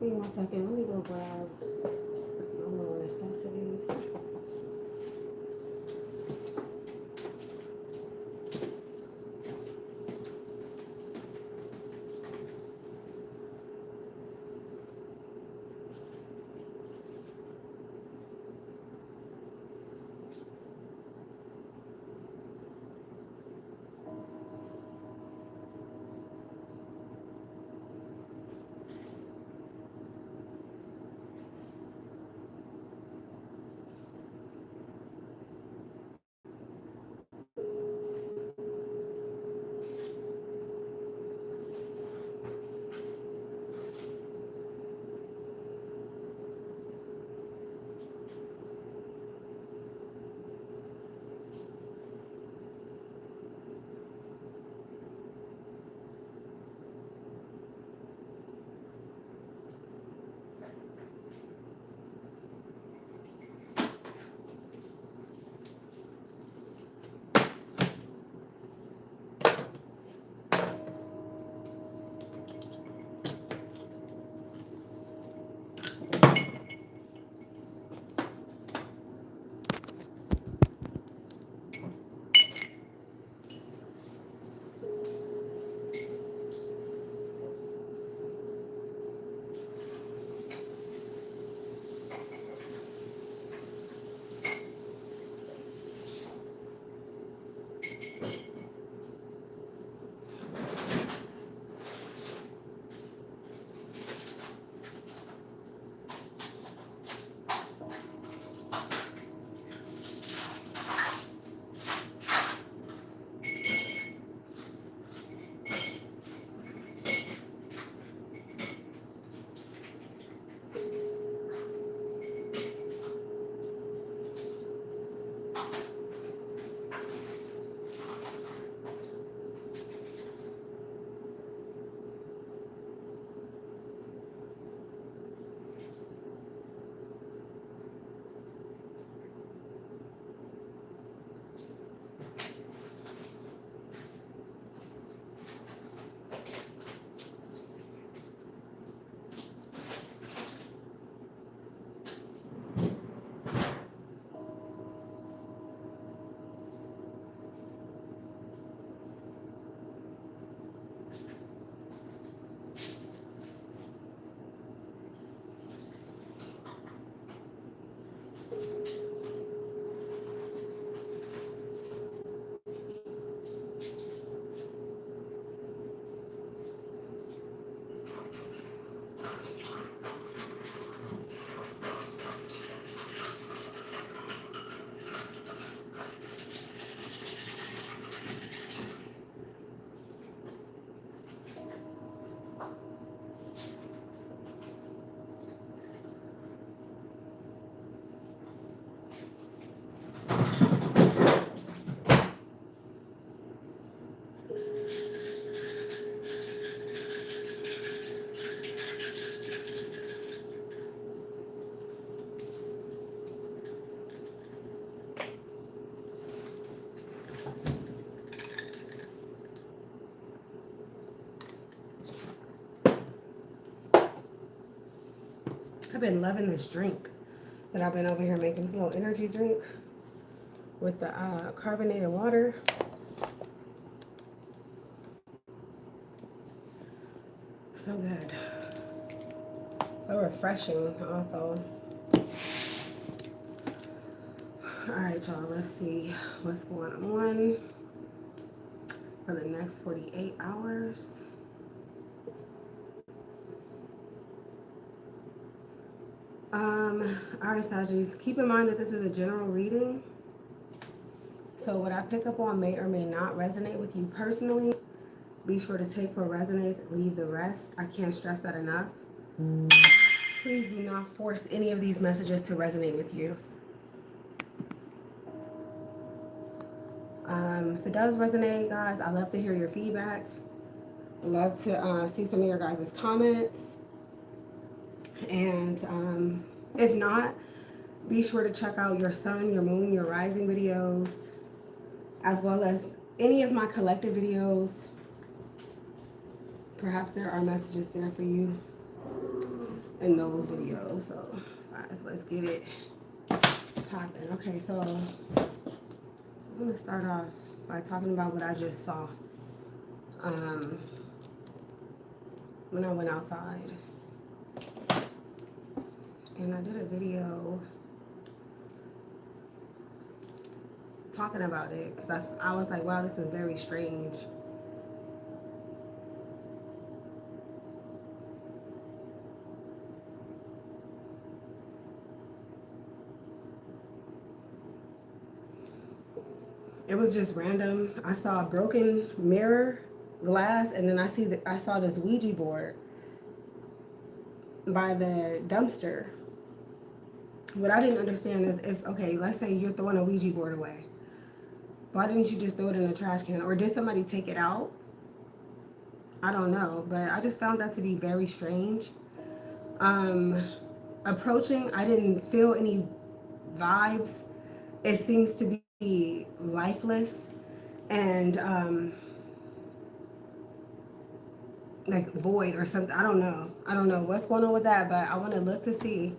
Give me 1 second. Let me go grab my little necessities. I've been loving this drink that I've been over here making, this little energy drink with the carbonated water. So good. So refreshing also. Alright, y'all, let's see what's going on for the next 48 hours. Alright, Sagittarius, keep in mind that this is a general reading. So what I pick up on may or may not resonate with you personally. Be sure to take what resonates, leave the rest. I can't stress that enough. Please do not force any of these messages to resonate with you. If it does resonate, guys, I love to hear your feedback. I love to see some of your guys' comments. And if not, be sure to check out your sun, your moon, your rising videos, as well as any of my collective videos. Perhaps there are messages there for you. in those videos. So guys, let's get it popping. Okay, so I'm gonna start off by talking about what I just saw when I went outside. And I did a video talking about it because I was like, wow, this is very strange. It was just random. I saw a broken mirror glass, and then I saw this Ouija board by the dumpster. What I didn't understand is okay, let's say you're throwing a Ouija board away. Why didn't you just throw it in a trash can? Or did somebody take it out? I don't know, but I just found that to be very strange. Approaching, I didn't feel any vibes. It seems to be lifeless and like void or something. I don't know what's going on with that, but I want to look to see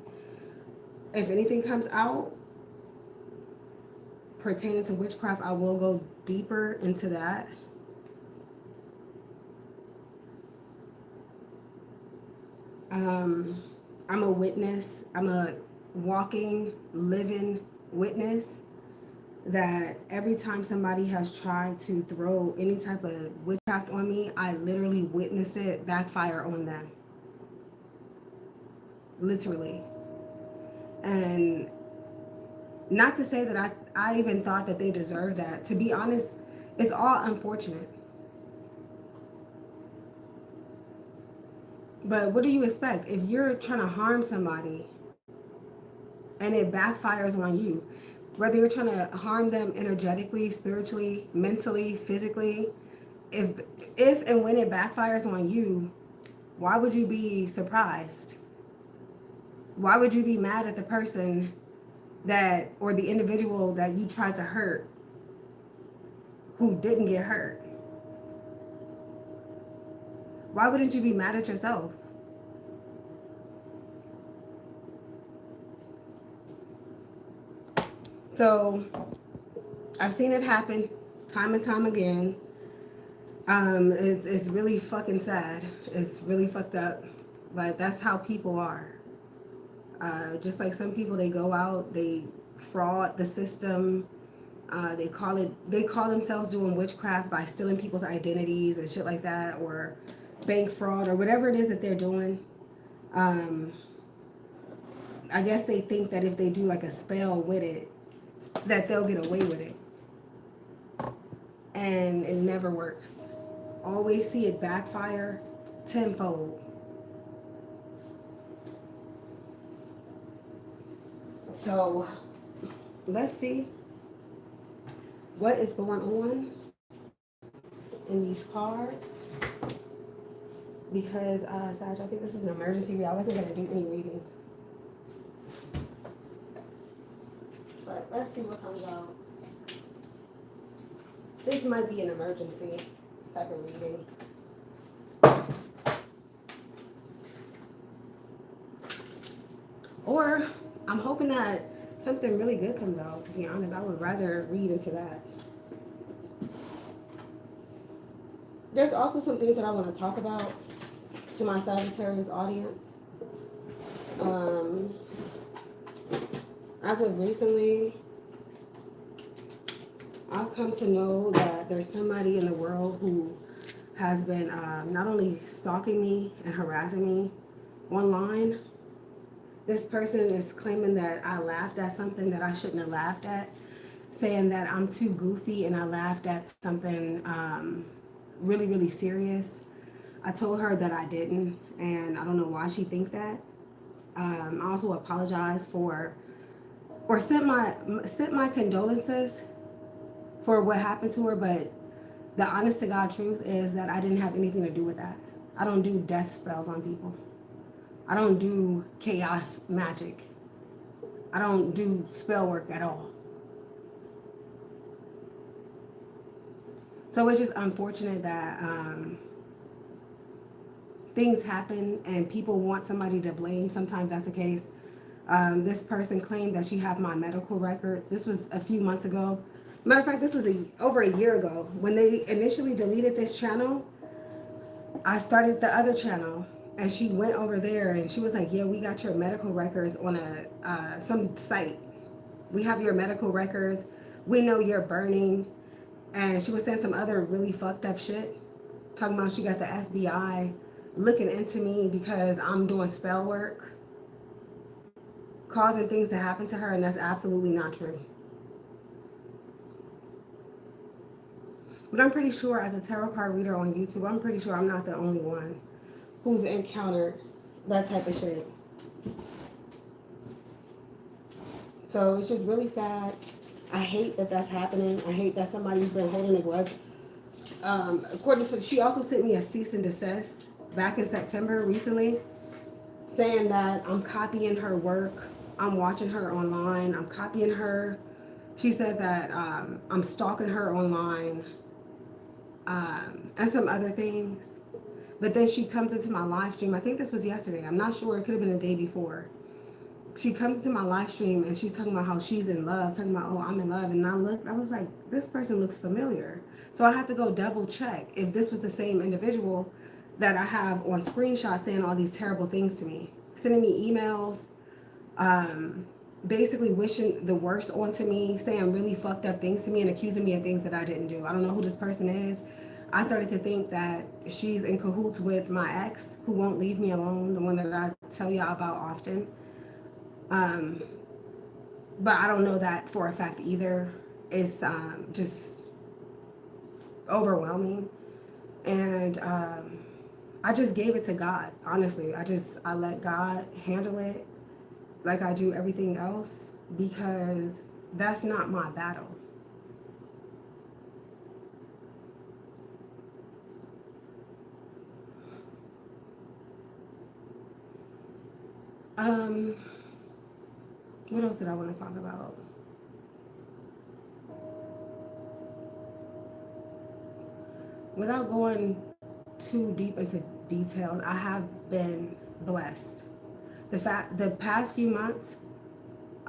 if anything comes out pertaining to witchcraft. I will go deeper into that. I'm a witness. I'm a walking, living witness that every time somebody has tried to throw any type of witchcraft on me, I literally witnessed it backfire on them. Literally. And not to say that I even thought that they deserved that. To be honest, it's all unfortunate. But what do you expect? If you're trying to harm somebody and it backfires on you, whether you're trying to harm them energetically, spiritually, mentally, physically, if and when it backfires on you, why would you be surprised? Why would you be mad at the person that, or the individual that you tried to hurt who didn't get hurt? Why wouldn't you be mad at yourself? So I've seen it happen time and time again. It's really fucking sad. It's really fucked up, but that's how people are. Just like some people, they go out, they fraud the system. They call themselves doing witchcraft by stealing people's identities and shit like that, or bank fraud, or whatever it is that they're doing. I guess they think that if they do like a spell with it, that they'll get away with it. And it never works. Always see it backfire tenfold. So let's see what is going on in these cards. Because Sag, I think this is an emergency read. I wasn't going to do any readings. But let's see what comes out. This might be an emergency type of reading. Or I'm hoping that something really good comes out, to be honest. I would rather read into that. There's also some things that I want to talk about to my Sagittarius audience. As of recently, I've come to know that there's somebody in the world who has been not only stalking me and harassing me online. This person is claiming that I laughed at something that I shouldn't have laughed at, saying that I'm too goofy and I laughed at something really, really serious. I told her that I didn't, and I don't know why she thinks that. I also apologize for, or sent my condolences for what happened to her, but the honest to God truth is that I didn't have anything to do with that. I don't do death spells on people. I don't do chaos magic. I don't do spell work at all. So it's just unfortunate that things happen and people want somebody to blame. Sometimes that's the case. This person claimed that she had my medical records. This was a few months ago. Matter of fact, this was over a year ago. When they initially deleted this channel, I started the other channel, and she went over there and she was like, yeah, we got your medical records on some site. We have your medical records. We know you're burning. And she was saying some other really fucked up shit. Talking about she got the FBI looking into me because I'm doing spell work, causing things to happen to her, and that's absolutely not true. But I'm pretty sure, as a tarot card reader on YouTube, I'm pretty sure I'm not the only one who's encountered that type of shit. So it's just really sad. I hate that that's happening. I hate that somebody's been holding a grudge. According to, she also sent me a cease and desist back in September recently, saying that I'm copying her work. I'm watching her online. I'm copying her. She said that I'm stalking her online, and some other things. But then she comes into my live stream. I think this was yesterday. I'm not sure. It could have been the day before. She comes into my live stream and she's talking about how she's in love, talking about, oh, I'm in love. And I was like, this person looks familiar. So I had to go double check if this was the same individual that I have on screenshots saying all these terrible things to me, sending me emails, basically wishing the worst onto me, saying really fucked up things to me and accusing me of things that I didn't do. I don't know who this person is. I started to think that she's in cahoots with my ex, who won't leave me alone, the one that I tell y'all about often. But I don't know that for a fact either. It's just overwhelming. And I just gave it to God, honestly. I let God handle it like I do everything else, because that's not my battle. What else did I want to talk about? Without going too deep into details, I have been blessed. The past few months,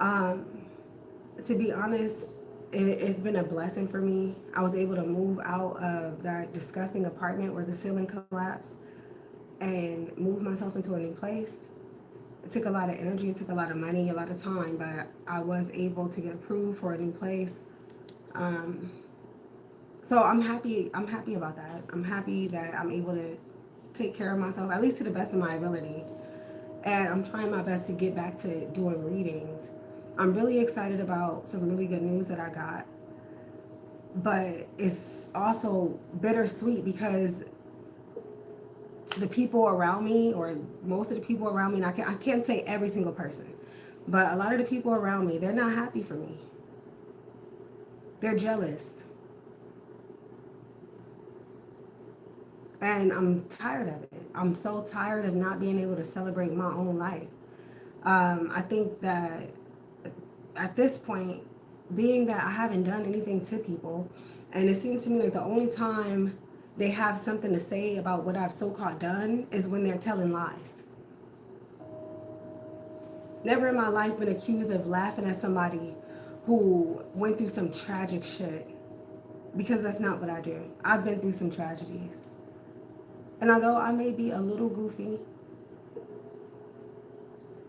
to be honest, it's been a blessing for me. I was able to move out of that disgusting apartment where the ceiling collapsed and move myself into a new place. It took a lot of energy, it took a lot of money, a lot of time, but I was able to get approved for a new place. So I'm happy about that. I'm happy that I'm able to take care of myself, at least to the best of my ability. And I'm trying my best to get back to doing readings. I'm really excited about some really good news that I got. But it's also bittersweet because the people around me, or most of the people around me, and I can't say every single person, but a lot of the people around me, they're not happy for me. They're jealous. And I'm tired of it. I'm so tired of not being able to celebrate my own life. I think that at this point, being that I haven't done anything to people, and it seems to me like the only time they have something to say about what I've so-called done is when they're telling lies. Never in my life been accused of laughing at somebody who went through some tragic shit, because that's not what I do. I've been through some tragedies. And although I may be a little goofy,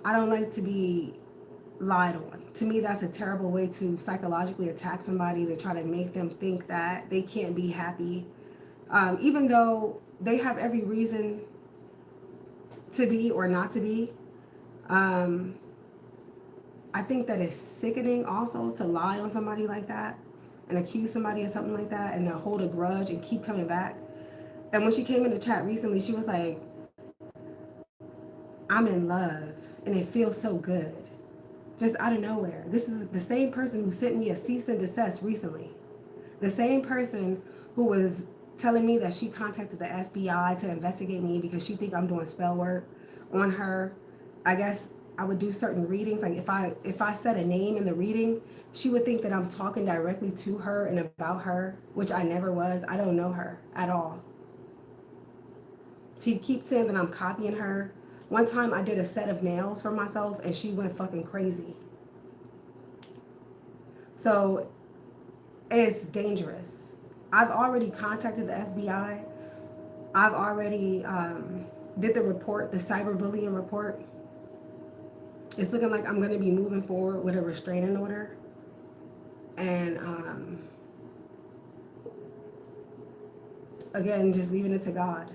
I don't like to be lied on. To me, that's a terrible way to psychologically attack somebody, to try to make them think that they can't be happy. Even though they have every reason to be or not to be. I think that it's sickening also to lie on somebody like that and accuse somebody of something like that and then hold a grudge and keep coming back. And when she came in the chat recently, she was like, I'm in love and it feels so good. Just out of nowhere. This is the same person who sent me a cease and desist recently. The same person who was telling me that she contacted the FBI to investigate me because she think I'm doing spell work on her. I guess I would do certain readings. Like if I said a name in the reading, she would think that I'm talking directly to her and about her, which I never was. I don't know her at all. She keeps saying that I'm copying her. One time I did a set of nails for myself and she went fucking crazy. So it's dangerous. I've already contacted the FBI. I've already did the report, the cyberbullying report. It's looking like I'm going to be moving forward with a restraining order. And again, just leaving it to God.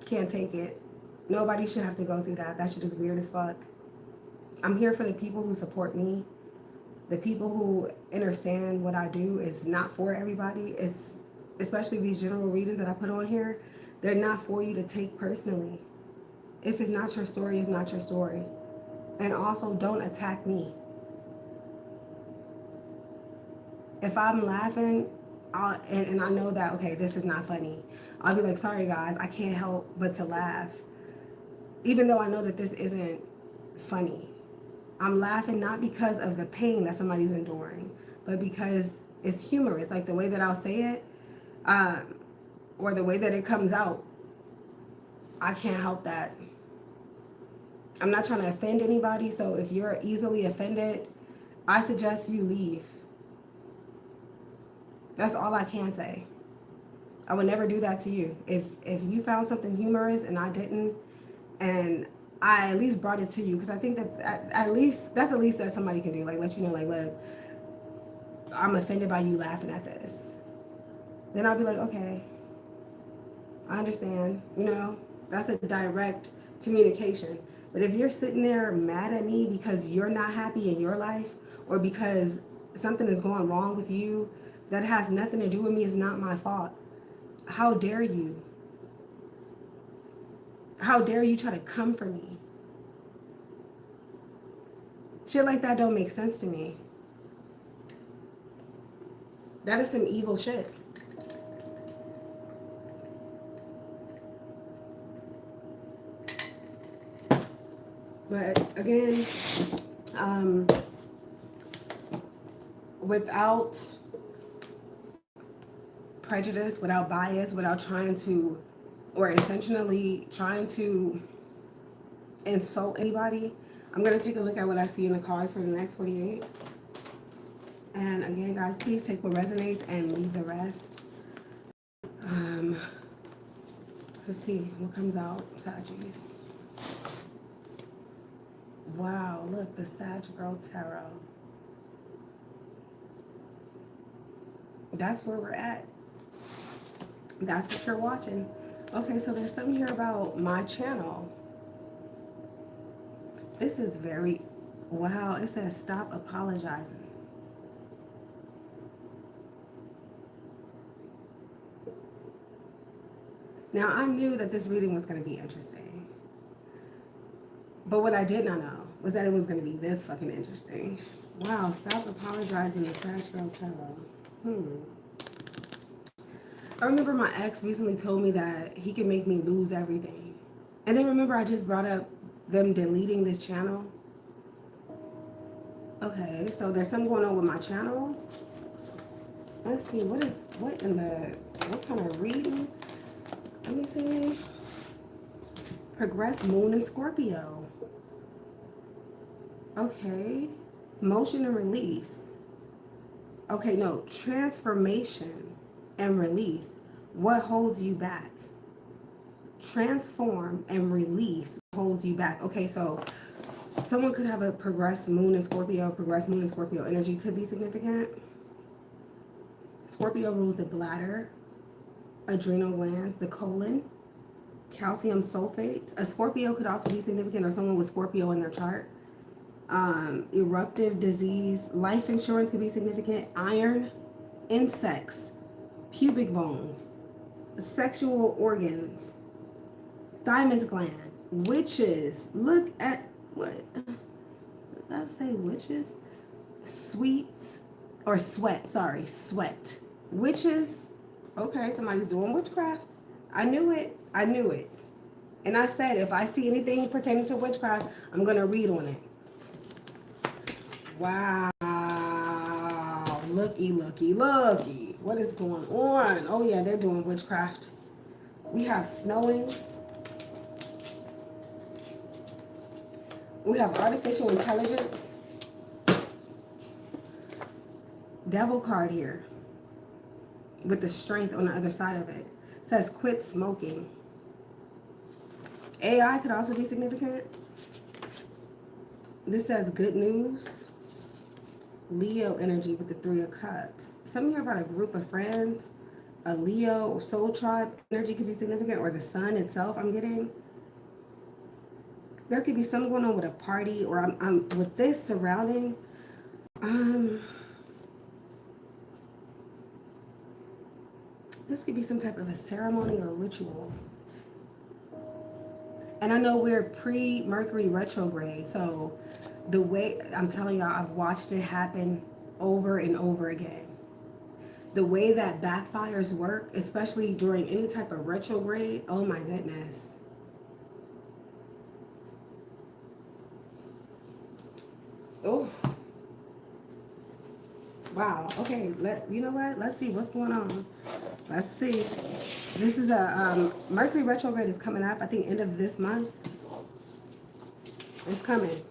Can't take it. Nobody should have to go through that. That shit is weird as fuck. I'm here for the people who support me. The people who understand what I do is not for everybody. It's especially these general readings that I put on here. They're not for you to take personally. If it's not your story, it's not your story. And also, don't attack me. If I'm laughing, and I know that, okay, this is not funny, I'll be like, sorry guys, I can't help but to laugh. Even though I know that this isn't funny. I'm laughing not because of the pain that somebody's enduring, but because it's humorous. Like the way that I'll say it, or the way that it comes out, I can't help that. I'm not trying to offend anybody, so if you're easily offended, I suggest you leave. That's all I can say. I would never do that to you. If you found something humorous and I didn't, and I at least brought it to you, because I think that at least that's the least that somebody can do. Like, let you know, like, look, I'm offended by you laughing at this. Then I'll be like, okay, I understand. You know, that's a direct communication. But if you're sitting there mad at me because you're not happy in your life, or because something is going wrong with you that has nothing to do with me, it's not my fault. How dare you? How dare you try to come for me? Shit like that don't make sense to me. That is some evil shit. But again, without prejudice, without bias, without trying to, or intentionally trying to insult anybody, I'm going to take a look at what I see in the cards for the next 48. And again, guys, please take what resonates and leave the rest. Let's see what comes out, Sagittarius. Wow, look, the Thesaggirltarot. That's where we're at. That's what you're watching. Okay, so there's something here about my channel. This is very, wow, it says stop apologizing. Now, I knew that this reading was going to be interesting. But what I did not know was that it was going to be this fucking interesting. Wow, stop apologizing to Sagittarius. I remember my ex recently told me that he could make me lose everything. And then remember I just brought up them deleting this channel. Okay, so there's something going on with my channel. Let's see, what kind of reading? Let me see. Progress Moon in Scorpio. Okay. Motion and release. Okay, no. Transformation and release. What holds you back? Transform and release holds you back. Okay, so someone could have a progressed Moon in Scorpio. Progressed Moon in Scorpio energy could be significant. Scorpio rules the bladder, adrenal glands, the colon, calcium sulfate. A Scorpio could also be significant, or someone with Scorpio in their chart. Eruptive disease, life insurance could be significant. Iron, insects, pubic bones, sexual organs, thymus gland, witches. Look at what did I say? Witches, sweets, or sweat. Sorry, sweat. Witches. Okay, somebody's doing witchcraft. I knew it. I knew it. And I said, if I see anything pertaining to witchcraft, I'm going to read on it. Wow. Looky, looky, looky. What is going on? Oh, yeah, they're doing witchcraft. We have snowing. We have artificial intelligence. Devil card here with the strength on the other side of it. It says quit smoking. AI could also be significant. This says good news. Leo energy with the 3 of Cups. Some of you are about a group of friends. A Leo or soul tribe energy could be significant, or the sun itself I'm getting. There could be something going on with a party, or I'm with this surrounding. This could be some type of a ceremony or ritual. And I know we're pre-Mercury retrograde, so the way, I'm telling y'all, I've watched it happen over and over again. The way that backfires work, especially during any type of retrograde, oh my goodness. Oh. Wow. Okay. You know what? Let's see what's going on. Let's see. This is a Mercury retrograde is coming up. I think end of this month. It's coming.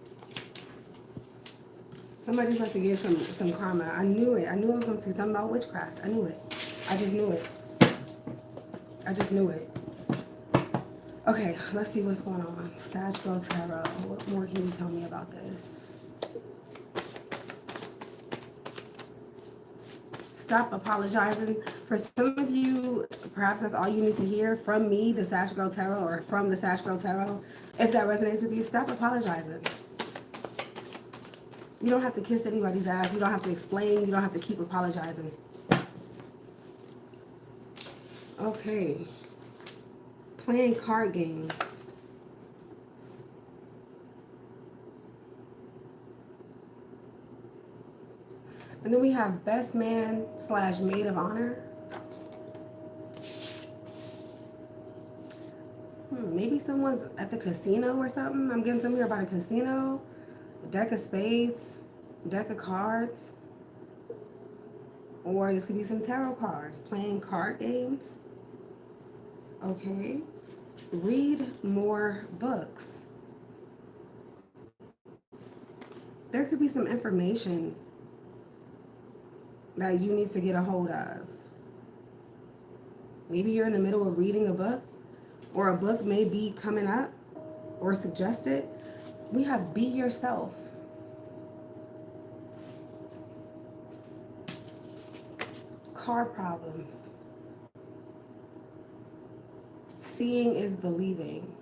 Somebody's about to get some karma. I knew it. I knew I was going to see something about witchcraft. I knew it. I just knew it. I just knew it. Okay. Let's see what's going on. Sagittarius. What more can you tell me about this? Stop apologizing. For some of you, perhaps that's all you need to hear from me, the Sagittarius Tarot, or from the Sagittarius Tarot. If that resonates with you, stop apologizing. You don't have to kiss anybody's ass. You don't have to explain. You don't have to keep apologizing. Okay. Playing card games. And then we have best man / maid of honor. Maybe someone's at the casino or something. I'm getting something here about a casino. A deck of spades. A deck of cards. Or this could be some tarot cards. Playing card games. Okay. Read more books. There could be some information that you need to get a hold of. Maybe you're in the middle of reading a book, or a book may be coming up or suggested. We have be yourself. Car problems. Seeing is believing.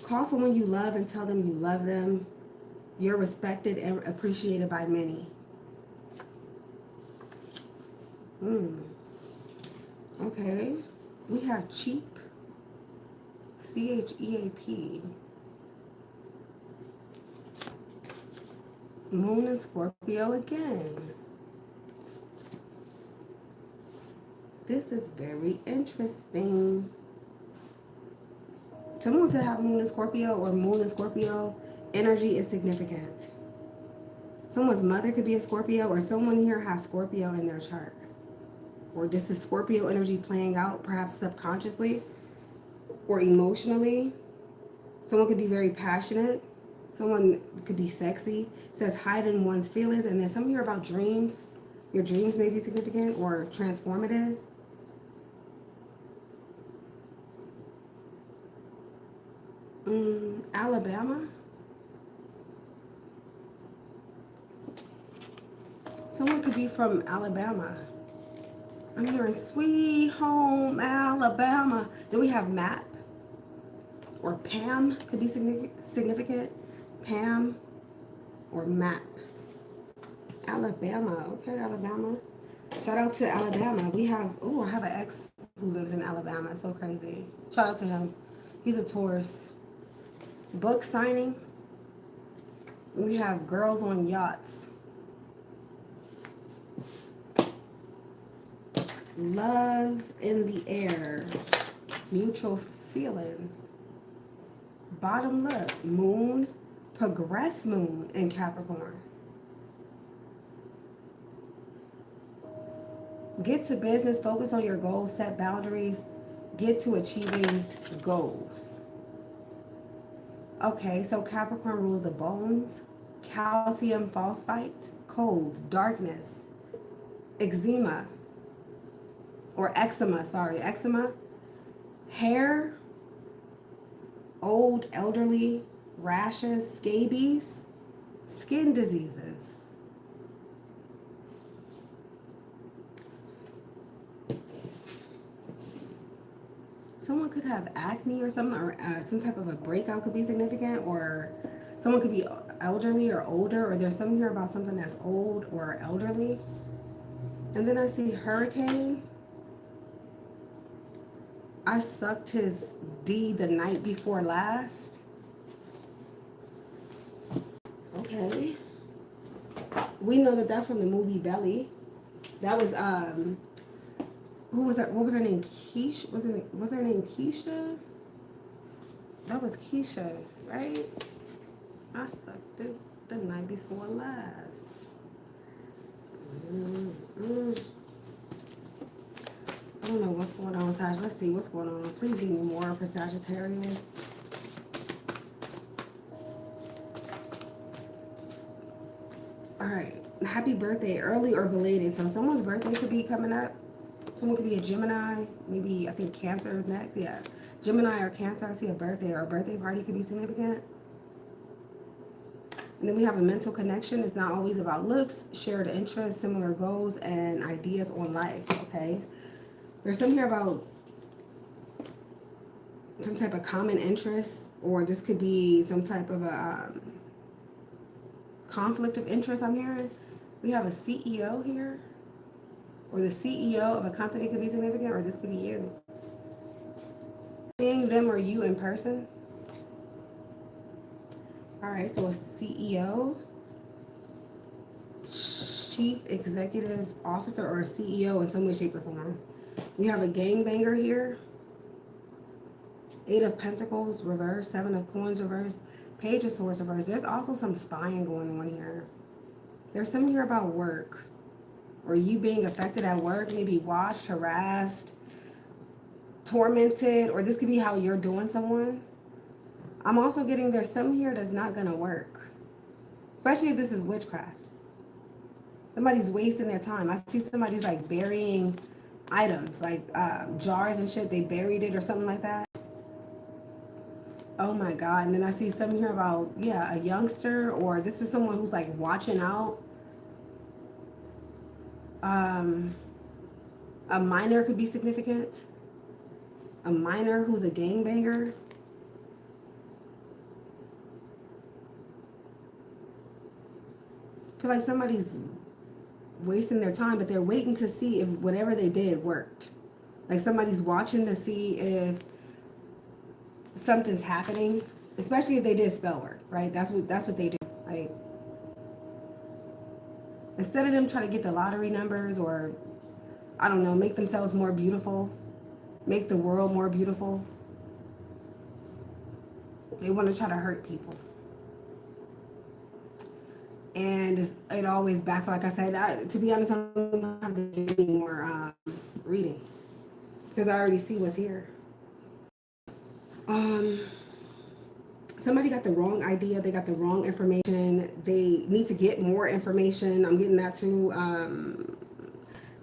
Call someone you love and tell them you love them. You're respected and appreciated by many. Okay. We have cheap. CHEAP. Moon and Scorpio again. This is very interesting. Someone could have Moon and Scorpio, or Moon and Scorpio energy is significant. Someone's mother could be a Scorpio, or someone here has Scorpio in their chart. Or this is Scorpio energy playing out, perhaps subconsciously or emotionally. Someone could be very passionate. Someone could be sexy. It says hide in one's feelings. And then some of you are about dreams. Your dreams may be significant or transformative. Alabama. Someone could be from Alabama. I'm hearing sweet home Alabama. Then we have map, or Pam could be significant. Pam or map. Alabama. Okay, Alabama. Shout out to Alabama. We have, I have an ex who lives in Alabama. It's so crazy. Shout out to him. He's a Taurus. Book signing. We have girls on yachts. Love in the air. Mutual feelings. Bottom lip. Moon. Progress moon in Capricorn. Get to business, focus on your goals, set boundaries, get to achieving goals. Okay, so Capricorn rules the bones, calcium phosphate, colds, darkness, eczema, or eczema, hair, old, elderly, rashes, scabies, skin diseases. Someone could have acne or something, or some type of a breakout could be significant, or someone could be elderly or older, or there's something here about something that's old or elderly. And then I see hurricane. I sucked his D the night before last. Okay. We know that that's from the movie Belly. That was who was that? What was her name? Keisha? Was her name Keisha? That was Keisha, right? I sucked it the night before last. I don't know what's going on, Sag. Let's see what's going on. Please give me more for Sagittarius. All right. Happy birthday, early or belated. So someone's birthday could be coming up. Someone could be a Gemini. Maybe, I think Cancer is next. Yeah. Gemini or Cancer. I see a birthday or a birthday party could be significant. And then we have a mental connection. It's not always about looks, shared interests, similar goals, and ideas on life. Okay. There's something here about some type of common interest, or this could be some type of a conflict of interest I'm hearing. We have a CEO here, or the CEO of a company could be significant, or this could be you. Seeing them or you in person. All right, so a CEO, Chief Executive Officer, or a CEO in some way, shape, or form. We have a gangbanger here. 8 of Pentacles reverse, 7 of Coins reverse, Page of Swords reverse. There's also some spying going on here. There's something here about work, or you being affected at work, maybe watched, harassed, tormented, or this could be how you're doing someone. I'm also getting there's something here that's not going to work, especially if this is witchcraft. Somebody's wasting their time. I see somebody's like burying items, like jars and shit. They buried it or something like that. Oh my God. And then I see something here about, yeah, a youngster, or this is someone who's like watching out. A minor could be significant. A minor who's a gangbanger. I feel like somebody's wasting their time, but they're waiting to see if whatever they did worked. Like somebody's watching to see if something's happening, especially if they did spell work, right? That's what they do. Like, instead of them trying to get the lottery numbers, or I don't know, make themselves more beautiful, make the world more beautiful, they want to try to hurt people. And it always backfires. Like I said, to be honest, I don't have to do any more reading, because I already see what's here. Somebody got the wrong idea. They got the wrong information. They need to get more information. I'm getting that too.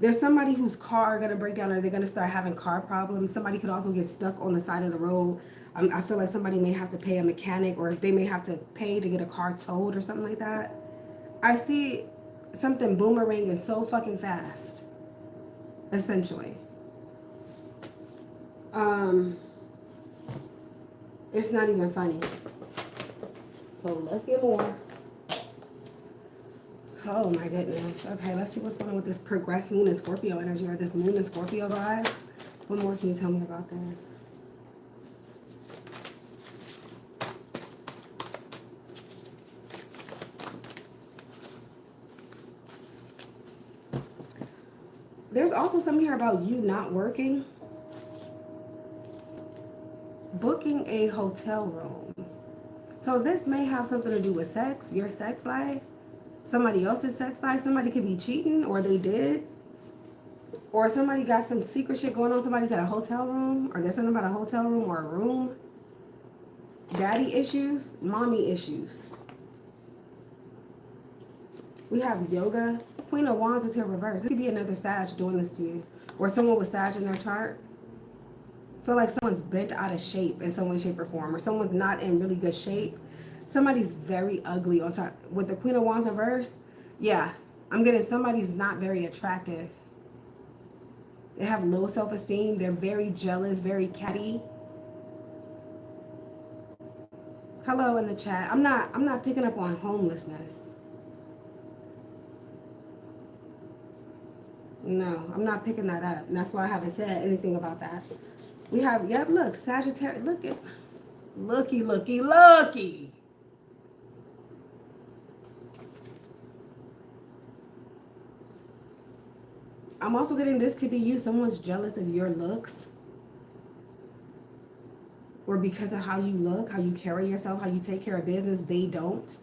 There's somebody whose car going to break down, or they're going to start having car problems. Somebody could also get stuck on the side of the road. I feel like somebody may have to pay a mechanic, or they may have to pay to get a car towed or something like that. I see something boomeranging so fucking fast, essentially. It's not even funny. So let's get more. Oh my goodness. Okay, let's see what's going on with this progressed moon and Scorpio energy, or this moon and Scorpio vibe. What more can you tell me about this? There's also something here about you not working. Booking a hotel room. So this may have something to do with sex, your sex life, somebody else's sex life. Somebody could be cheating, or they did. Or somebody got some secret shit going on. Somebody's at a hotel room, or there's something about a hotel room or a room. Daddy issues, mommy issues. We have yoga. Queen of Wands is here reversed. It could be another Sag doing this to you. Or someone with Sag in their chart. Feel like someone's bent out of shape in some way, shape, or form. Or someone's not in really good shape. Somebody's very ugly on top. With the Queen of Wands reversed, yeah, I'm getting somebody's not very attractive. They have low self-esteem. They're very jealous, very catty. Hello in the chat. I'm not picking up on homelessness. No, I'm not picking that up. And that's why I haven't said anything about that. We have, yep, look, Sagittarius. Look at, looky. I'm also getting this could be you. Someone's jealous of your looks. Or because of how you look, how you carry yourself, how you take care of business, they don't.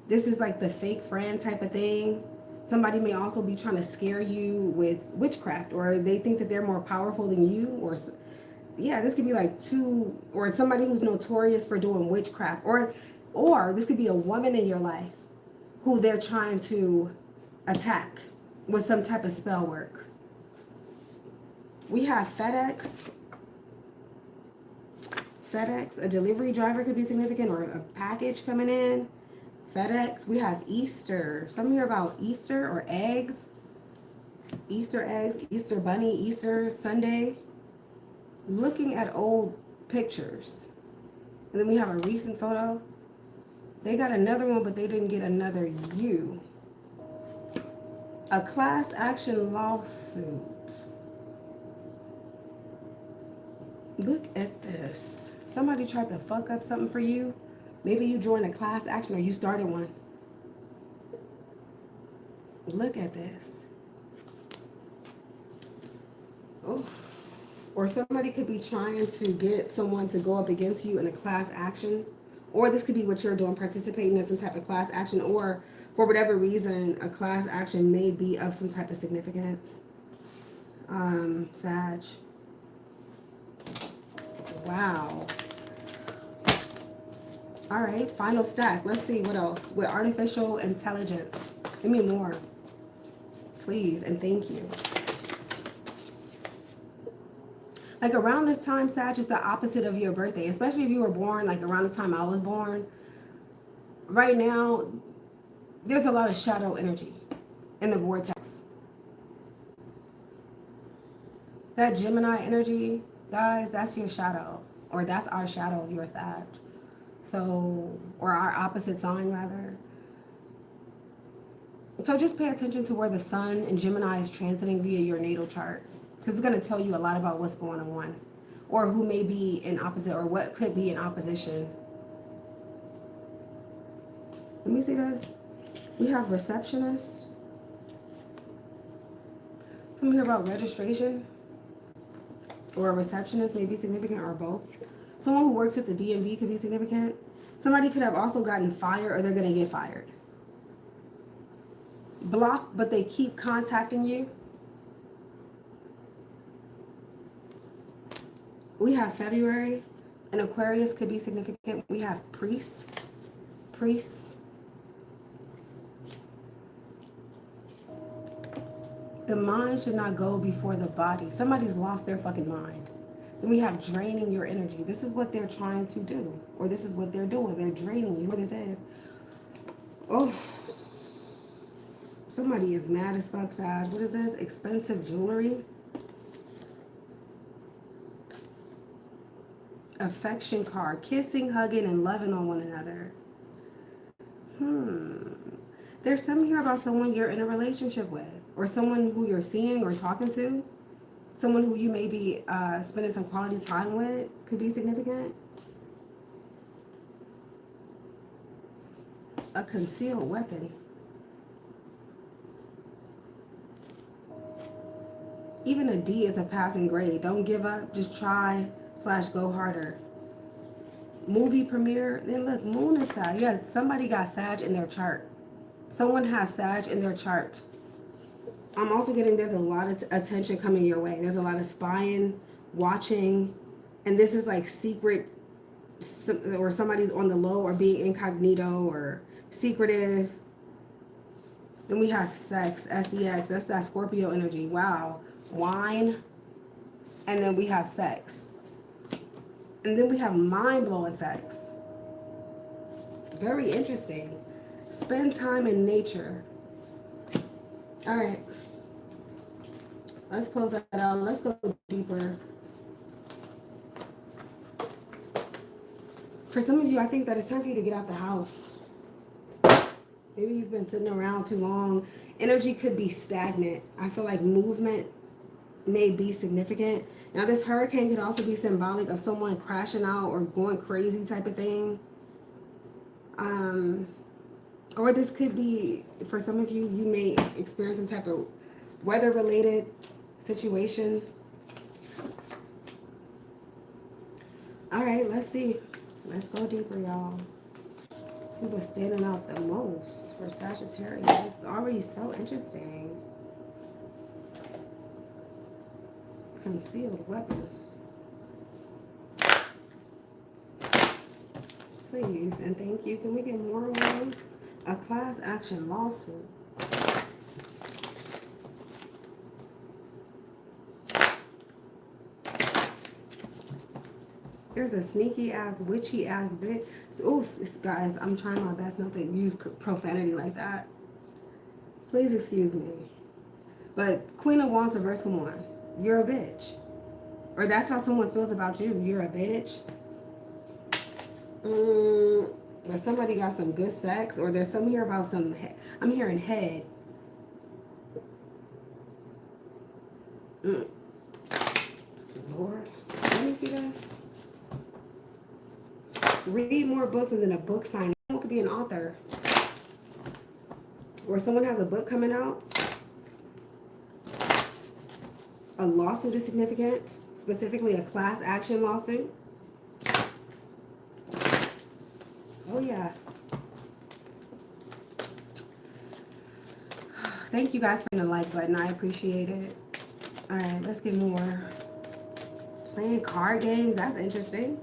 This is like the fake friend type of thing. Somebody may also be trying to scare you with witchcraft, or they think that they're more powerful than you, or yeah, this could be like two, or somebody who's notorious for doing witchcraft, or this could be a woman in your life who they're trying to attack with some type of spell work. We have FedEx, a delivery driver could be significant, or a package coming in. FedEx. We have Easter. Some here about Easter or eggs. Easter eggs, Easter bunny, Easter Sunday. Looking at old pictures. And then we have a recent photo. They got another one, but they didn't get another you. A class action lawsuit. Look at this. Somebody tried to fuck up something for you. Maybe you joined a class action or you started one. Look at this. Oh. Or somebody could be trying to get someone to go up against you in a class action. Or this could be what you're doing, participating in some type of class action. Or for whatever reason, a class action may be of some type of significance. Sag. Wow. All right, final stack. Let's see what else. With artificial intelligence. Give me more. Please and thank you. Like around this time, Sag, is the opposite of your birthday. Especially if you were born like around the time I was born. Right now, there's a lot of shadow energy in the vortex. That Gemini energy, guys, that's your shadow. Or that's our shadow of your Sag. So, or our opposite sign rather. So just pay attention to where the sun and Gemini is transiting via your natal chart. Because it's going to tell you a lot about what's going on. Or who may be in opposite, or what could be in opposition. Let me see that. We have receptionist. Something here about registration. Or a receptionist may be significant, or both. Someone who works at the DMV could be significant. Somebody could have also gotten fired, or they're going to get fired. Blocked, but they keep contacting you. We have February. An Aquarius could be significant. We have priests. The mind should not go before the body. Somebody's lost their fucking mind. Then we have draining your energy. This is what they're trying to do. Or this is what they're doing. They're draining you. What this is. Oh. Somebody is mad as fuck, Sag. What is this? Expensive jewelry. Affection card. Kissing, hugging, and loving on one another. There's something here about someone you're in a relationship with. Or someone who you're seeing or talking to. Someone who you may be spending some quality time with. Could be significant. A concealed weapon. Even a D is a passing grade. Don't give up. Just try / go harder. Movie premiere. Then look, moon is Sag. Yeah, somebody got Sag in their chart. Someone has Sag in their chart. I'm also getting there's a lot of attention coming your way. There's a lot of spying, watching, and this is like secret, or somebody's on the low or being incognito or secretive. Then we have sex, S-E-X. That's that Scorpio energy. Wow. Wine. And then we have sex. And then we have mind-blowing sex. Very interesting. Spend time in nature. All right. Let's close that out. Let's go deeper. For some of you, I think that it's time for you to get out the house. Maybe you've been sitting around too long. Energy could be stagnant. I feel like movement may be significant. Now, this hurricane could also be symbolic of someone crashing out or going crazy type of thing. Or this could be, for some of you, you may experience some type of weather-related situation. All right, let's see. Let's go deeper, y'all. See what's standing out the most for Sagittarius. It's already so interesting. Concealed weapon. Please and thank you. Can we get more on a class action lawsuit? There's a sneaky ass, witchy ass bitch. Oh, guys, I'm trying my best not to use profanity like that. Please excuse me. But Queen of Wands reverse, come on. You're a bitch. Or that's how someone feels about you. You're a bitch. But somebody got some good sex. Or there's some here about some, I'm hearing head. Lord, let me see this. Read more books and then a book signing. Someone could be an author. Or someone has a book coming out. A lawsuit is significant. Specifically a class action lawsuit. Oh yeah. Thank you guys for hitting the like button. I appreciate it. All right, let's get more. Playing card games. That's interesting.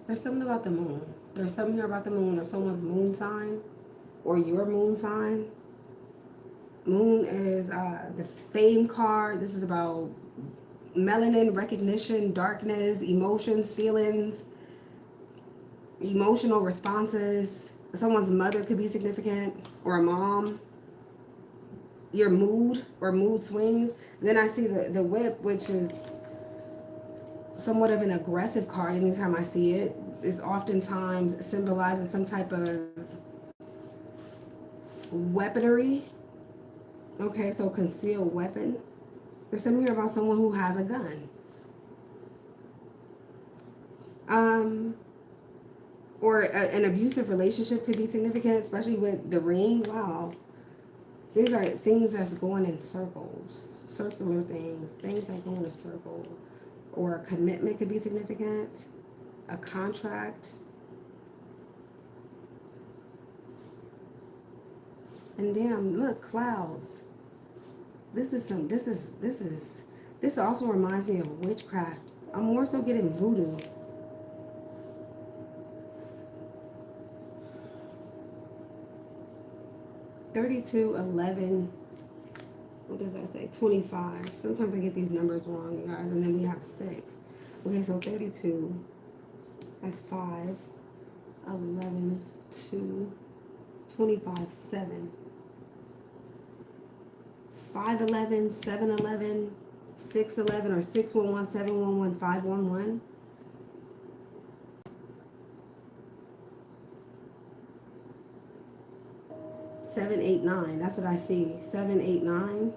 There's something about the moon. There's something here about the moon or someone's moon sign or your moon sign. Moon is the fame card. This is about melanin, recognition, darkness, emotions, feelings, emotional responses. Someone's mother could be significant or a mom. Your mood or mood swings. Then I see the whip, which is somewhat of an aggressive card. Anytime I see it, it's oftentimes symbolizing some type of weaponry. Okay, so concealed weapon. There's something here about someone who has a gun. Or an abusive relationship could be significant, especially with the ring. Wow. These are things that's going in circles. Circular things. Things that go in a circle. Or a commitment could be significant. A contract. And damn, look, clouds. This also reminds me of witchcraft. I'm more so getting voodoo. $32.11. What does that say? 25. Sometimes I get these numbers wrong, you guys. And then we have 6. Okay, so 32. That's 5. 11. 2. 25. 7. 511, 711, 611, or 611, 711, 511. Seven, 8, 9. That's what I see. 7, 8, 9.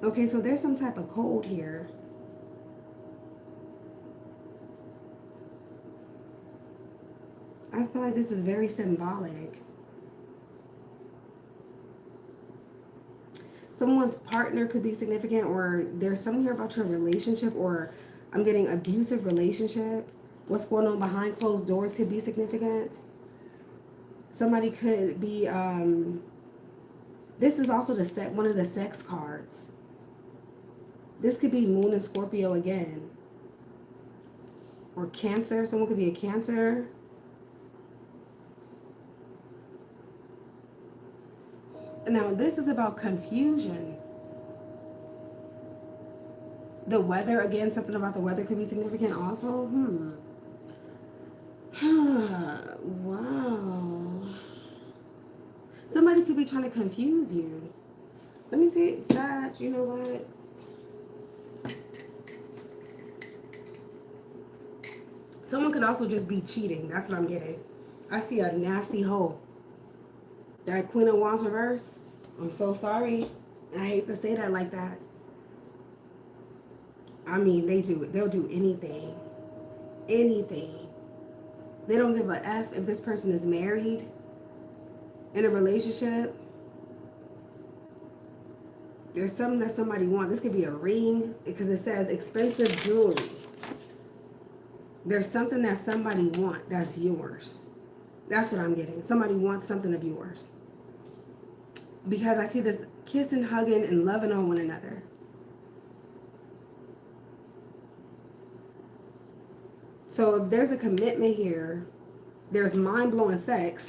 Okay, so there's some type of code here. I feel like this is very symbolic. Someone's partner could be significant, or there's something here about your relationship, or I'm getting abusive relationship. What's going on behind closed doors could be significant. Somebody could be, this is also one of the sex cards. This could be Moon and Scorpio again. Or Cancer. Someone could be a Cancer. Now, this is about confusion. The weather, again, something about the weather could be significant also. Wow. Somebody could be trying to confuse you. Let me see. Sag, you know what? Someone could also just be cheating. That's what I'm getting. I see a nasty hoe. That Queen of Wands reverse. I'm so sorry. I hate to say that like that. I mean, they'll do anything. Anything. They don't give a F if this person is married, in a relationship. There's something that somebody wants. This could be a ring because it says expensive jewelry. There's something that somebody wants that's yours. That's what I'm getting. Somebody wants something of yours. Because I see this kissing, hugging, and loving on one another. So if there's a commitment here, there's mind-blowing sex.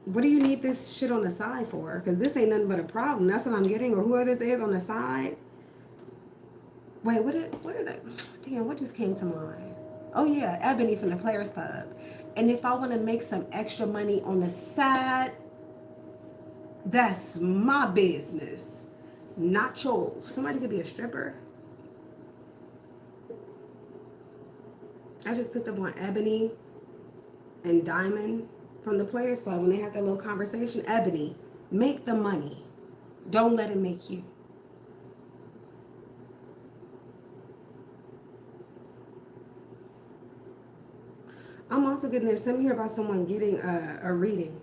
What do you need this shit on the side for? Because this ain't nothing but a problem. That's what I'm getting. Or whoever this is on the side. Wait, what just came to mind? Oh yeah, Ebony from the Players Club. And if I want to make some extra money on the side, that's my business. Not yours. Somebody could be a stripper. I just picked up on Ebony and Diamond from the Players Club when they had that little conversation. Ebony, make the money. Don't let it make you. I'm also getting there's something here about someone getting a reading.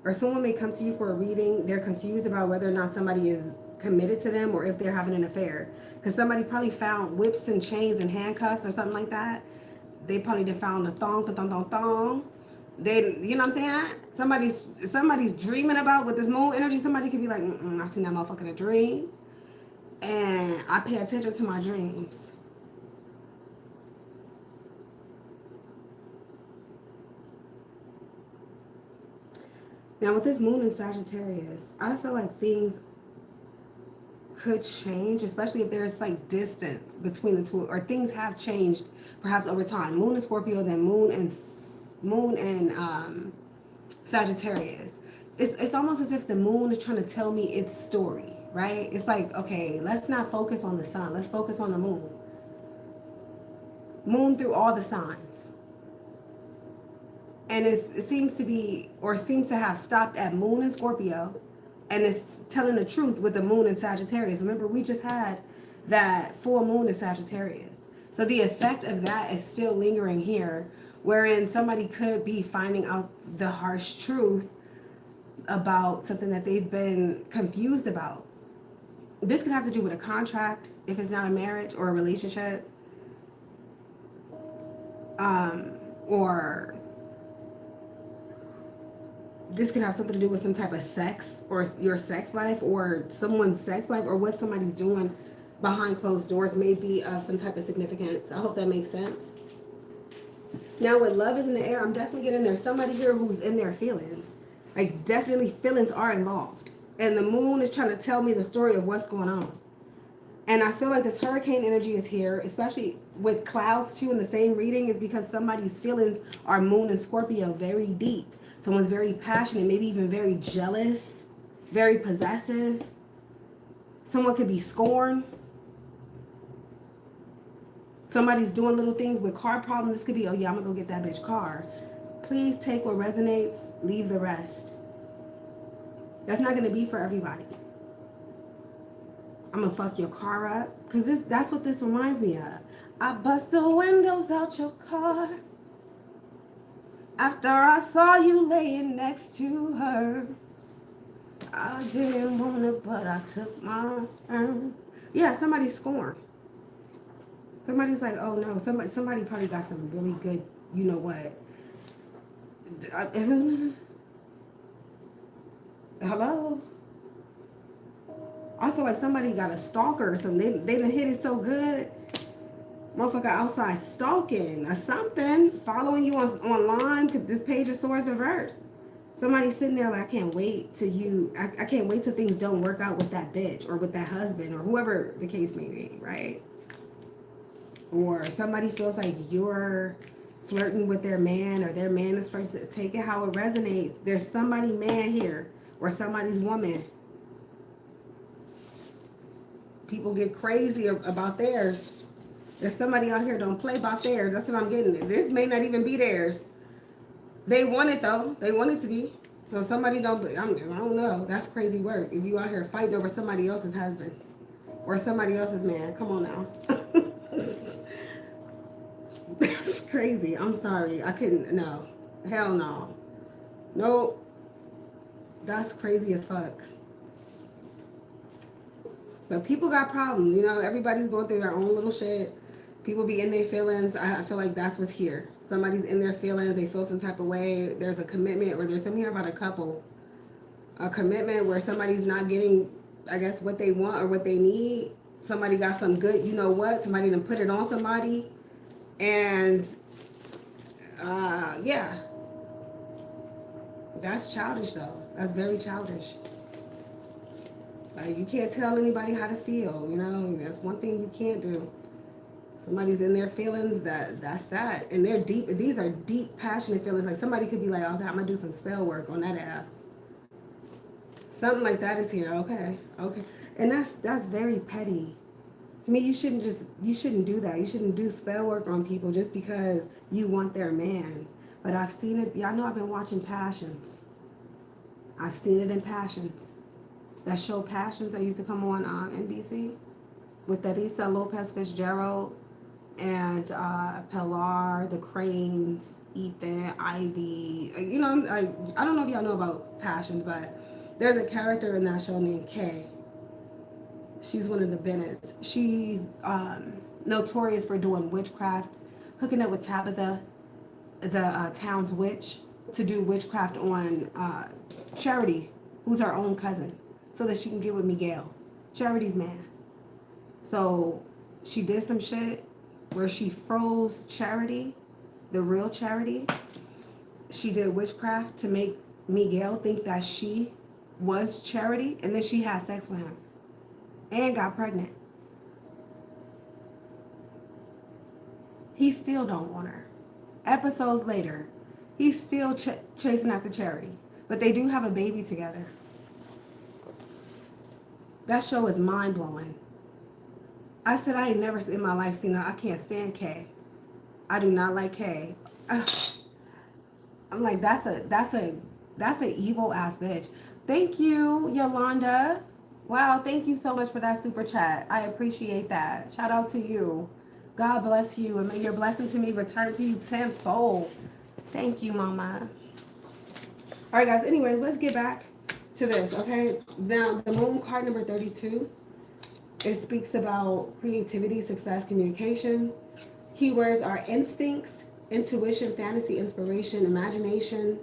Or someone may come to you for a reading. They're confused about whether or not somebody is committed to them or if they're having an affair. Because somebody probably found whips and chains and handcuffs or something like that. They probably done found a thong. They, you know what I'm saying? Somebody's dreaming about with this moon energy. Somebody could be like, I seen that motherfucker in a dream. And I pay attention to my dreams. Now with this moon in Sagittarius, I feel like things could change, especially if there's like distance between the two, or things have changed perhaps over time. Moon in Scorpio, then moon and Sagittarius. It's almost as if the moon is trying to tell me its story, right? It's like, okay, let's not focus on the sun. Let's focus on the moon. Moon through all the signs. And it seems to have stopped at moon in Scorpio, and it's telling the truth with the moon in Sagittarius. Remember, we just had that full moon in Sagittarius. So the effect of that is still lingering here, wherein somebody could be finding out the harsh truth about something that they've been confused about. This could have to do with a contract, if it's not a marriage or a relationship. Or this could have something to do with some type of sex, or your sex life, or someone's sex life, or what somebody's doing behind closed doors may be of some type of significance. I hope that makes sense. Now with love is in the air, I'm definitely getting there's somebody here who's in their feelings. Like definitely feelings are involved. And the moon is trying to tell me the story of what's going on. And I feel like this hurricane energy is here, especially with clouds too in the same reading, is because somebody's feelings are moon and Scorpio very deep. Someone's very passionate, maybe even very jealous, very possessive. Someone could be scorned. Somebody's doing little things with car problems. This could be, oh yeah, I'm gonna go get that bitch car. Please take what resonates, leave the rest. That's not gonna be for everybody. I'm gonna fuck your car up. Because that's what this reminds me of. I bust the windows out your car after I saw you laying next to her. I didn't want it, but I took my turn. Yeah, somebody's scorned. Somebody's like, oh no, somebody probably got some really good, you know what? Hello? I feel like somebody got a stalker or something. They done hit it so good. Motherfucker outside stalking or something, following you online because this page of swords reversed. Somebody sitting there like, I can't wait till I can't wait till things don't work out with that bitch or with that husband or whoever the case may be, right? Or somebody feels like you're flirting with their man or their man is first. Take it how it resonates. There's somebody man here or somebody's woman. People get crazy about theirs. There's somebody out here don't play about theirs. That's what I'm getting. This may not even be theirs. They want it though. They want it to be. So somebody I don't know. That's crazy work. If you out here fighting over somebody else's husband or somebody else's man, come on now. That's crazy. I'm sorry. I couldn't. No. Hell no. Nope. That's crazy as fuck. But people got problems. You know, everybody's going through their own little shit. People be in their feelings. I feel like that's what's here. Somebody's in their feelings. They feel some type of way. There's a commitment, or there's something here about a couple. A commitment where somebody's not getting, I guess, what they want or what they need. Somebody got some good, you know what? Somebody done put it on somebody. And, yeah. That's childish, though. That's very childish. Like, you can't tell anybody how to feel, you know? That's one thing you can't do. Somebody's in their feelings, that's that. And they're deep. These are deep, passionate feelings. Like, somebody could be like, okay, I'm going to do some spell work on that ass. Something like that is here. Okay. Okay. And that's very petty. To me, you shouldn't do that. You shouldn't do spell work on people just because you want their man. But I've seen it. Y'all know I've been watching Passions. I've seen it in Passions. That show Passions that used to come on NBC with Teresa Lopez Fitzgerald and Pilar, the Cranes, Ethan, Ivy. You know, I don't know if y'all know about Passions, but there's a character in that show named Kay. She's one of the Bennetts. She's notorious for doing witchcraft, hooking up with Tabitha, the town's witch, to do witchcraft on Charity, who's her own cousin, so that she can get with Miguel, Charity's man. So she did some shit where she froze Charity, the real Charity. She did witchcraft to make Miguel think that she was Charity, and then she had sex with him and got pregnant. He still don't want her. Episodes later, he's still chasing after Charity, but they do have a baby together. That show is mind-blowing. I said I ain't never in my life seen that. I can't stand Kay. I do not like Kay. I'm like, that's an evil ass bitch. Thank you, Yolanda. Wow, thank you so much for that super chat. I appreciate that. Shout out to you. God bless you, and may your blessing to me return to you tenfold. Thank you, mama. All right, guys. Anyways, let's get back to this, okay? Now, the moon card number 32, it speaks about creativity, success, communication. Keywords are instincts, intuition, fantasy, inspiration, imagination,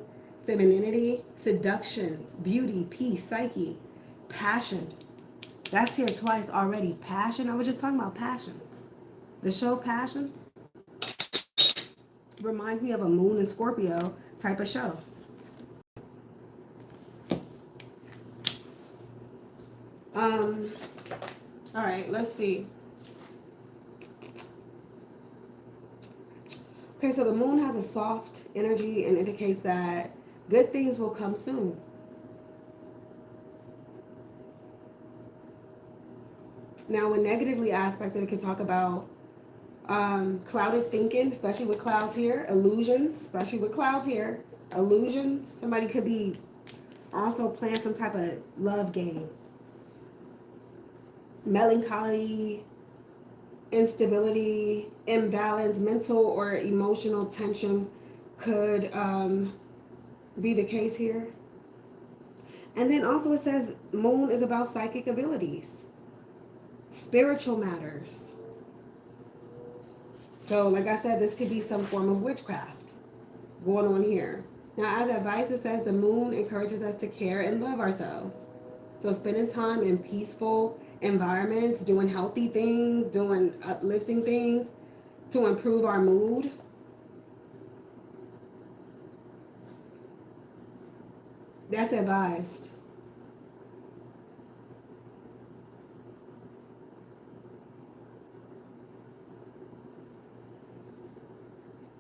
femininity, seduction, beauty, peace, psyche, passion. That's here twice already. Passion. I was just talking about Passions. The show Passions reminds me of a moon in Scorpio type of show. All right, let's see. Okay, so the moon has a soft energy and indicates that good things will come soon. Now, when negatively aspected, it can talk about clouded thinking, especially with clouds here. Illusions, especially with clouds here. Illusions. Somebody could be also playing some type of love game. Melancholy, instability, imbalance, mental or emotional tension could be the case here. And then also it says moon is about psychic abilities, spiritual matters. So like I said, this could be some form of witchcraft going on here. Now, as advice, it says the moon encourages us to care and love ourselves. So spending time in peaceful environments, doing healthy things, doing uplifting things to improve our mood. That's advised.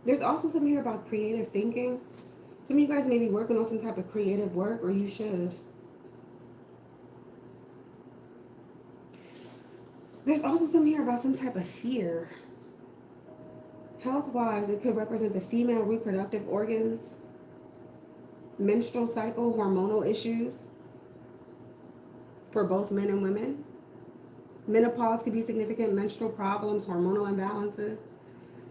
There's also something here about creative thinking. Some of you guys may be working on some type of creative work, or you should. There's also something here about some type of fear. Health-wise, it could represent the female reproductive organs, menstrual cycle, hormonal issues for both men and women. Menopause could be significant, menstrual problems, hormonal imbalances.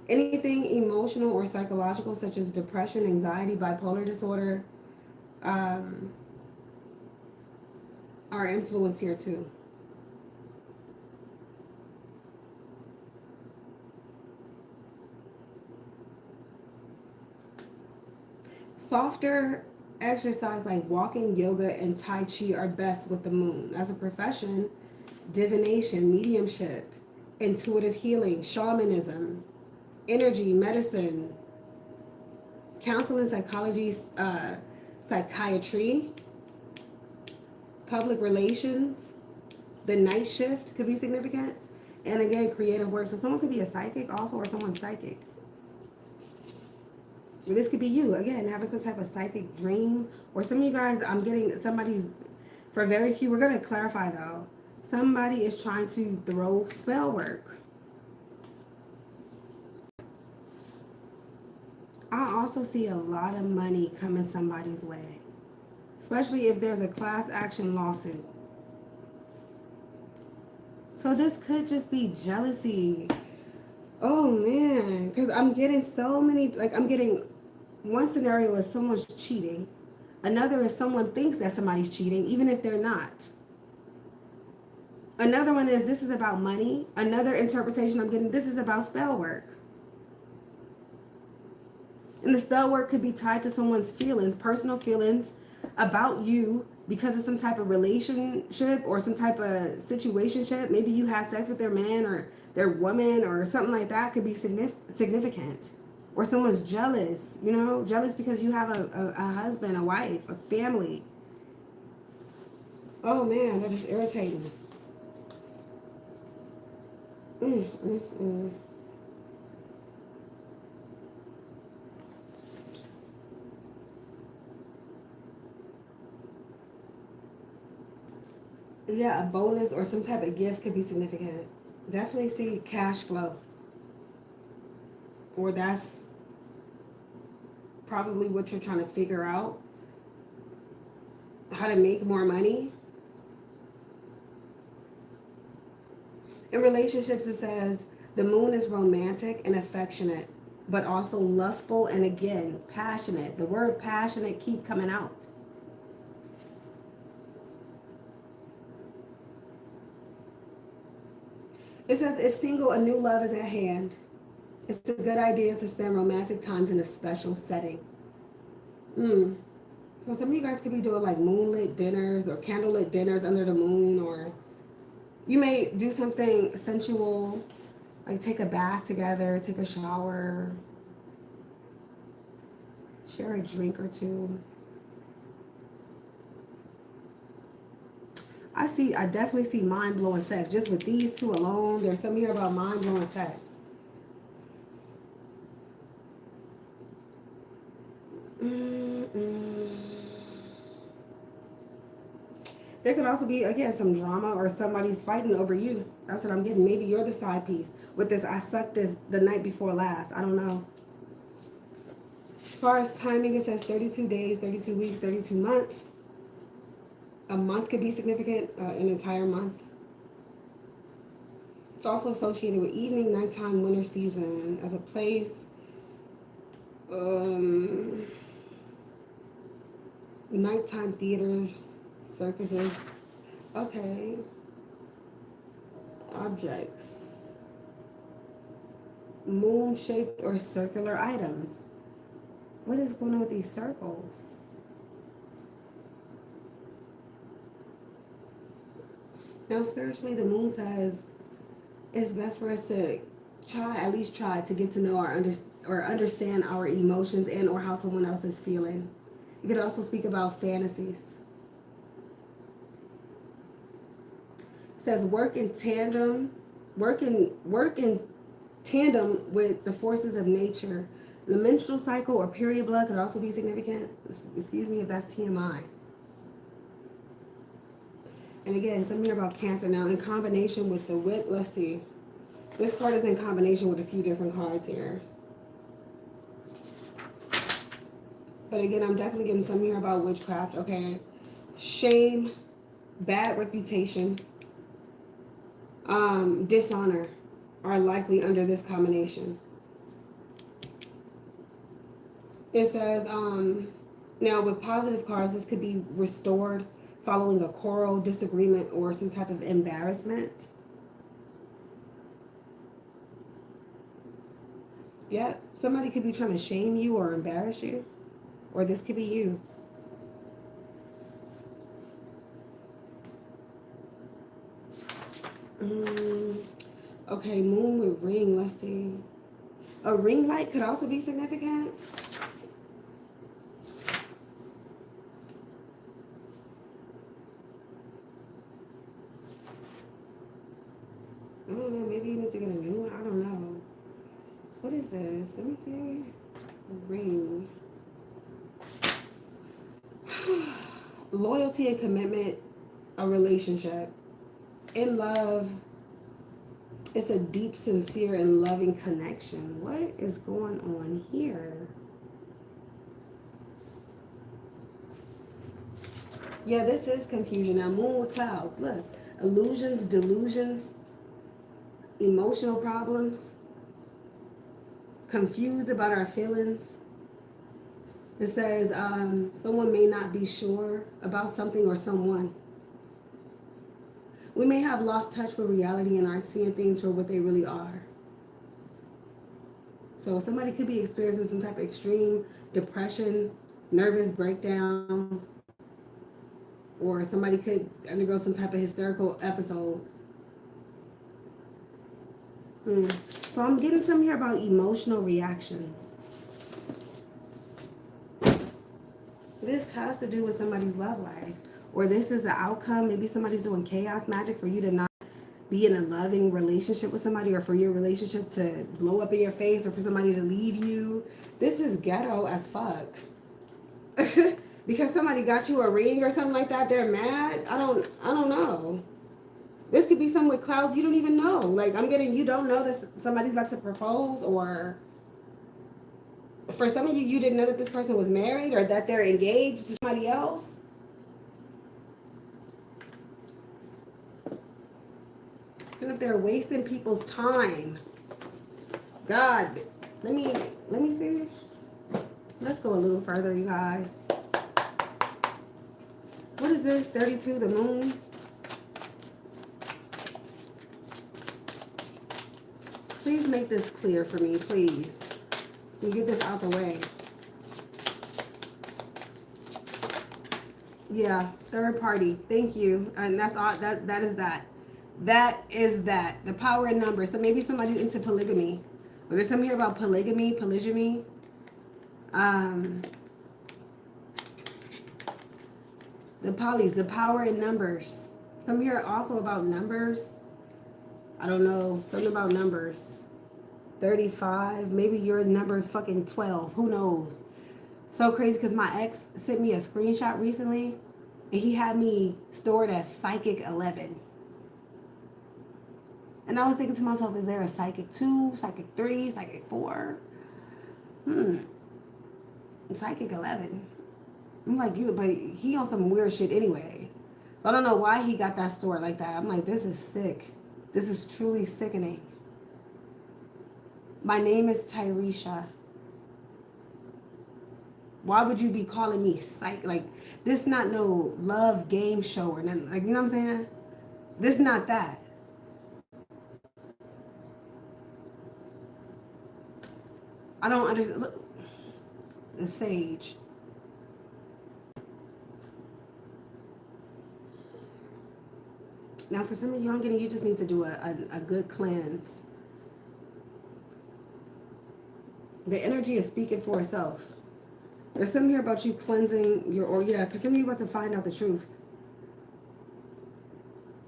Anything emotional or psychological, such as depression, anxiety, bipolar disorder, are influenced here too. Softer exercise like walking, yoga, and Tai Chi are best with the moon. As a profession, divination, mediumship, intuitive healing, shamanism, energy, medicine, counseling, psychology, psychiatry, public relations, the night shift could be significant. And again, creative work. So someone could be a psychic also, or someone's psychic. This could be you, again, having some type of psychic dream. Or some of you guys, I'm getting somebody's, for very few, we're going to clarify though. Somebody is trying to throw spell work. I also see a lot of money coming somebody's way. Especially if there's a class action lawsuit. So this could just be jealousy. Oh man, because I'm getting so many, like I'm getting, one scenario is someone's cheating. Another is someone thinks that somebody's cheating, even if they're not. Another one is this is about money. Another interpretation I'm getting, this is about spell work. And the spell work could be tied to someone's feelings, personal feelings about you because of some type of relationship or some type of situationship. Maybe you had sex with their man or their woman or something like that could be significant. Or someone's jealous, you know, jealous because you have a husband, a wife, a family. Oh man, that is irritating. Yeah, a bonus or some type of gift could be significant. Definitely see cash flow. Or that's probably what you're trying to figure out. How to make more money. In relationships, it says the moon is romantic and affectionate, but also lustful and again, passionate. The word passionate keep coming out. It says if single, a new love is at hand. It's a good idea to spend romantic times in a special setting. So some of you guys could be doing like moonlit dinners or candlelit dinners under the moon, or you may do something sensual, like take a bath together, take a shower, share a drink or two. I definitely see mind-blowing sex. Just with these two alone, there's something here about mind-blowing sex. There could also be, again, some drama or somebody's fighting over you. That's what I'm getting. Maybe you're the side piece. With this, I sucked this the night before last. I don't know. As far as timing, it says 32 days, 32 weeks, 32 months. A month could be significant, an entire month. It's also associated with evening, nighttime, winter season as a place. Nighttime theaters, circuses. Okay. Objects. moon-shaped or circular items. What is going on with these circles? Now, spiritually, the moon says it's best for us to at least try to get to know or understand our emotions and or how someone else is feeling. You could also speak about fantasies. It says work in tandem with the forces of nature. The menstrual cycle or period blood could also be significant. Excuse me if that's TMI. And again, something here about Cancer now in combination with the whip. Let's see. This card is in combination with a few different cards here. But again, I'm definitely getting something here about witchcraft, okay? Shame, bad reputation, dishonor are likely under this combination. It says, now with positive cards, this could be restored following a quarrel, disagreement, or some type of embarrassment. Yeah, somebody could be trying to shame you or embarrass you. Or this could be you. Okay, moon with ring, let's see. A ring light could also be significant. I don't know, maybe you need to get a new one. I don't know. What is this? Let me see. Ring. Loyalty and commitment, a relationship. In love, it's a deep, sincere, and loving connection. What is going on here? Yeah, this is confusion. Now, moon with clouds. Look, illusions, delusions, emotional problems, confused about our feelings. It says someone may not be sure about something or someone. We may have lost touch with reality and aren't seeing things for what they really are. So somebody could be experiencing some type of extreme depression, nervous breakdown, or somebody could undergo some type of hysterical episode. So I'm getting some here about emotional reactions. This has to do with somebody's love life. Or this is the outcome. Maybe somebody's doing chaos magic for you to not be in a loving relationship with somebody, or for your relationship to blow up in your face, or for somebody to leave you. This is ghetto as fuck. Because somebody got you a ring or something like that, they're mad. I don't know. This could be something with clouds you don't even know. Like, I'm getting, you don't know that somebody's about to propose, or for some of you, you didn't know that this person was married or that they're engaged to somebody else. And if they're wasting people's time. God, let me see. Let's go a little further, you guys. What is this? 32, the moon. Please make this clear for me, please. And get this out the way. Yeah, third party. Thank you. And that's all. That is that. That is that. The power in numbers. So maybe somebody's into polygamy. Or there's something here about polygamy. The polys, the power in numbers. Some here also about numbers. I don't know. Something about numbers. 35. Maybe you're number fucking 12. Who knows? So crazy because my ex sent me a screenshot recently. And he had me stored as Psychic 11. And I was thinking to myself, is there a Psychic 2, Psychic 3, Psychic 4? Psychic 11. I'm like, but he on some weird shit anyway. So I don't know why he got that stored like that. I'm like, this is sick. This is truly sickening. My name is Tyresha. Why would you be calling me psych? Like, this not no love game show or nothing. Like, you know what I'm saying? This not that. I don't understand. Look, the Sage. Now, for some of you, I'm getting, you just need to do a good cleanse. The energy is speaking for itself. There's something here about you cleansing your, or yeah, because some of you about to find out the truth.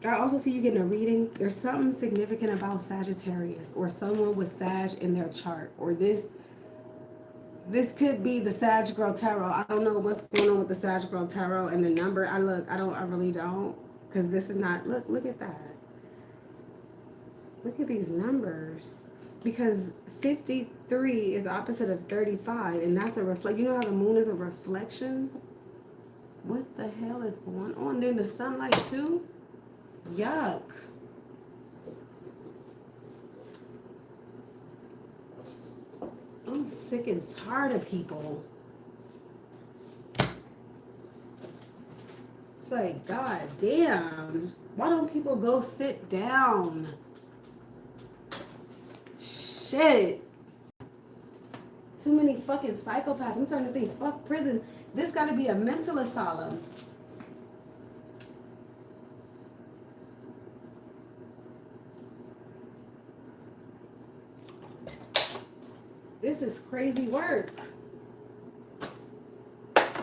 I also see you getting a reading. There's something significant about Sagittarius or someone with Sag in their chart. Or this could be the Sagittarius. I don't know what's going on with the Sagittarius and the number. I really don't. Because this is not, look at that. Look at these numbers. Because 53 is opposite of 35. And that's a reflect. You know how the moon is a reflection? What the hell is going on? Then the sunlight too? Yuck. I'm sick and tired of people. It's like, God damn. Why don't people go sit down? Shit. Too many fucking psychopaths. I'm starting to think, fuck prison. This got to be a mental asylum. This is crazy work.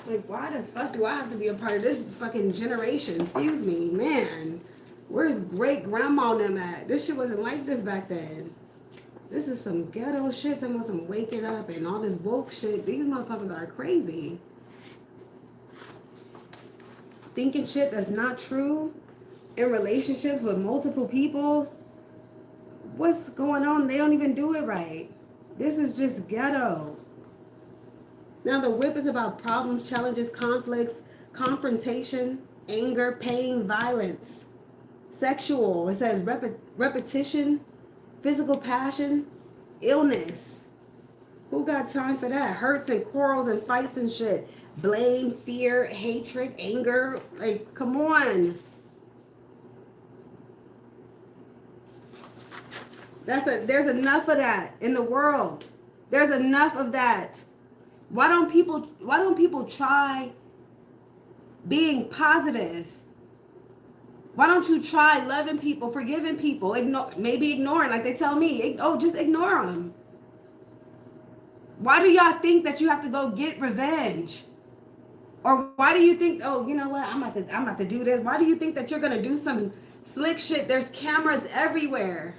Like, why the fuck do I have to be a part of this fucking generation? Excuse me, man. Where's great grandma and them at? This shit wasn't like this back then. This is some ghetto shit. Talking about some waking up and all this woke shit. These motherfuckers are crazy. Thinking shit that's not true in relationships with multiple people. What's going on? They don't even do it right. This is just ghetto. Now the whip is about problems, challenges, conflicts, confrontation, anger, pain, violence, sexual. It says repetition, physical passion, illness. Who got time for that? Hurts and quarrels and fights and shit. Blame, fear, hatred, anger. Like, come on. There's enough of that in the world. There's enough of that. Why don't people try being positive? Why don't you try loving people, forgiving people, maybe ignoring, like they tell me, just ignore them. Why do y'all think that you have to go get revenge? Or why do you think, oh, you know what, I'm about to do this. Why do you think that you're gonna do some slick shit? There's cameras everywhere.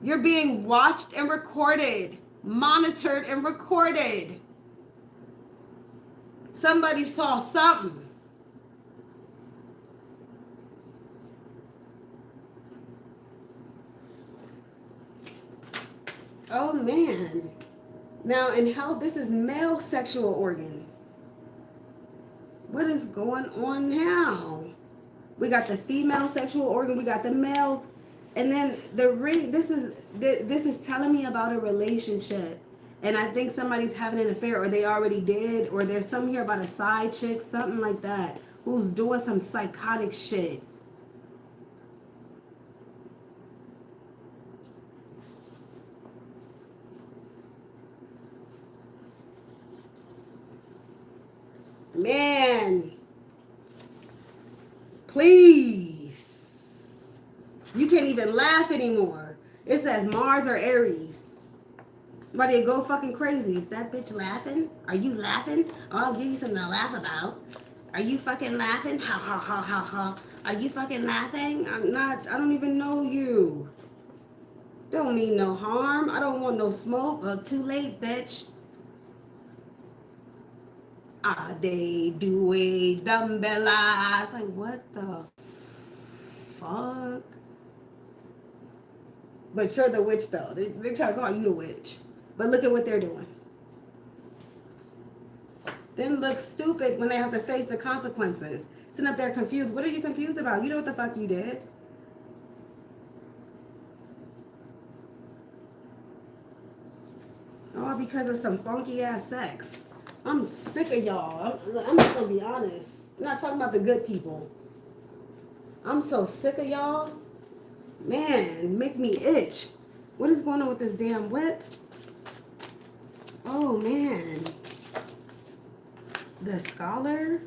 You're being watched and recorded, monitored and recorded. Somebody saw something. Oh man. Now, and how this is male sexual organ. What is going on now? We got the female sexual organ, we got the male. And then the ring, this is telling me about a relationship. And I think somebody's having an affair, or they already did, or there's something here about a side chick, something like that, who's doing some psychotic shit. Man. Please. You can't even laugh anymore. It says Mars or Aries. Why they go fucking crazy? Is that bitch laughing? Are you laughing? Oh, I'll give you something to laugh about. Are you fucking laughing? Ha ha ha ha ha. Are you fucking laughing? I'm not. I don't even know you. Don't mean no harm. I don't want no smoke. Too late, bitch. Ah, they do a dumbbella. It's like, what the fuck? But you're the witch, though. They try to call you the witch. But look at what they're doing. Then look stupid when they have to face the consequences. Sitting up there confused. What are you confused about? You know what the fuck you did. All because of some funky ass sex. I'm sick of y'all. I'm just gonna be honest. I'm not talking about the good people. I'm so sick of y'all. Man, make me itch. What is going on with this damn whip? Oh, man. The scholar.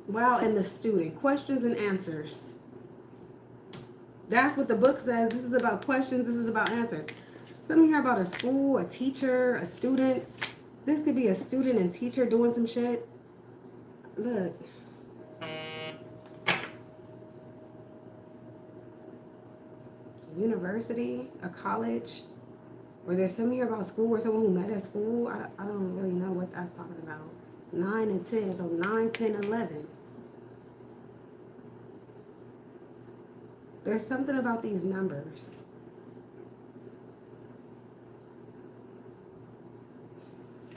Wow, and the student. Questions and answers. That's what the book says. This is about questions. This is about answers. Something here about a school, a teacher, a student. This could be a student and teacher doing some shit. Look. University, a college. Or there's something here about school or someone who met at school. I don't really know what that's talking about. 9 and 10. So 9, 10, 11. There's something about these numbers.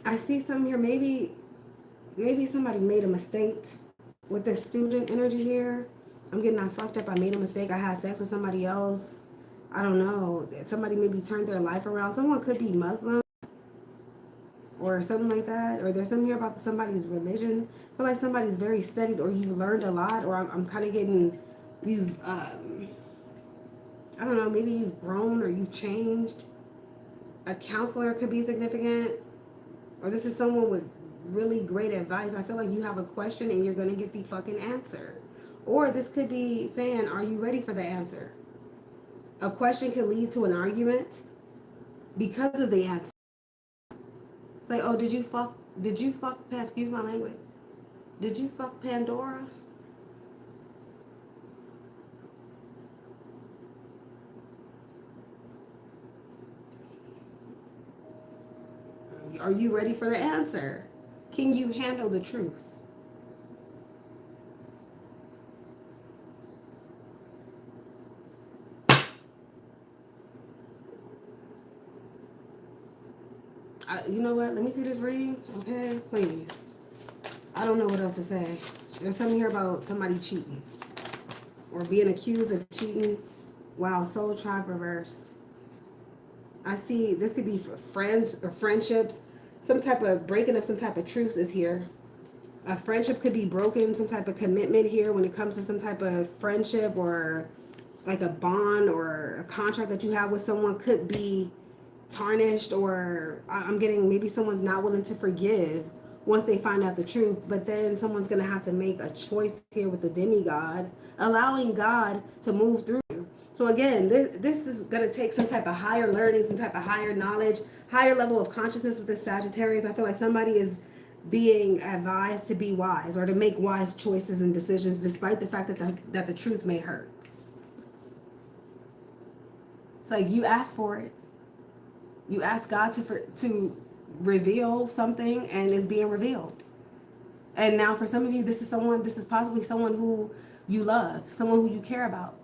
I see something here. Maybe somebody made a mistake with the student energy here. I'm getting that fucked up. I made a mistake. I had sex with somebody else. I don't know. Somebody maybe turned their life around. Someone could be Muslim or something like that. Or there's something here about somebody's religion. I feel like somebody's very studied, or you've learned a lot, or I'm kind of getting, you've, I don't know, maybe you've grown or you've changed. A counselor could be significant. Or this is someone with really great advice. I feel like you have a question and you're going to get the fucking answer. Or this could be saying, are you ready for the answer? A question could lead to an argument because of the answer. It's like, oh, did you fuck, excuse my language. Did you fuck Pandora? Are you ready for the answer? Can you handle the truth? You know what? Let me see this reading, okay? Please. I don't know what else to say. There's something here about somebody cheating or being accused of cheating. Wow, soul tribe reversed. I see this could be friends or friendships. Some type of breaking of some type of truce is here. A friendship could be broken, some type of commitment here when it comes to some type of friendship, or like a bond or a contract that you have with someone could be tarnished, or I'm getting maybe someone's not willing to forgive once they find out the truth, but then someone's going to have to make a choice here with the demigod, allowing God to move through. So again, this is going to take some type of higher learning, some type of higher knowledge, higher level of consciousness with this Sagittarius. I feel like somebody is being advised to be wise or to make wise choices and decisions despite the fact that the truth may hurt. It's like you ask for it. You ask God to reveal something, and it's being revealed. And now for some of you, this is possibly someone who you love, someone who you care about,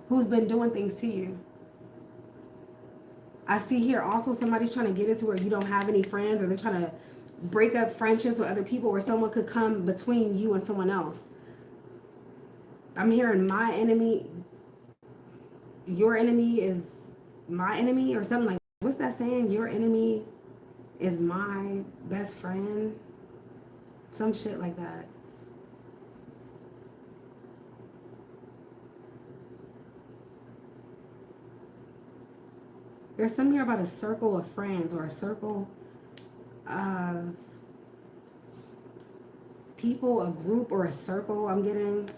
who's been doing things to you. I see here also somebody's trying to get into where you don't have any friends, or they're trying to break up friendships with other people, where someone could come between you and someone else. I'm hearing my enemy, your enemy is my enemy, or something like that. What's that saying? Your enemy is my best friend. Some shit like that. There's something here about a circle of friends, or a circle of people, a group, or a circle. I'm getting.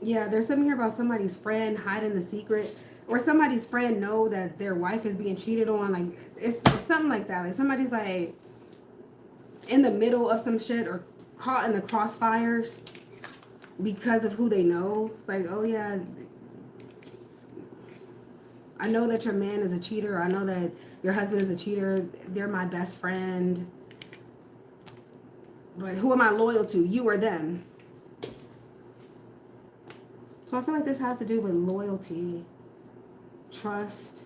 Yeah, there's something here about somebody's friend hiding the secret, or somebody's friend know that their wife is being cheated on. Like it's something like that. Like somebody's like in the middle of some shit, or caught in the crossfires because of who they know. It's like, oh yeah, I know that your man is a cheater, or I know that your husband is a cheater. They're my best friend. But who am I loyal to? You or them? So I feel like this has to do with loyalty, trust.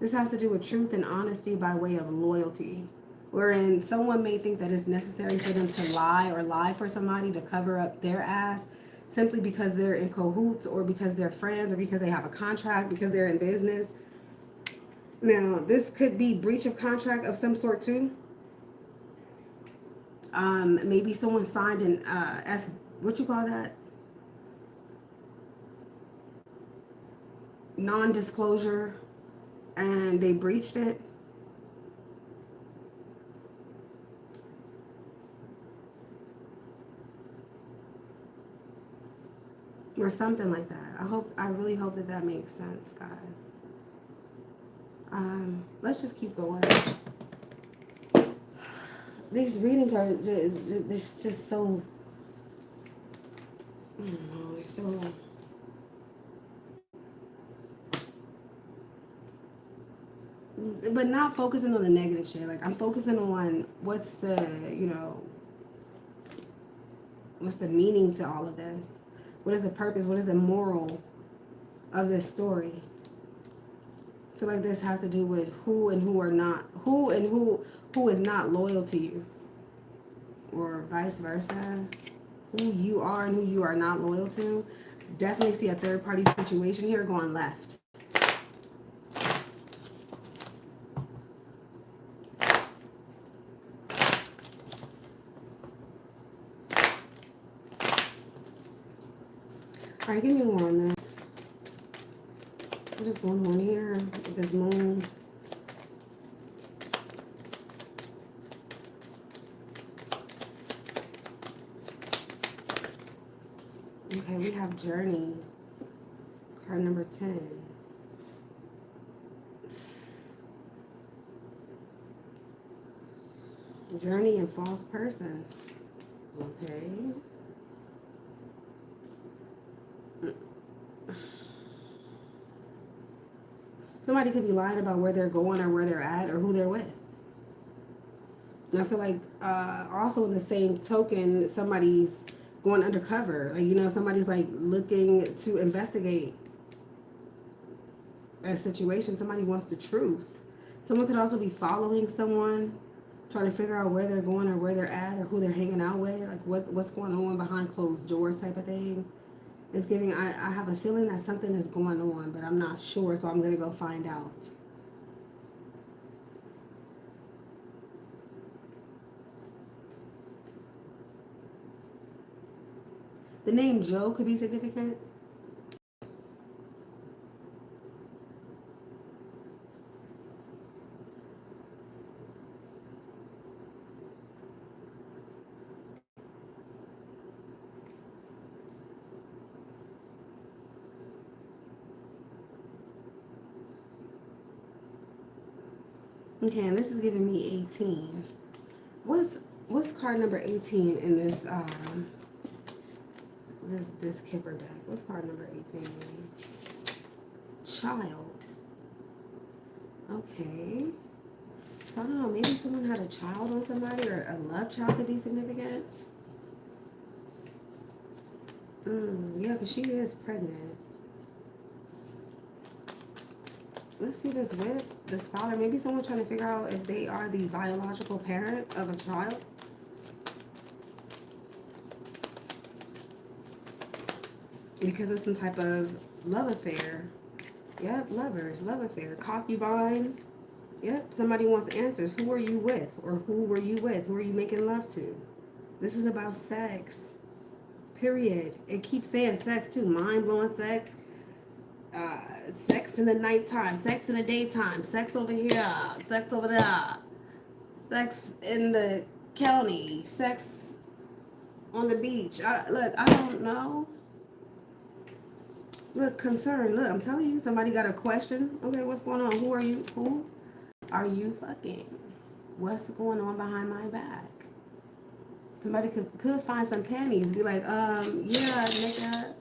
This has to do with truth and honesty by way of loyalty. Wherein someone may think that it's necessary for them to lie for somebody to cover up their ass simply because they're in cahoots, or because they're friends, or because they have a contract, because they're in business. Now, this could be breach of contract of some sort too. Maybe someone signed an what you call that? Non-disclosure, and they breached it. Or something like that. I really hope that that makes sense, guys. Let's just keep going. These readings are just so, I don't know, they're so, but not focusing on the negative shit. Like, I'm focusing on what's the, you know, what's the meaning to all of this? What is the purpose? What is the moral of this story? I feel like this has to do with who and who are not, who and who is not loyal to you, or vice versa. Who you are and who you are not loyal to. Definitely see a third party situation here going left. All right, give me more on this. What is going on here with this moon? Okay, we have Journey, card number 10. Journey and false person. Okay. Somebody could be lying about where they're going or where they're at or who they're with. And I feel like also in the same token, somebody's going undercover. Like, you know, somebody's like looking to investigate a situation. Somebody wants the truth. Someone could also be following someone, trying to figure out where they're going or where they're at or who they're hanging out with. Like what's going on behind closed doors type of thing. It's giving, I have a feeling that something is going on, but I'm not sure, so I'm going to go find out. The name Joe could be significant. Okay, and this is giving me 18. What's card number 18 in this this Kipper deck? What's card number 18? Child. Okay. So I don't know, maybe someone had a child on somebody, or a love child could be significant. Yeah, because she is pregnant. Let's see this with the scholar. Maybe someone trying to figure out if they are the biological parent of a child. Because of some type of love affair. Yep, lovers, love affair. Concubine. Yep, somebody wants answers. Who are you with? Or who were you with? Who are you making love to? This is about sex. Period. It keeps saying sex too. Mind-blowing sex. Sex in the nighttime, sex in the daytime, sex over here, sex over there, sex in the county, sex on the beach. Look, I don't know. Look, concern. Look, I'm telling you, somebody got a question. Okay, what's going on? Who are you? Who are you fucking? What's going on behind my back? Somebody could find some panties. Be like, yeah, nigga,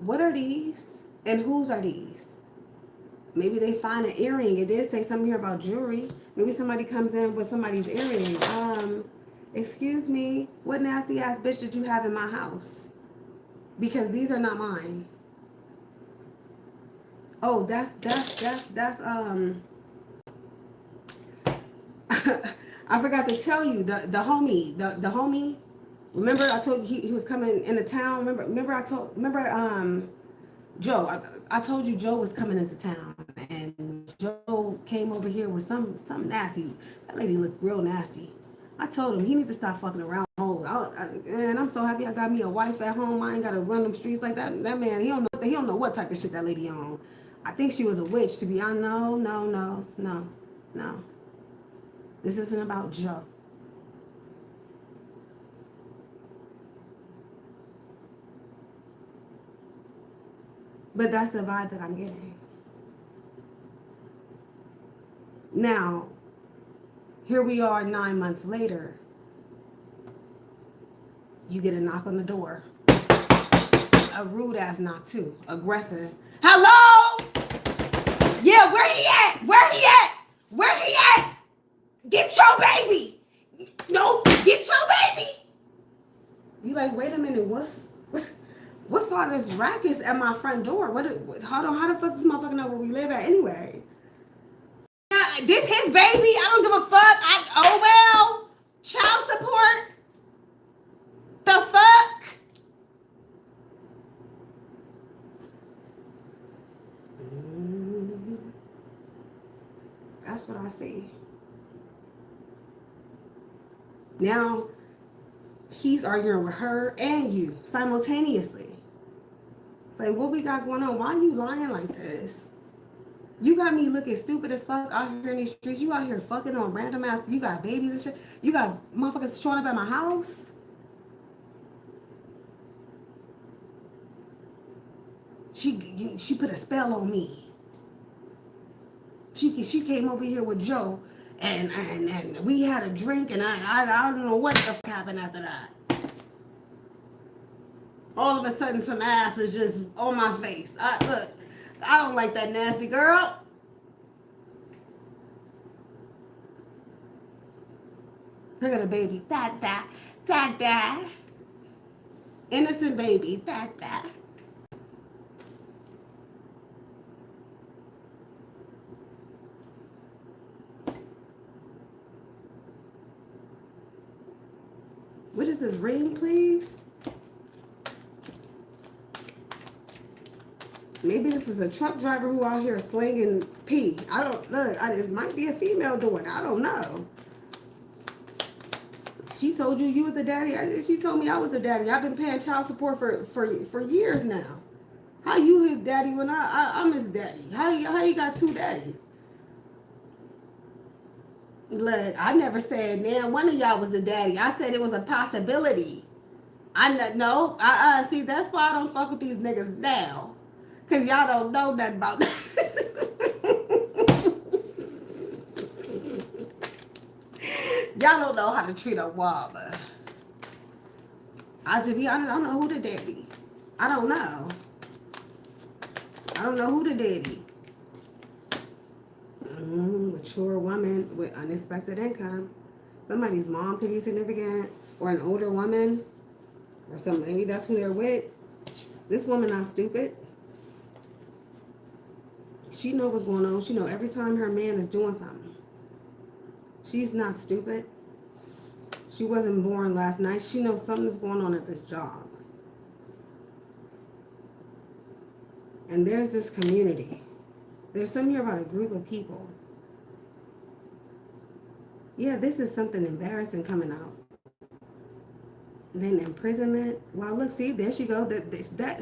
what are these? And whose are these? Maybe they find an earring. It did say something here about jewelry. Maybe somebody comes in with somebody's earring. Excuse me, what nasty ass bitch did you have in my house? Because these are not mine. Oh, that's I forgot to tell you, the homie. Remember I told you he was coming into town. Remember Joe, I told you Joe was coming into town, and Joe came over here with some nasty. That lady looked real nasty. I told him he needs to stop fucking around. And I'm so happy I got me a wife at home. I ain't gotta run them streets like that. That man, he don't know what type of shit that lady on. I think she was a witch, to be honest. No. This isn't about Joe. But that's the vibe that I'm getting. Now, here we are 9 months later. You get a knock on the door. A rude ass knock too. Aggressive. Hello? Yeah, where he at? Where he at? Where he at? Get your baby. No, get your baby. You like, wait a minute, what's all this racket at my front door? Hold on, how the fuck does this motherfucker know where we live at anyway? This his baby. I don't give a fuck. Oh well. Child support. The fuck? That's what I see. Now, he's arguing with her and you simultaneously. It's like, what we got going on? Why are you lying like this? You got me looking stupid as fuck out here in these streets. You out here fucking on random ass. You got babies and shit. You got motherfuckers showing up at my house. She put a spell on me. She came over here with Joe, and we had a drink, and I don't know what the fuck happened after that. All of a sudden, some ass is just on my face. Look, I don't like that nasty girl. Look at a baby. Da. Innocent baby. Da. What is this ring, please? Maybe this is a truck driver who out here slinging pee. I don't look. It might be a female doing it. I don't know. She told you was the daddy. She told me I was the daddy. I've been paying child support for years now. How you his daddy when I'm his daddy? How you got two daddies? Look, I never said one of y'all was the daddy. I said it was a possibility. See, that's why I don't fuck with these niggas now. Cause y'all don't know nothing about that. Y'all don't know how to treat a woman. To be honest, I don't know who the daddy. I don't know who the daddy. Mature woman with unexpected income. Somebody's mom could be significant, or an older woman, or something. Maybe that's who they're with. This woman not stupid. She know what's going on. She know every time her man is doing something. She's not stupid. She wasn't born last night. She knows something's going on at this job. And there's this community. There's something here about a group of people. Yeah, this is something embarrassing coming out. Then imprisonment. Wow, look, see, there she go.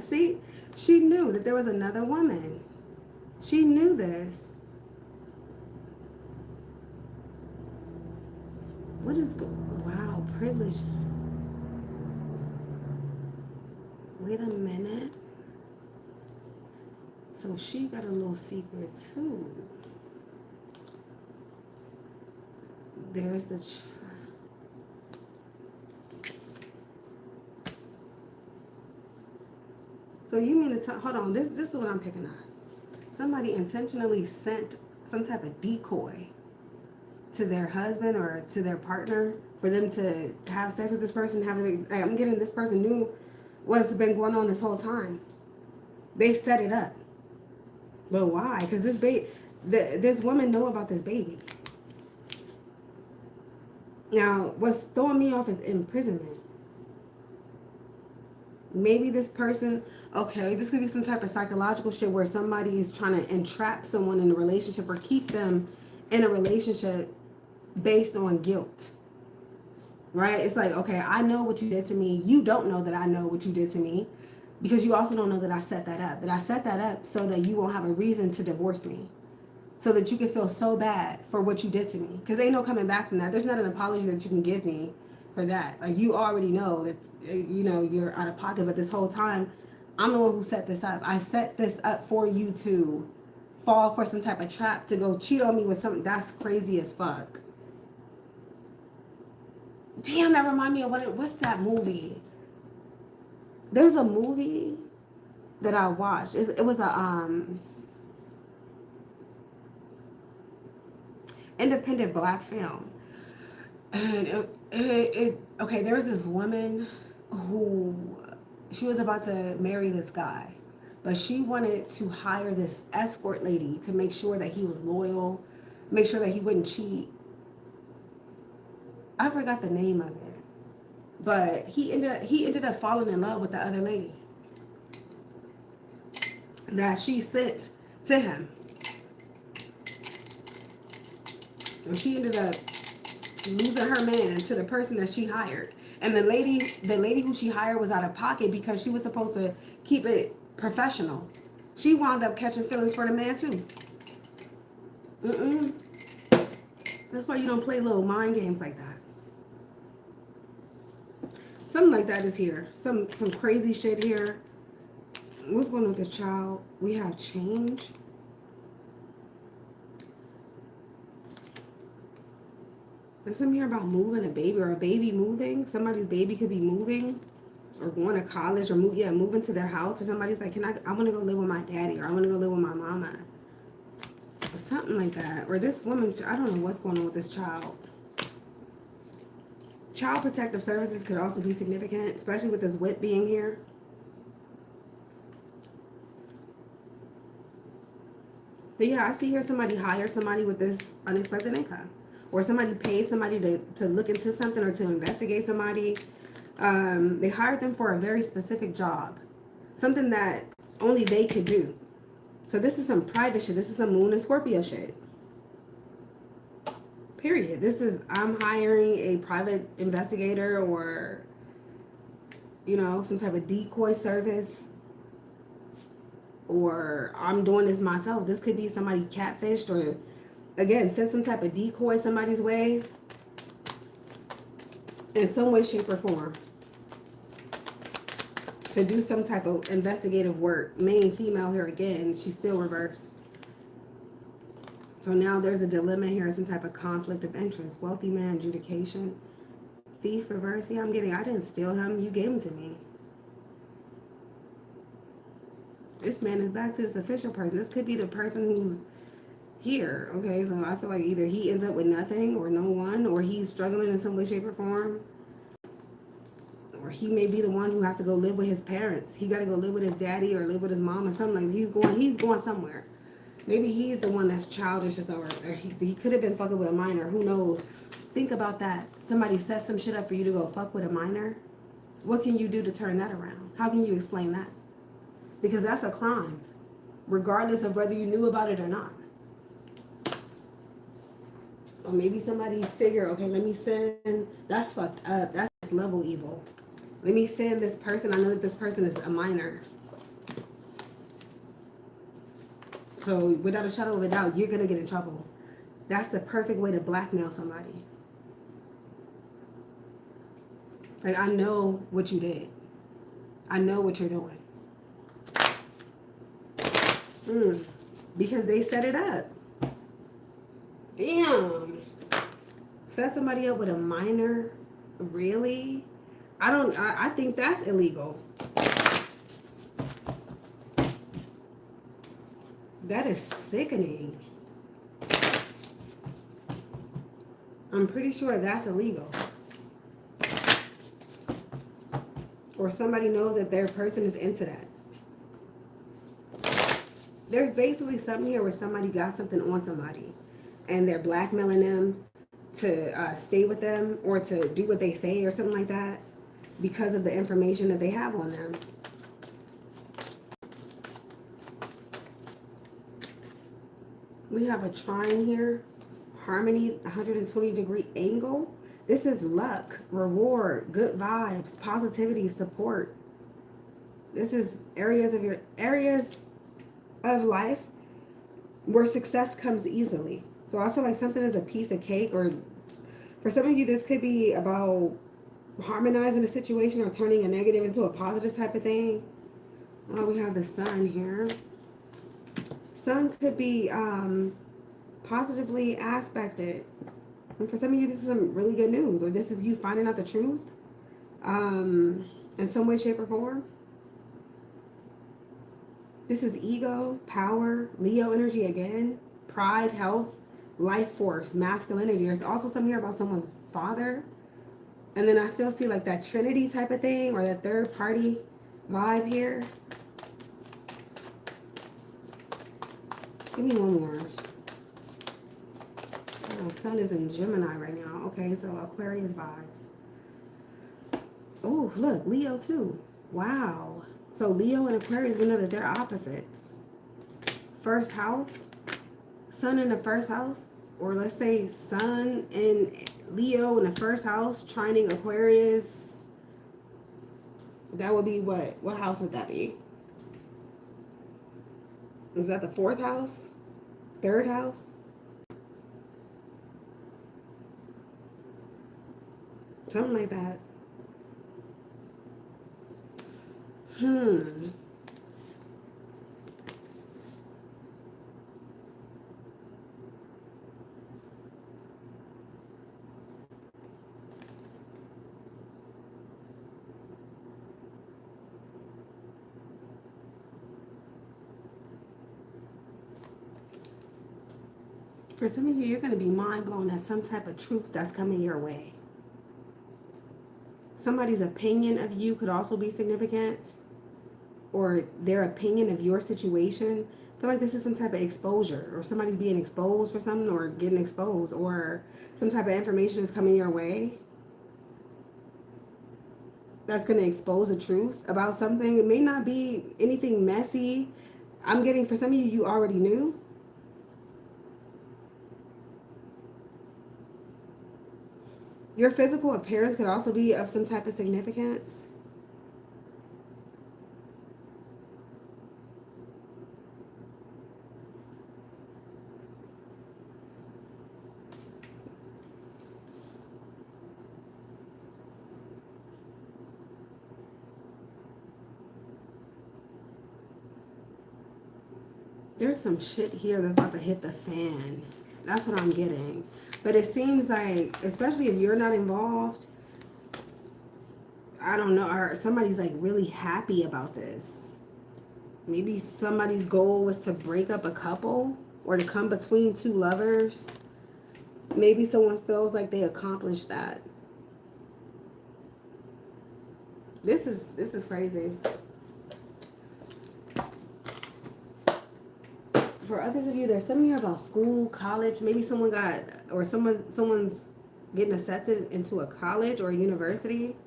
See, she knew that there was another woman. She knew this. What is wow, privilege. Wait a minute. So she got a little secret too. There's the so you mean to hold on, this is what I'm picking up. Somebody intentionally sent some type of decoy to their husband or to their partner for them to have sex with this person. I'm getting this person knew what's been going on this whole time. They set it up. But why? Because this woman know about this baby. Now, what's throwing me off is imprisonment. Maybe this person, okay, this could be some type of psychological shit where somebody is trying to entrap someone in a relationship or keep them in a relationship based on guilt. right? It's like, okay, I know what you did to me. You don't know that I know what you did to me, because you also don't know that I set that up. But I set that up so that you won't have a reason to divorce me, so that you can feel so bad for what you did to me. Because ain't no coming back from that. There's not an apology that you can give me for that. Like, you already know that, you know, you're out of pocket. But this whole time, I'm the one who set this up. I set this up for you to fall for some type of trap, to go cheat on me with something. That's crazy as fuck. Damn, that remind me of what's that movie? There's a movie that I watched. It was a independent black film. And okay, there was this woman who, she was about to marry this guy, but she wanted to hire this escort lady to make sure that he was loyal, make sure that he wouldn't cheat. I forgot the name of it, but he ended up falling in love with the other lady that she sent to him. And she ended up losing her man to the person that she hired. And the lady who she hired was out of pocket because she was supposed to keep it professional. She wound up catching feelings for the man too. That's why you don't play little mind games like that. Something like that is here. Some crazy shit here. What's going on with this child? We have change. There's something here about moving a baby, or a baby moving. Somebody's baby could be moving or going to college, or moving to their house, or somebody's like, I want to go live with my daddy, or I want to go live with my mama. Or something like that. Or this woman, I don't know what's going on with this child. Child protective services could also be significant, especially with this whip being here. But yeah, I see here somebody hire somebody with this unexpected income. Or somebody paid somebody to look into something, or to investigate somebody. They hired them for a very specific job. Something that only they could do. So this is some private shit. This is some Moon and Scorpio shit. Period. This is, I'm hiring a private investigator, or, you know, some type of decoy service. Or I'm doing this myself. This could be somebody catfished, or, again, send some type of decoy somebody's way in some way, shape, or form to do some type of investigative work. Main female here again. She's still reversed. So now there's a dilemma here, some type of conflict of interest. Wealthy man, adjudication. Thief reverse. Yeah, I didn't steal him. You gave him to me. This man is back to this official person. This could be the person who's here. Okay, so I feel like either he ends up with nothing or no one, or he's struggling in some way, shape, or form. Or he may be the one who has to go live with his parents. He got to go live with his daddy or live with his mom or something. Like, he's going somewhere. Maybe he's the one that's childish, or he could have been fucking with a minor. Who knows? Think about that. Somebody set some shit up for you to go fuck with a minor. What can you do to turn that around? How can you explain that? Because that's a crime, regardless of whether you knew about it or not. So maybe somebody figure, okay, let me send, that's fucked up. That's level evil. Let me send this person. I know that this person is a minor. So without a shadow of a doubt, you're going to get in trouble. That's the perfect way to blackmail somebody. Like, I know what you did. I know what you're doing. Because they set it up. Damn. Set somebody up with a minor? Really? I think that's illegal. That is sickening. I'm pretty sure that's illegal. Or somebody knows that their person is into that. There's basically something here where somebody got something on somebody and they're blackmailing them to stay with them or to do what they say or something like that because of the information that they have on them. We have a trine here, harmony, 120-degree angle. This is luck, reward, good vibes, positivity, support. This is areas of life where success comes easily. So I feel like something is a piece of cake, or for some of you, this could be about harmonizing a situation or turning a negative into a positive type of thing. Oh, we have the sun here. Sun could be positively aspected. And for some of you, this is some really good news, or this is you finding out the truth in some way, shape, or form. This is ego, power, Leo energy again, pride, health, life force, masculinity. There's also something here about someone's father. And then I still see like that Trinity type of thing, or that third party vibe here. Give me one more. Oh, sun is in Gemini right now. Okay, so Aquarius vibes. Oh, look, Leo too. Wow. So Leo and Aquarius, we know that they're opposites. First house, sun in the first house, or let's say sun in Leo in the first house, trining Aquarius. That would be what? What house would that be? Is that the fourth house? Third house? Something like that. For some of you, you're going to be mind blown at some type of truth that's coming your way. Somebody's opinion of you could also be significant, or their opinion of your situation. I feel like this is some type of exposure, or somebody's being exposed for something, or getting exposed, or some type of information is coming your way that's going to expose the truth about something. It may not be anything messy. I'm getting, for some of you, you already knew. Your physical appearance could also be of some type of significance. There's some shit here that's about to hit the fan. That's what I'm getting. But it seems like, especially if you're not involved, I don't know, or somebody's like really happy about this. Maybe somebody's goal was to break up a couple, or to come between two lovers. Maybe someone feels like they accomplished that. This is crazy. For others of you, there's something here about school, college. Maybe someone got, or someone's getting accepted into a college or a university.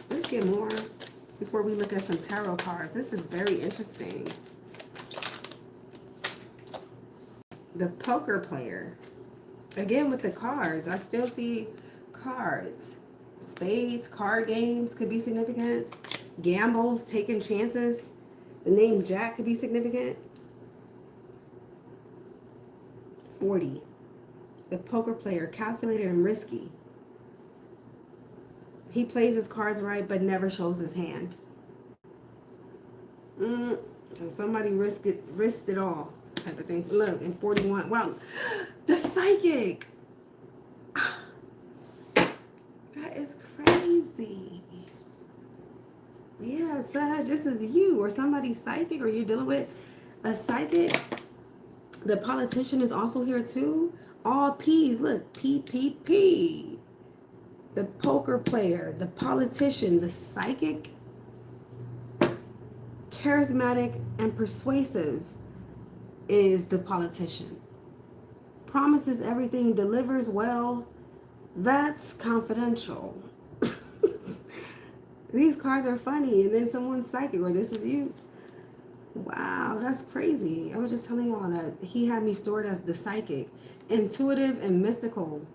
Let's get more before we look at some tarot cards. This is very interesting. The poker player. Again, with the cards, I still see cards. Spades, card games could be significant. Gambles, taking chances. The name Jack could be significant. 40. The poker player, calculated and risky. He plays his cards right, but never shows his hand. So somebody risked it all, type of thing. Look, in 41. Wow, the psychic. That is crazy. Yeah, Sag, this is you or somebody psychic, or you're dealing with a psychic. The politician is also here too. All P's. Look, PPP. The poker player, the politician, the psychic, charismatic and persuasive. is the politician. Promises everything, delivers well. That's confidential. These cards are funny, and then someone's psychic, or this is you. Wow, that's crazy. I was just telling y'all that he had me stored as the psychic. Intuitive and mystical.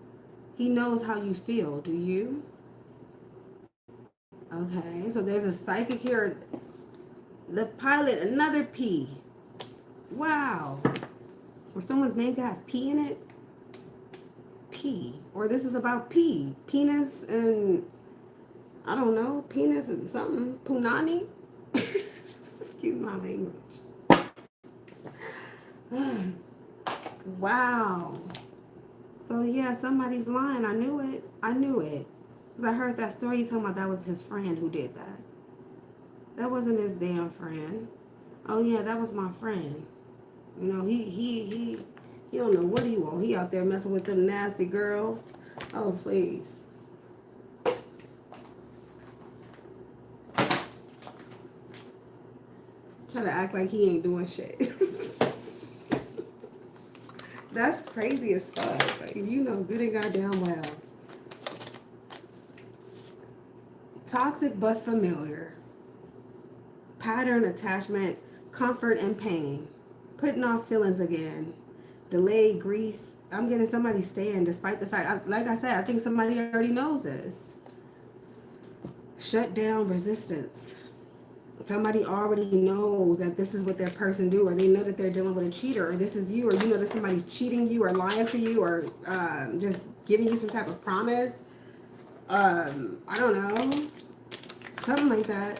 He knows how you feel. Do you? Okay, so there's a psychic here. The pilot, another P. Wow. Or someone's name could have P in it. P. Or this is about P. Penis and, I don't know, penis and something. Punani? Excuse my language. Wow. So yeah, somebody's lying. I knew it. I knew it. Because I heard that story. You talking about that was his friend who did that. That wasn't his damn friend. Oh yeah, that was my friend. You know, he don't know what he want. He out there messing with them nasty girls. Oh please. Try to act like he ain't doing shit. That's crazy as fuck. Like, you know good and goddamn well. Toxic but familiar. Pattern, attachment, comfort and pain. Putting off feelings again. Delayed grief. I'm getting somebody staying despite the fact, like I said, I think somebody already knows this. Shut down, resistance. Somebody already knows that this is what their person do, or they know that they're dealing with a cheater, or this is you, or you know that somebody's cheating you or lying to you, or just giving you some type of promise. I don't know. Something like that.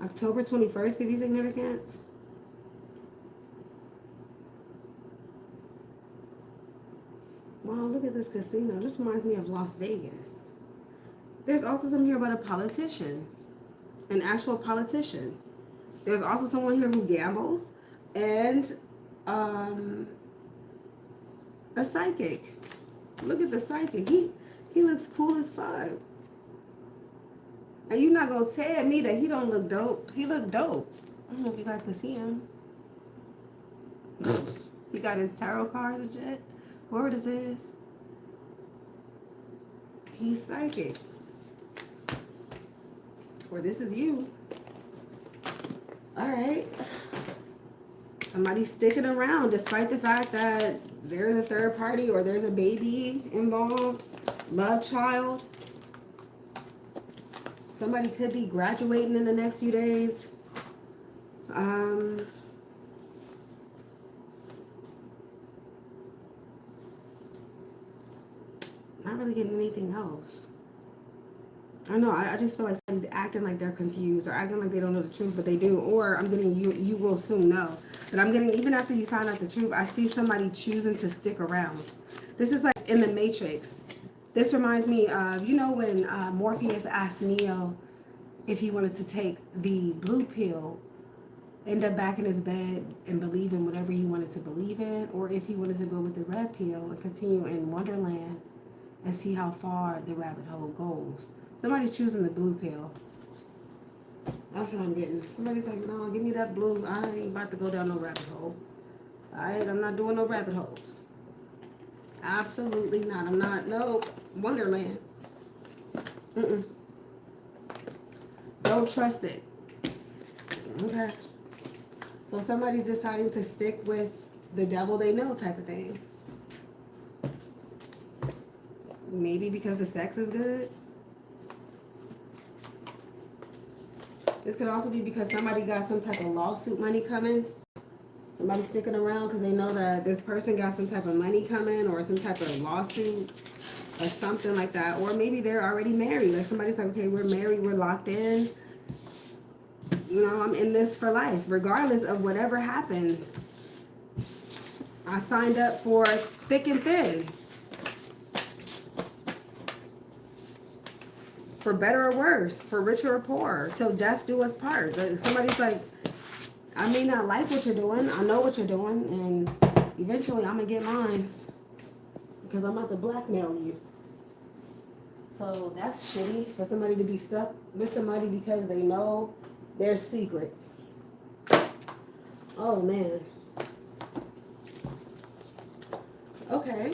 October 21st could be significant. Wow, look at this casino. This reminds me of Las Vegas. There's also something here about a politician. An actual politician. There's also someone here who gambles. And a psychic. Look at the psychic. He looks cool as fuck. And you're not going to tell me that he don't look dope. He look dope. I don't know if you guys can see him. He got his tarot cards and shit. Whatever this is. He's psychic. Or this is you. Alright. Somebody's sticking around despite the fact that there's a third party or there's a baby involved. Love child. Somebody could be graduating in the next few days. Not really getting anything else. I know, I just feel like somebody's acting like they're confused or acting like they don't know the truth, but they do. Or I'm getting you will soon know. But I'm getting, even after you found out the truth, I see somebody choosing to stick around. This is like in the Matrix. This reminds me of, you know, when Morpheus asked Neo if he wanted to take the blue pill, end up back in his bed and believe in whatever he wanted to believe in, or if he wanted to go with the red pill and continue in Wonderland and see how far the rabbit hole goes. Somebody's choosing the blue pill. That's what I'm getting. Somebody's like, no, give me that blue. I ain't about to go down no rabbit hole. I'm not doing no rabbit holes. Absolutely not. I'm not. No. Wonderland. Don't trust it. Okay. So somebody's deciding to stick with the devil they know type of thing. Maybe because the sex is good. This could also be because somebody got some type of lawsuit money coming. Somebody's sticking around because they know that this person got some type of money coming or some type of lawsuit or something like that. Or maybe they're already married. Like somebody's like, okay, we're married, we're locked in. You know, I'm in this for life. Regardless of whatever happens. I signed up for thick and thin. For better or worse, for richer or poorer, till death do us part. Like somebody's like, I may not like what you're doing, I know what you're doing, and eventually I'm gonna get mine because I'm about to blackmail you. So that's shitty for somebody to be stuck with somebody because they know their secret. Oh, man. Okay.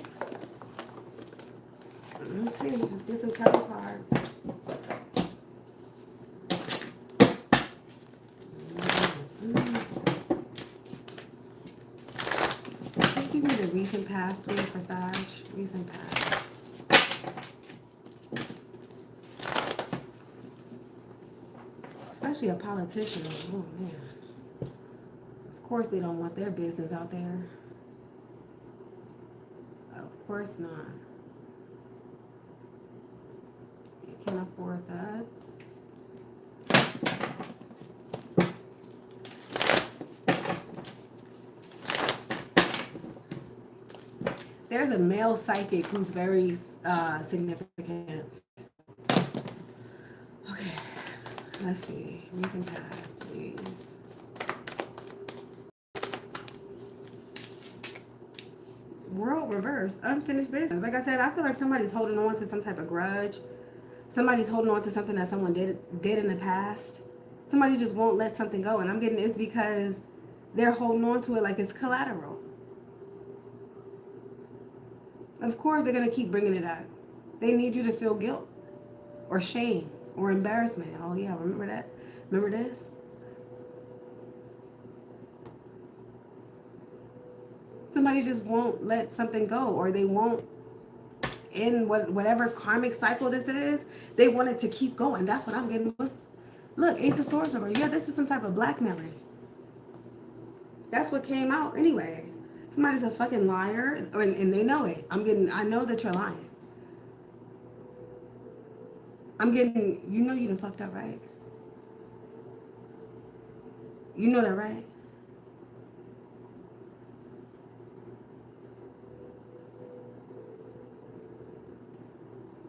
Let's see. Let's get some tarot cards. Can you give me the recent past, please, for Sag? Recent past. Especially a politician. Oh, man. Of course they don't want their business out there. Of course not. You can't afford that. There's a male psychic who's very significant. Okay, let's see. Recent past, please. World reverse, unfinished business. Like I said, I feel like somebody's holding on to some type of grudge. Somebody's holding on to something that someone did in the past. Somebody just won't let something go. And I'm getting it's because they're holding on to it like it's collateral. Of course, they're going to keep bringing it up. They need you to feel guilt or shame or embarrassment. Oh, yeah, remember that? Remember this? Somebody just won't let something go, or they won't end whatever karmic cycle this is. They want it to keep going. That's what I'm getting. Look, Ace of Swords over. Yeah, this is some type of blackmailing. That's what came out anyway. Somebody's a fucking liar, and they know it. I know that you're lying. You know you done fucked up, right? You know that, right?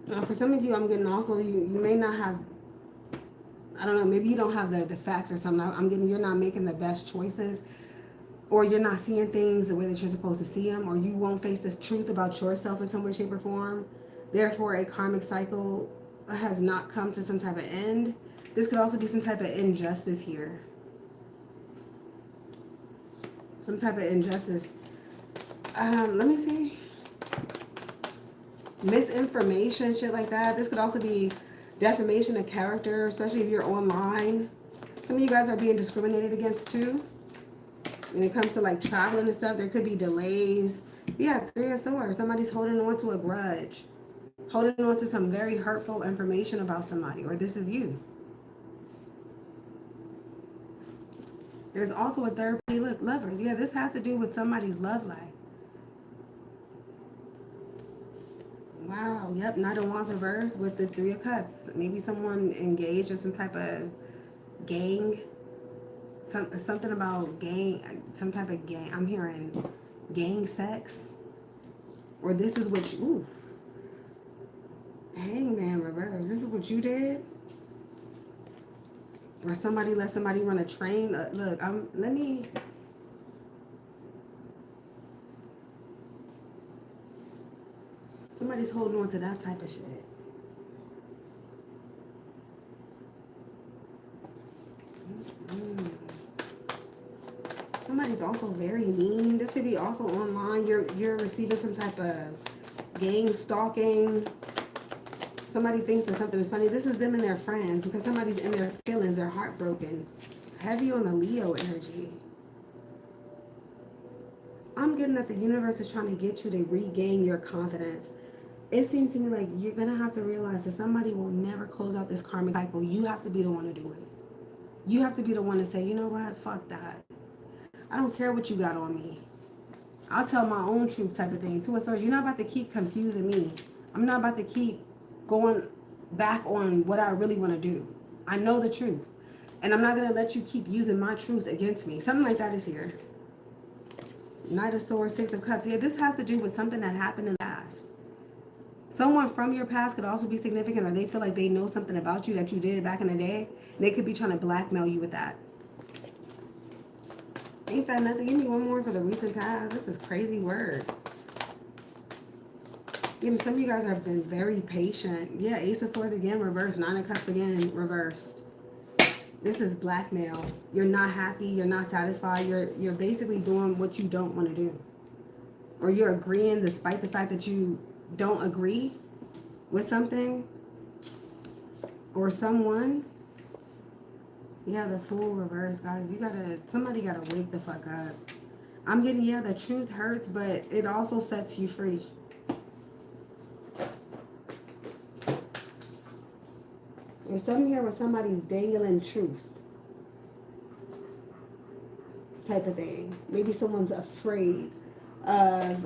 Now, for some of you, I'm getting also, you may not have, I don't know, maybe you don't have the facts or something. I'm getting, you're not making the best choices, or you're not seeing things the way that you're supposed to see them, or you won't face the truth about yourself in some way, shape, or form. Therefore, a karmic cycle has not come to some type of end. This could also be some type of injustice here. Some type of injustice. Let me see. Misinformation, shit like that. This could also be defamation of character, especially if you're online. Some of you guys are being discriminated against too. When it comes to like traveling and stuff, there could be delays. Yeah, 3 of Swords. Somebody's holding on to a grudge. Holding on to some very hurtful information about somebody, or this is you. There's also a third party, look, lovers. Yeah, this has to do with somebody's love life. Wow, yep, Knight of Wands reversed with the 3 of Cups. Maybe someone engaged in some type of gang. Something about gang, some type of gang. I'm hearing gang sex. Or this is what you, oof. Hangman reverse. This is what you did? Or somebody let somebody run a train. Look, let me... Somebody's holding on to that type of shit. Somebody's also very mean. This could be also online. You're receiving some type of gang stalking. Somebody thinks that something is funny. This is them and their friends, because somebody's in their feelings. They're heartbroken. Heavy on the Leo energy. I'm getting that the universe is trying to get you to regain your confidence. It seems to me like you're going to have to realize that somebody will never close out this karmic cycle. You have to be the one to do it. You have to be the one to say, you know what? Fuck that. I don't care what you got on me. I'll tell my own truth type of thing. 2 of Swords, you're not about to keep confusing me. I'm not about to keep going back on what I really want to do. I know the truth. And I'm not going to let you keep using my truth against me. Something like that is here. Knight of Swords, 6 of Cups. Yeah, this has to do with something that happened in the past. Someone from your past could also be significant, or they feel like they know something about you that you did back in the day. They could be trying to blackmail you with that. Ain't that nothing? Give me one more for the recent past. This is crazy word. Even some of you guys have been very patient. Yeah, Ace of Swords again, reversed. 9 of Cups again, reversed. This is blackmail. You're not happy. You're not satisfied. You're basically doing what you don't want to do. Or you're agreeing despite the fact that you don't agree with something or someone. Yeah, the Fool reverse, guys. Somebody gotta wake the fuck up. I'm getting, yeah, the truth hurts, but it also sets you free. There's something here where somebody's dangling truth type of thing. Maybe someone's afraid of,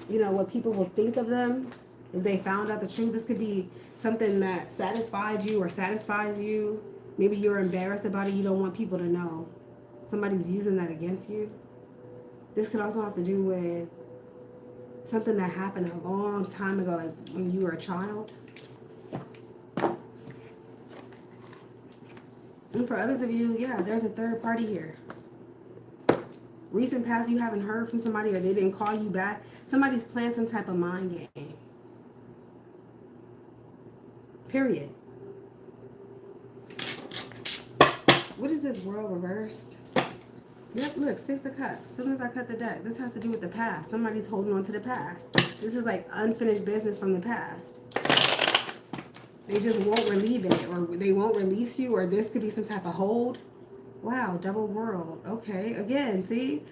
you know, what people will think of them if they found out the truth. This could be something that satisfied you or satisfies you. Maybe you're embarrassed about it. You don't want people to know. Somebody's using that against you. This could also have to do with something that happened a long time ago, like when you were a child. And for others of you, yeah, there's a third party here. Recent past, you haven't heard from somebody or they didn't call you back. Somebody's playing some type of mind game. Period. What is this, World reversed? Yep, look, 6 of Cups. As soon as I cut the deck, this has to do with the past. Somebody's holding on to the past. This is like unfinished business from the past. They just won't relieve it, or they won't release you, or this could be some type of hold. Wow, double world. Okay, again, see?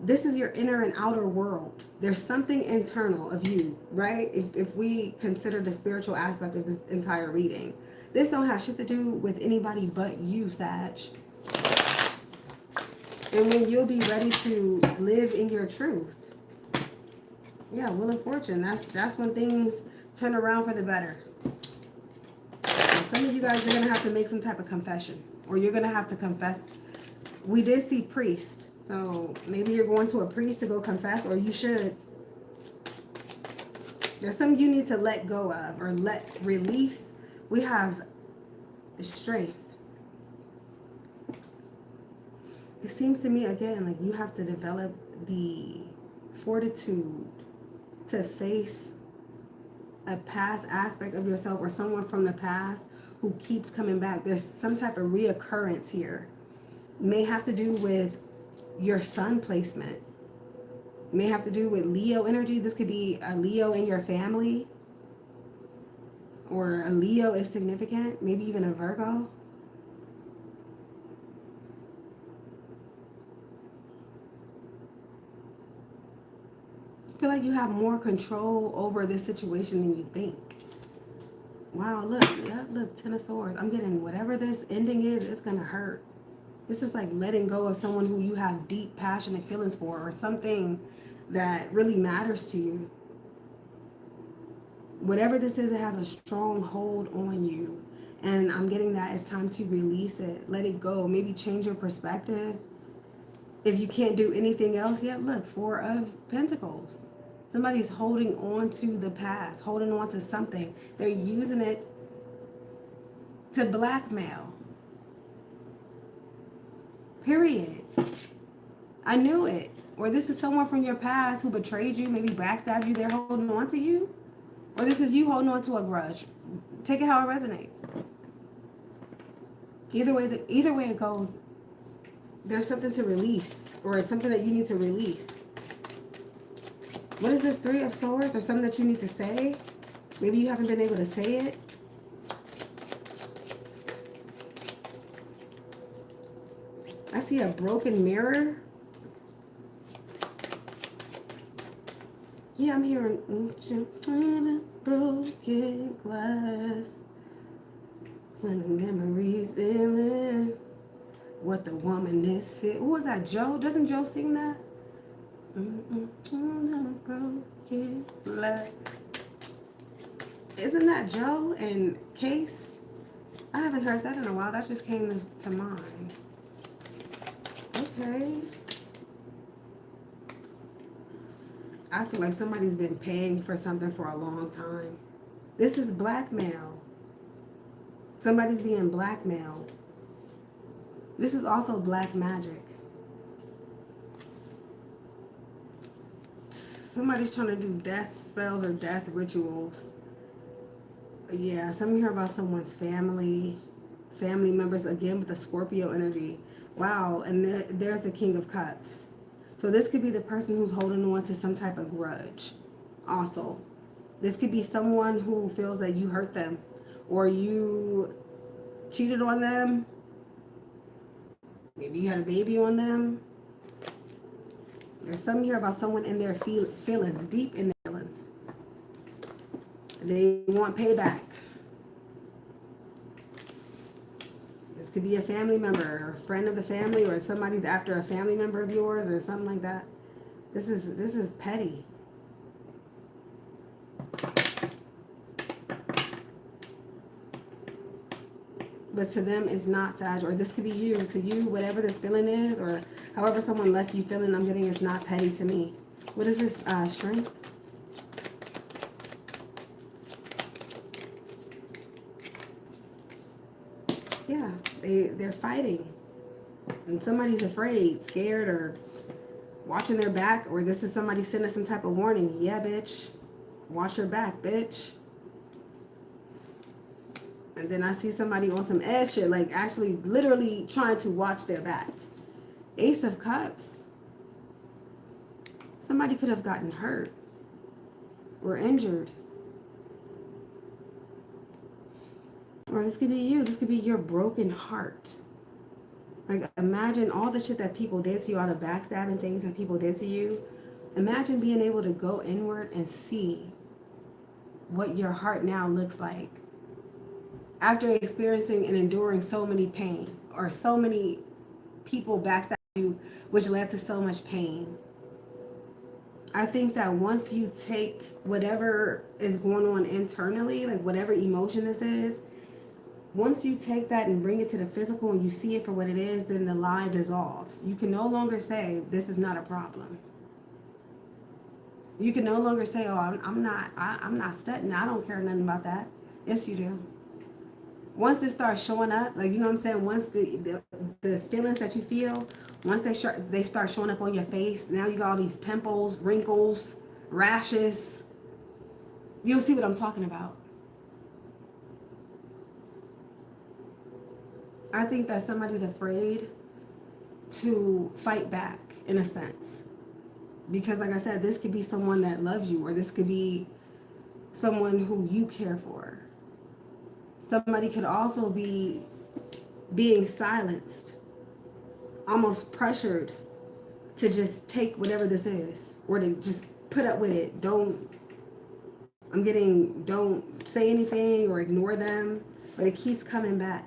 This is your inner and outer world. There's something internal of you, right? If we consider the spiritual aspect of this entire reading. This don't have shit to do with anybody but you, Sag. And when you'll be ready to live in your truth. Yeah, Wheel of Fortune. That's when things turn around for the better. Some of you guys are going to have to make some type of confession. Or you're going to have to confess. We did see priest. So maybe you're going to a priest to go confess. Or you should. There's some you need to let go of. Or release. We have strength. It seems to me, again, like you have to develop the fortitude to face a past aspect of yourself or someone from the past who keeps coming back. There's some type of reoccurrence here. May have to do with your sun placement. May have to do with Leo energy. This could be a Leo in your family. Or a Leo is significant. Maybe even a Virgo. I feel like you have more control over this situation than you think. Wow, look. Yeah, look, 10 of Swords. I'm getting whatever this ending is, it's going to hurt. This is like letting go of someone who you have deep, passionate feelings for, or something that really matters to you. Whatever this is, it has a strong hold on you. And I'm getting that it's time to release it. Let it go. Maybe change your perspective. If you can't do anything else, yeah, look, 4 of Pentacles. Somebody's holding on to the past, holding on to something. They're using it to blackmail. Period. I knew it. Or this is someone from your past who betrayed you, maybe backstabbed you. They're holding on to you. Or this is you holding on to a grudge. Take it how it resonates. Either way it goes, there's something to release. Or it's something that you need to release. What is this, 3 of Swords? Or something that you need to say? Maybe you haven't been able to say it. I see a broken mirror. Yeah, I'm hearing broken glass. When the memories feeling what the woman is fit. What was that, Joe? Doesn't Joe sing that? Broken glass. Isn't that Joe and Case? I haven't heard that in a while. That just came to mind. Okay. I feel like somebody's been paying for something for a long time. This is blackmail. Somebody's being blackmailed. This is also black magic. Somebody's trying to do death spells or death rituals. Yeah, something here about someone's family, family members, again with the Scorpio energy. Wow, and there's the King of Cups. So this could be the person who's holding on to some type of grudge. Also, this could be someone who feels that you hurt them or you cheated on them. Maybe you had a baby on them. There's something here about someone in their feelings, deep in their feelings. They want payback. This could be a family member or a friend of the family, or somebody's after a family member of yours or something like that. This is petty. But to them, it's not, Sag. Or this could be you. To you, whatever this feeling is, or however someone left you feeling, I'm getting it's not petty to me. What is this? Strength? Yeah, they're fighting. And somebody's afraid, scared, or watching their back. Or this is somebody sending some type of warning. Yeah, bitch. Watch your back, bitch. And then I see somebody on some edge shit, like actually literally trying to watch their back. Ace of Cups. Somebody could have gotten hurt or injured. Or this could be you. This could be your broken heart. Like, imagine all the shit that people did to you, all the backstabbing things that people did to you. Imagine being able to go inward and see what your heart now looks like after experiencing and enduring so many pain, or so many people backstab you, which led to so much pain. I think that once you take whatever is going on internally, like whatever emotion this is, once you take that and bring it to the physical and you see it for what it is, then the lie dissolves. You can no longer say, this is not a problem. You can no longer say, oh, I'm not studying. I don't care nothing about that. Yes, you do. Once this starts showing up, like, you know what I'm saying? Once the feelings that you feel, once they start showing up on your face, now you got all these pimples, wrinkles, rashes. You'll see what I'm talking about. I think that somebody's afraid to fight back, in a sense. Because, like I said, this could be someone that loves you, or this could be someone who you care for. Somebody could also be being silenced, almost pressured to just take whatever this is, or to just put up with it. Don't say anything or ignore them, but it keeps coming back.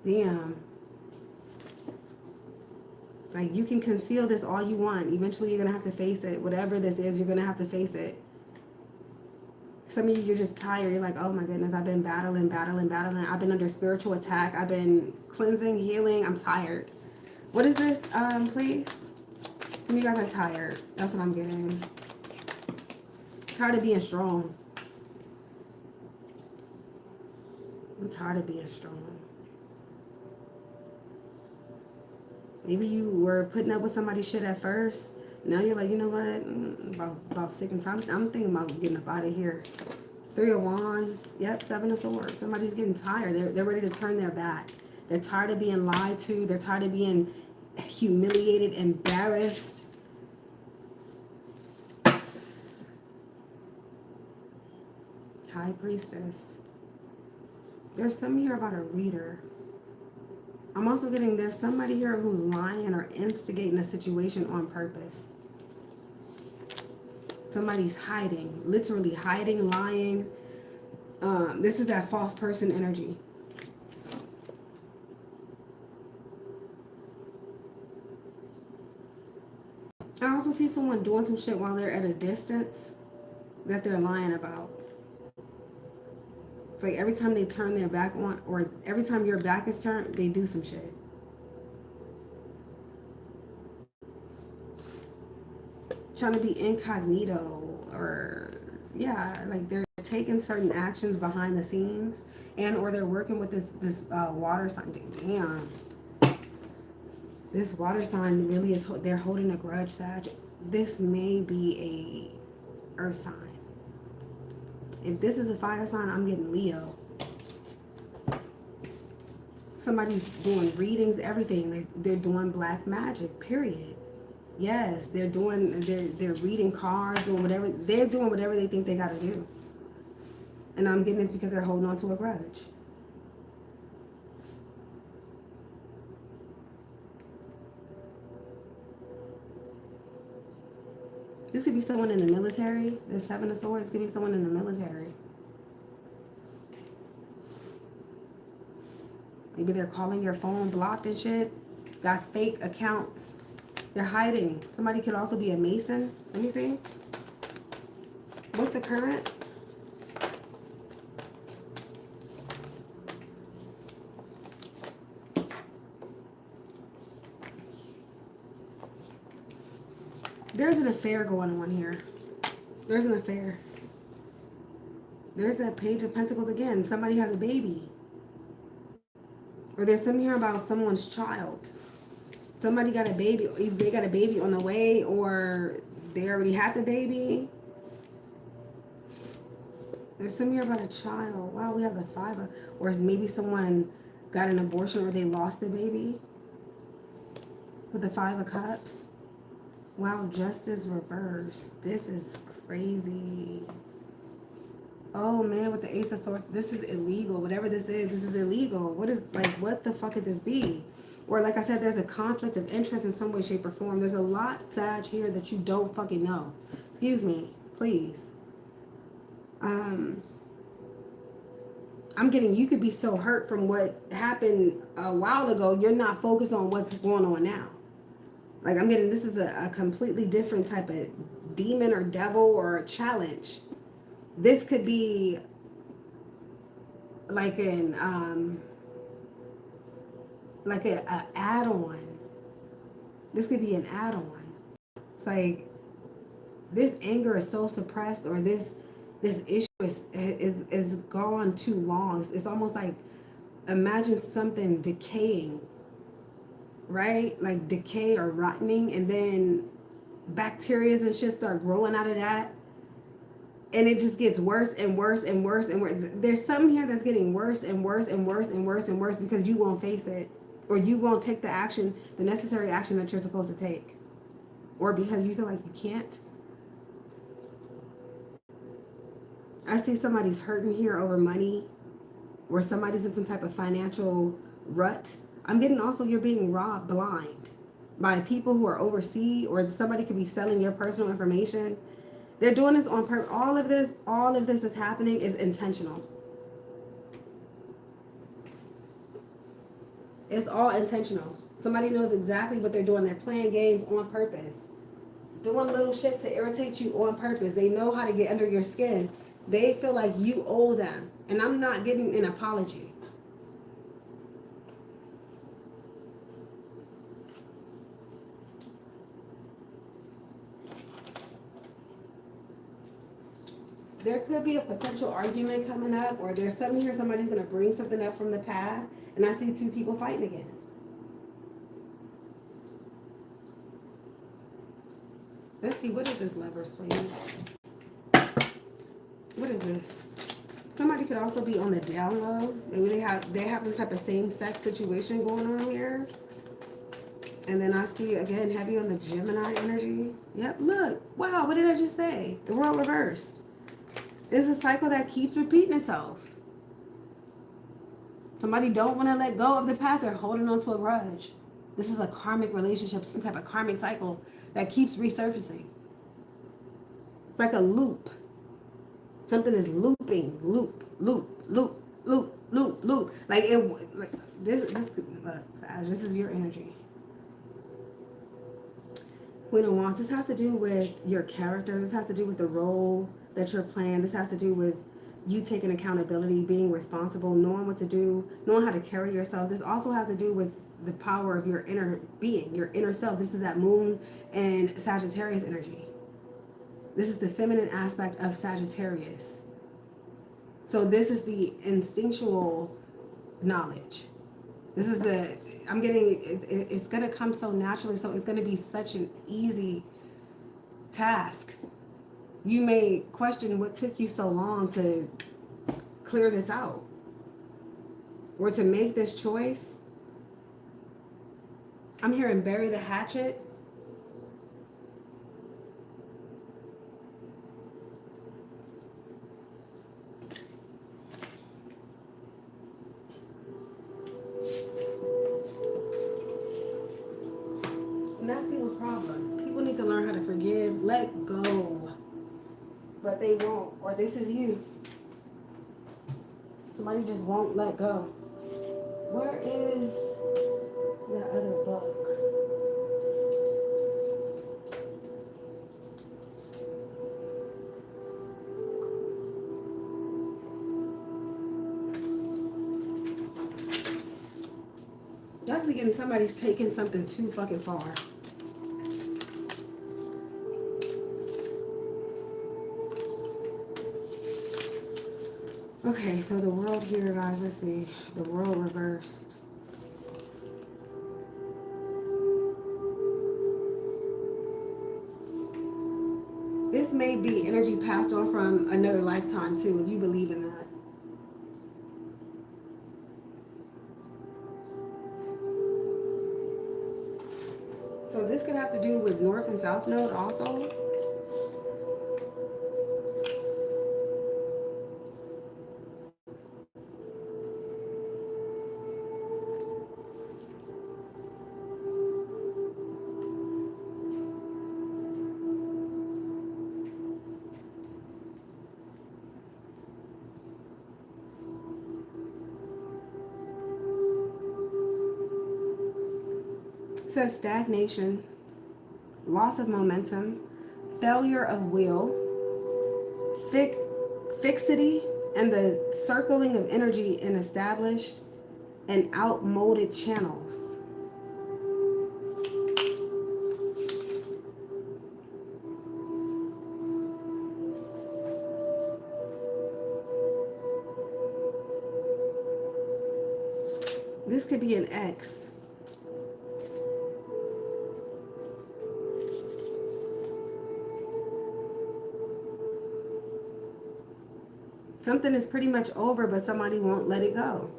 Damn. Like, you can conceal this all you want. Eventually, you're going to have to face it. Whatever this is, you're going to have to face it. Some of you, you're just tired. You're like, oh my goodness, I've been battling. I've been under spiritual attack. I've been cleansing, healing. I'm tired. What is this, please? Some of you guys are tired. That's what I'm getting. Tired of being strong. I'm tired of being strong. Maybe you were putting up with somebody's shit at first. Now you're like, you know what? About sick and tired. I'm thinking about getting up out of here. 3 of Wands. Yep, 7 of Swords. Somebody's getting tired. They're ready to turn their back. They're tired of being lied to. They're tired of being humiliated, embarrassed. High Priestess. There's something here about a reader. I'm also getting there's somebody here who's lying or instigating a situation on purpose. Somebody's hiding, literally hiding, lying. This is that false person energy. I also see someone doing some shit while they're at a distance that they're lying about. Like, every time they turn their back on, or every time your back is turned, they do some shit. Trying to be incognito, or yeah, like they're taking certain actions behind the scenes, and or they're working with this water sign. Damn, this water sign really is. They're holding a grudge, Sag. This may be a earth sign. If this is a fire sign, I'm getting Leo. Somebody's doing readings, everything. They're doing black magic, period. Yes, they're reading cards, doing whatever. They're doing whatever they think they got to do. And I'm getting this because they're holding on to a grudge. This could be someone in the military. The Seven of Swords could be someone in the military. Maybe they're calling your phone blocked and shit. Got fake accounts. They're hiding. Somebody could also be a Mason. Let me see. What's the current? There's an affair going on here. There's an affair. There's that Page of Pentacles again. Somebody has a baby. Or there's something here about someone's child. Somebody got a baby. Either they got a baby on the way or they already had the baby. There's something here about a child. Wow, we have the Five of... Or maybe someone got an abortion or they lost the baby. With the Five of Cups. Wow, justice reversed. This is crazy. Oh man, with the Ace of Swords, this is illegal. Whatever this is illegal. What is, like, what the fuck could this be? Or like I said, there's a conflict of interest in some way, shape, or form. There's a lot, Sag, here that you don't fucking know. Excuse me, please. I'm getting, you could be so hurt from what happened a while ago, you're not focused on what's going on now. Like, I'm getting, this is a completely different type of demon or devil or challenge. This could be like an add-on. This could be an add-on. It's like this anger is so suppressed, or this issue is gone too long. It's almost like, imagine something decaying, right? Like decay or rotting, and then bacteria and shit start growing out of that. And it just gets worse and worse and worse and worse. There's something here that's getting worse and worse and worse and worse and worse because you won't face it. Or you won't take the action, the necessary action that you're supposed to take. Or because you feel like you can't. I see somebody's hurting here over money. Or somebody's in some type of financial rut. I'm getting also you're being robbed blind by people who are overseas. Or somebody could be selling your personal information. They're doing this on purpose. All of this that's happening is intentional. It's all intentional. Somebody knows exactly what they're doing. They're playing games on purpose. Doing little shit to irritate you on purpose. They know how to get under your skin. They feel like you owe them. And I'm not getting an apology. There could be a potential argument coming up, or there's something here, somebody's going to bring something up from the past, and I see two people fighting again. Let's see, what is this Lovers, please? What is this? Somebody could also be on the down low. Maybe they have some type of same-sex situation going on here. And then I see, again, heavy on the Gemini energy. Yep, look. Wow, what did I just say? The world reversed. It's a cycle that keeps repeating itself. Somebody don't want to let go of the past. They're holding on to a grudge. This is a karmic relationship, some type of karmic cycle that keeps resurfacing. It's like a loop. Something is looping, loop. Like this is your energy. Queen of Wands, this has to do with your character. This has to do with the role that you're playing. This has to do with you taking accountability, being responsible, knowing what to do, knowing how to carry yourself. This also has to do with the power of your inner being, your inner self. This is that Moon and Sagittarius energy. This is the feminine aspect of Sagittarius. So this is the instinctual knowledge. This is the, I'm getting, it's going to come so naturally. So it's going to be such an easy task You may question what took you so long to clear this out or to make this choice. I'm hearing bury the hatchet. And that's people's problem. People need to learn how to forgive, let go. But they won't. Or this is you. Somebody just won't let go. Where is that other book? Definitely getting somebody's taking something too fucking far. Okay, so the world here, guys, let's see. The world reversed. This may be energy passed on from another lifetime, too, if you believe in that. So this could have to do with North and South Node also. It says stagnation, loss of momentum, failure of will, fixity, and the circling of energy in established and outmoded channels. This could be an ex. Something is pretty much over, but somebody won't let it go.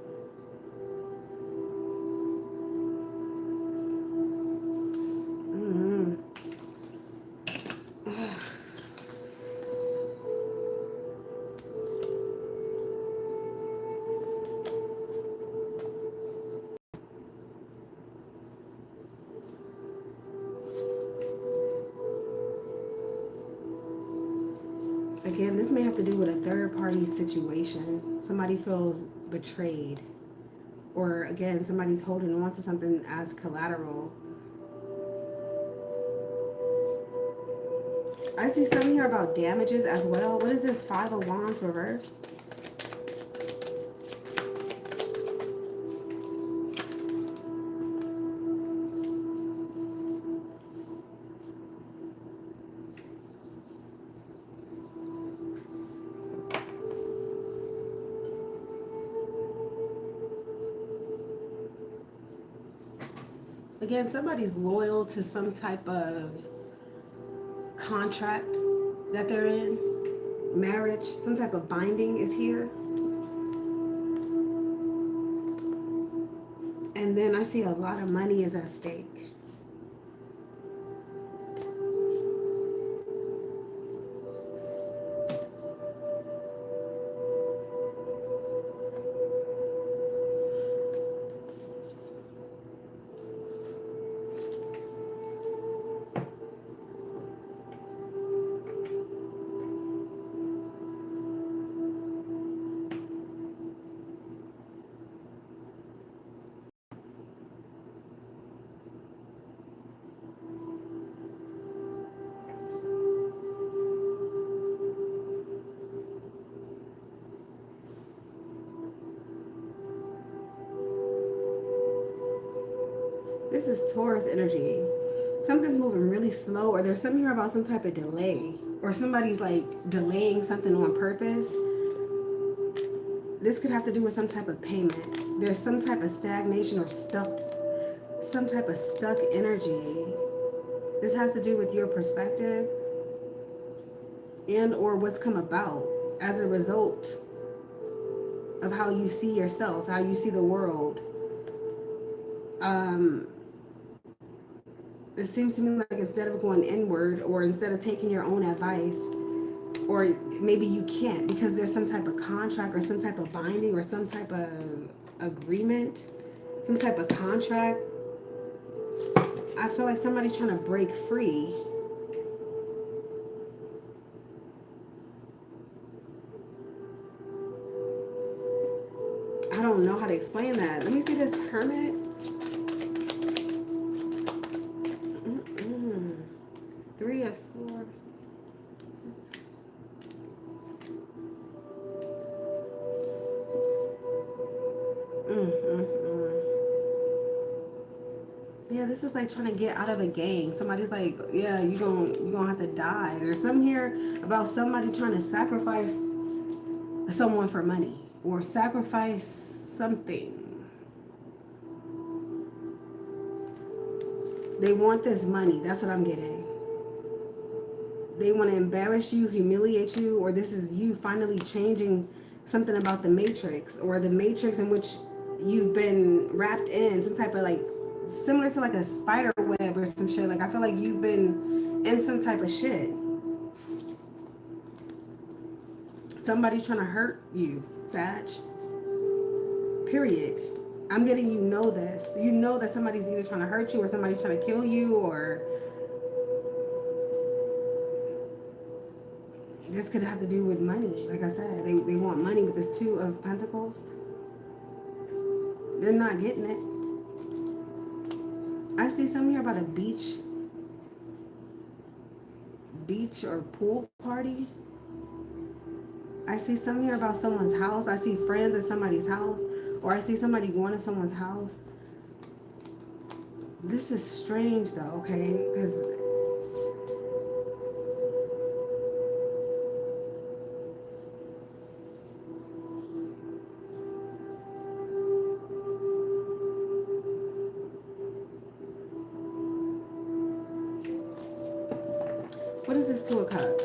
Again, this may have to do with a third-party situation. Somebody feels betrayed. Or, again, somebody's holding on to something as collateral. I see something here about damages as well. What is this? Five of Wands reversed? Again, somebody's loyal to some type of contract that they're in. Marriage, some type of binding is here. And then I see a lot of money is at stake. This is Taurus energy. Something's moving really slow, or there's something here about some type of delay, or somebody's like delaying something on purpose. This could have to do with some type of payment. There's some type of stagnation or some type of stuck energy. This has to do with your perspective. and or what's come about as a result of how you see yourself, how you see the world. It seems to me like instead of going inward, or instead of taking your own advice, or maybe you can't because there's some type of contract or some type of binding or some type of agreement, some type of contract. I feel like somebody's trying to break free. I don't know how to explain that. Let me see this Hermit. Three of Swords. Yeah, this is like trying to get out of a gang. Somebody's like, yeah, you gonna have to die. There's some here about somebody trying to sacrifice someone for money or sacrifice something. They want this money. That's what I'm getting. They want to embarrass you, humiliate you, or this is you finally changing something about the matrix, or the matrix in which you've been wrapped in, some type of like similar to like a spider web or some shit. Like I feel like you've been in some type of shit. Somebody trying to hurt you, Sag. Period. I'm getting you know this. You know that somebody's either trying to hurt you or somebody's trying to kill you, or this could have to do with money. Like I said, they want money with this Two of Pentacles. They're not getting it. I see something here about a beach or pool party. I see something here about someone's house. I see friends at somebody's house, or I see somebody going to someone's house. This is strange though, okay? Because what is this Two of Cups?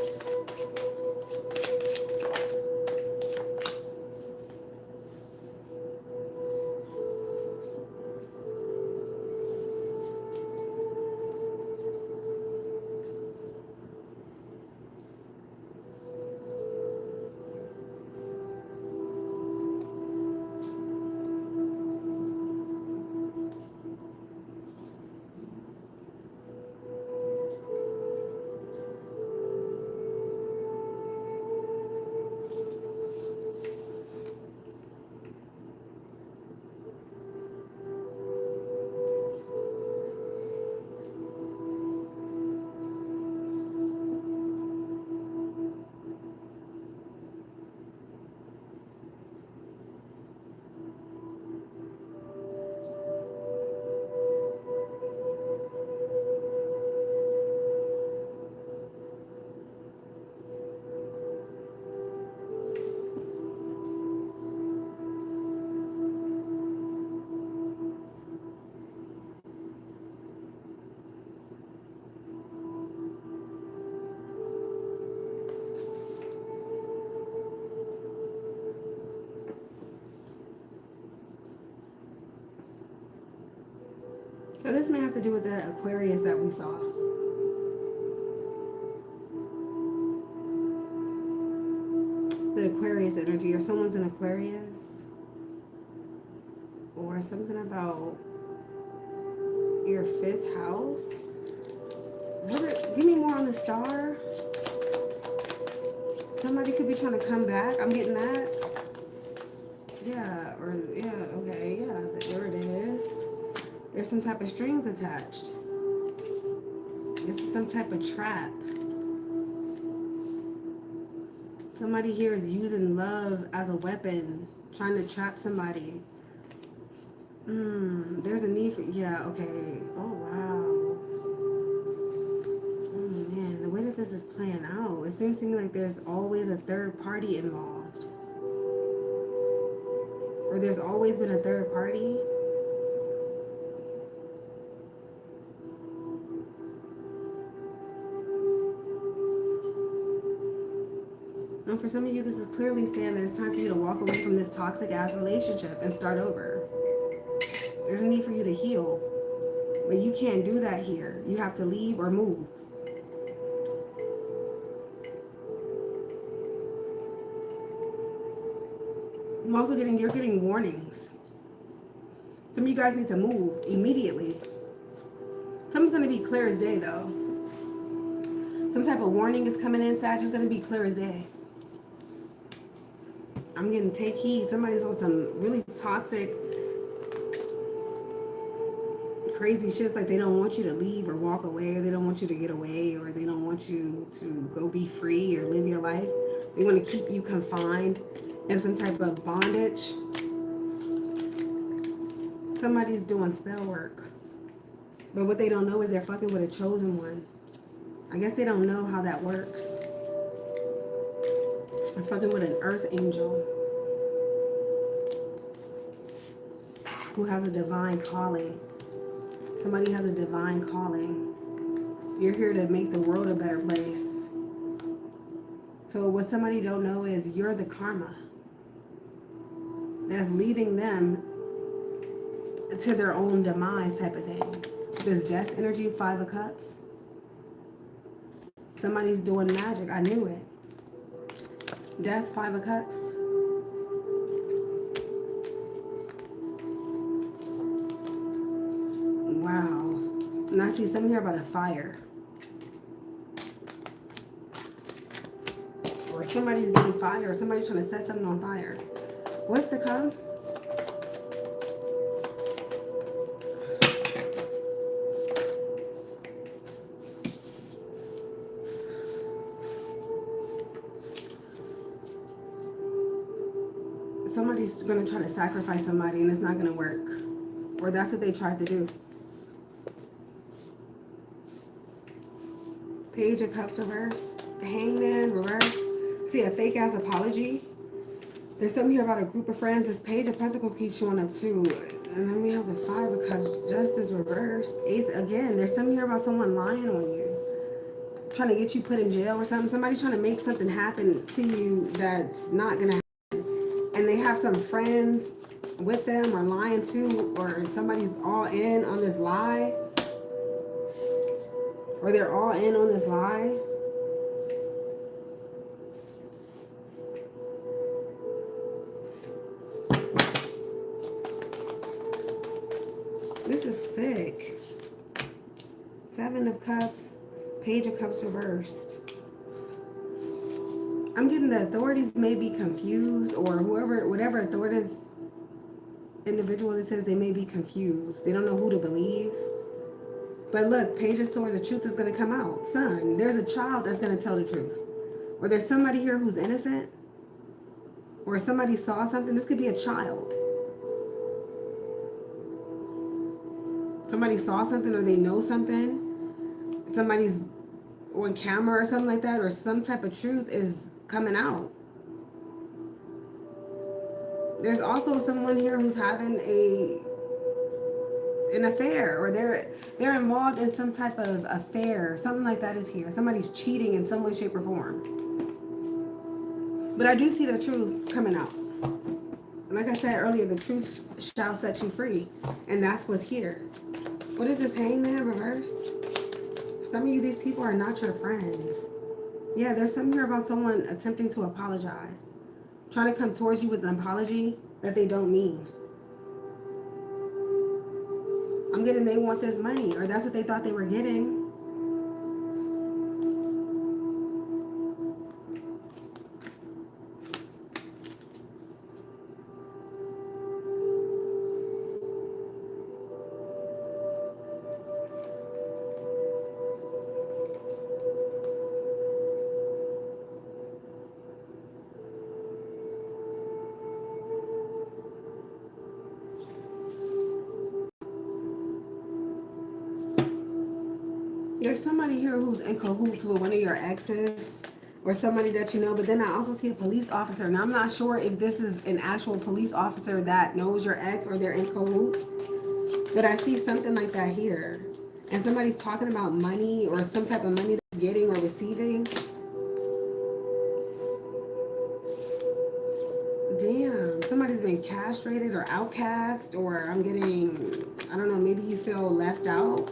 So this may have to do with the Aquarius that we saw. The Aquarius energy, or someone's an Aquarius, or something about your fifth house. Give me more on the Star. Somebody could be trying to come back. I'm getting that. Yeah, or yeah, okay, yeah, there it is. There's some type of strings attached. This is some type of trap. Somebody here is using love as a weapon, trying to trap somebody. There's a need for, yeah, okay. Oh, wow. Oh, man, the way that this is playing out, it seems to me like there's always a third party involved. Or there's always been a third party. And for some of you, this is clearly saying that it's time for you to walk away from this toxic ass relationship and start over. There's a need for you to heal. But you can't do that here. You have to leave or move. I'm also you're getting warnings. Some of you guys need to move immediately. Something's going to be clear as day, though. Some type of warning is coming in, Sag. It's going to be clear as day. I'm getting take heed. Somebody's on some really toxic, crazy shit. Like they don't want you to leave or walk away, or they don't want you to get away, or they don't want you to go be free or live your life. They want to keep you confined in some type of bondage. Somebody's doing spell work. But what they don't know is they're fucking with a chosen one. I guess they don't know how that works. I'm fucking with an earth angel who has a divine calling. Somebody has a divine calling. You're here to make the world a better place. So what somebody don't know is you're the karma that's leading them to their own demise type of thing. This death energy, 5 of Cups. Somebody's doing magic. I knew it. Death, 5 of Cups. Wow. And I see something here about a fire. Or somebody's getting fire. Or somebody's trying to set something on fire. What's to come? Somebody's going to try to sacrifice somebody and it's not going to work. Or that's what they tried to do. Page of Cups reversed. Hangman reversed. See a fake ass apology. There's something here about a group of friends. This Page of Pentacles keeps showing up too. And then we have the 5 of Cups. Justice reversed. Ace again. There's something here about someone lying on you. Trying to get you put in jail or something. Somebody trying to make something happen to you that's not going to happen. And they have some friends with them or lying too. Or somebody's all in on this lie. Or they're all in on this lie. This is sick. 7 of Cups. Page of Cups reversed. I'm getting the authorities may be confused, or whoever, whatever authoritative individual that says they may be confused. They don't know who to believe. But look, Page of Swords, the truth is going to come out. Son, there's a child that's going to tell the truth. Or there's somebody here who's innocent. Or somebody saw something. This could be a child. Somebody saw something or they know something. Somebody's on camera or something like that. Or some type of truth is coming out. There's also someone here who's having an affair, or they're involved in some type of affair. Something like that is here. Somebody's cheating in some way, shape, or form. But I do see the truth coming out. Like I said earlier, the truth shall set you free. And that's what's here. What is this Hangman reverse? Some of you, these people are not your friends. Yeah, there's something here about someone attempting to apologize. Trying to come towards you with an apology that they don't mean. I'm getting they want this money, or that's what they thought they were getting. There's somebody here who's in cahoots with one of your exes or somebody that you know, but then I also see a police officer. Now, I'm not sure if this is an actual police officer that knows your ex or they're in cahoots, but I see something like that here. And somebody's talking about money or some type of money they're getting or receiving. somebody's been castrated or outcast, or I'm getting, I don't know, maybe you feel left out.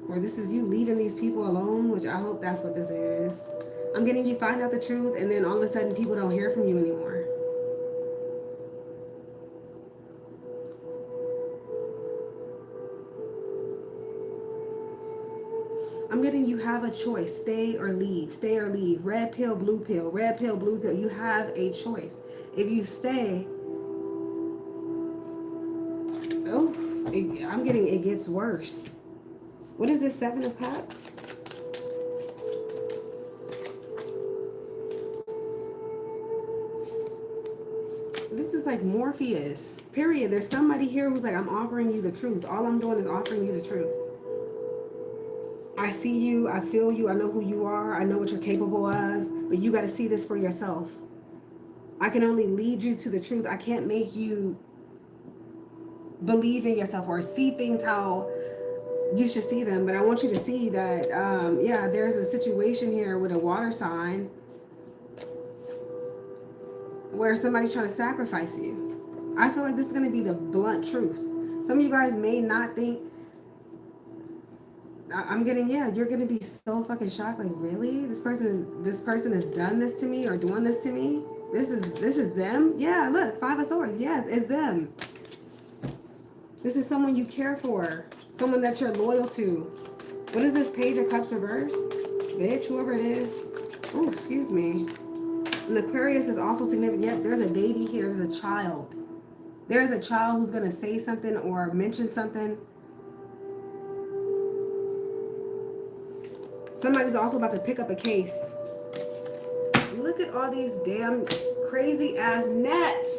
Or this is you leaving these people alone, which I hope that's what this is. I'm getting you find out the truth, and then all of a sudden people don't hear from you anymore. I'm getting you have a choice. Stay or leave. Stay or leave. Red pill, blue pill. Red pill, blue pill. You have a choice. If you stay, oh, I'm getting it gets worse. What is this, 7 of Cups? This is like Morpheus, period. There's somebody here who's like, I'm offering you the truth. All I'm doing is offering you the truth. I see you, I feel you, I know who you are, I know what you're capable of, but you got to see this for yourself. I can only lead you to the truth. I can't make you believe in yourself or see things how you should see them, but I want you to see that, yeah, there's a situation here with a water sign where somebody's trying to sacrifice you. I feel like this is going to be the blunt truth. Some of you guys may not think, I'm getting, yeah, you're going to be so fucking shocked. Like, really? This person has done this to me or doing this to me? This is them? Yeah, look, 5 of Swords. Yes, it's them. This is someone you care for. Someone that you're loyal to. What is this, Page of Cups reverse? Bitch, whoever it is. Oh, excuse me. And the Aquarius is also significant. Yep, there's a baby here. There's a child. There's a child who's going to say something or mention something. Somebody's also about to pick up a case. Look at all these damn crazy ass nets.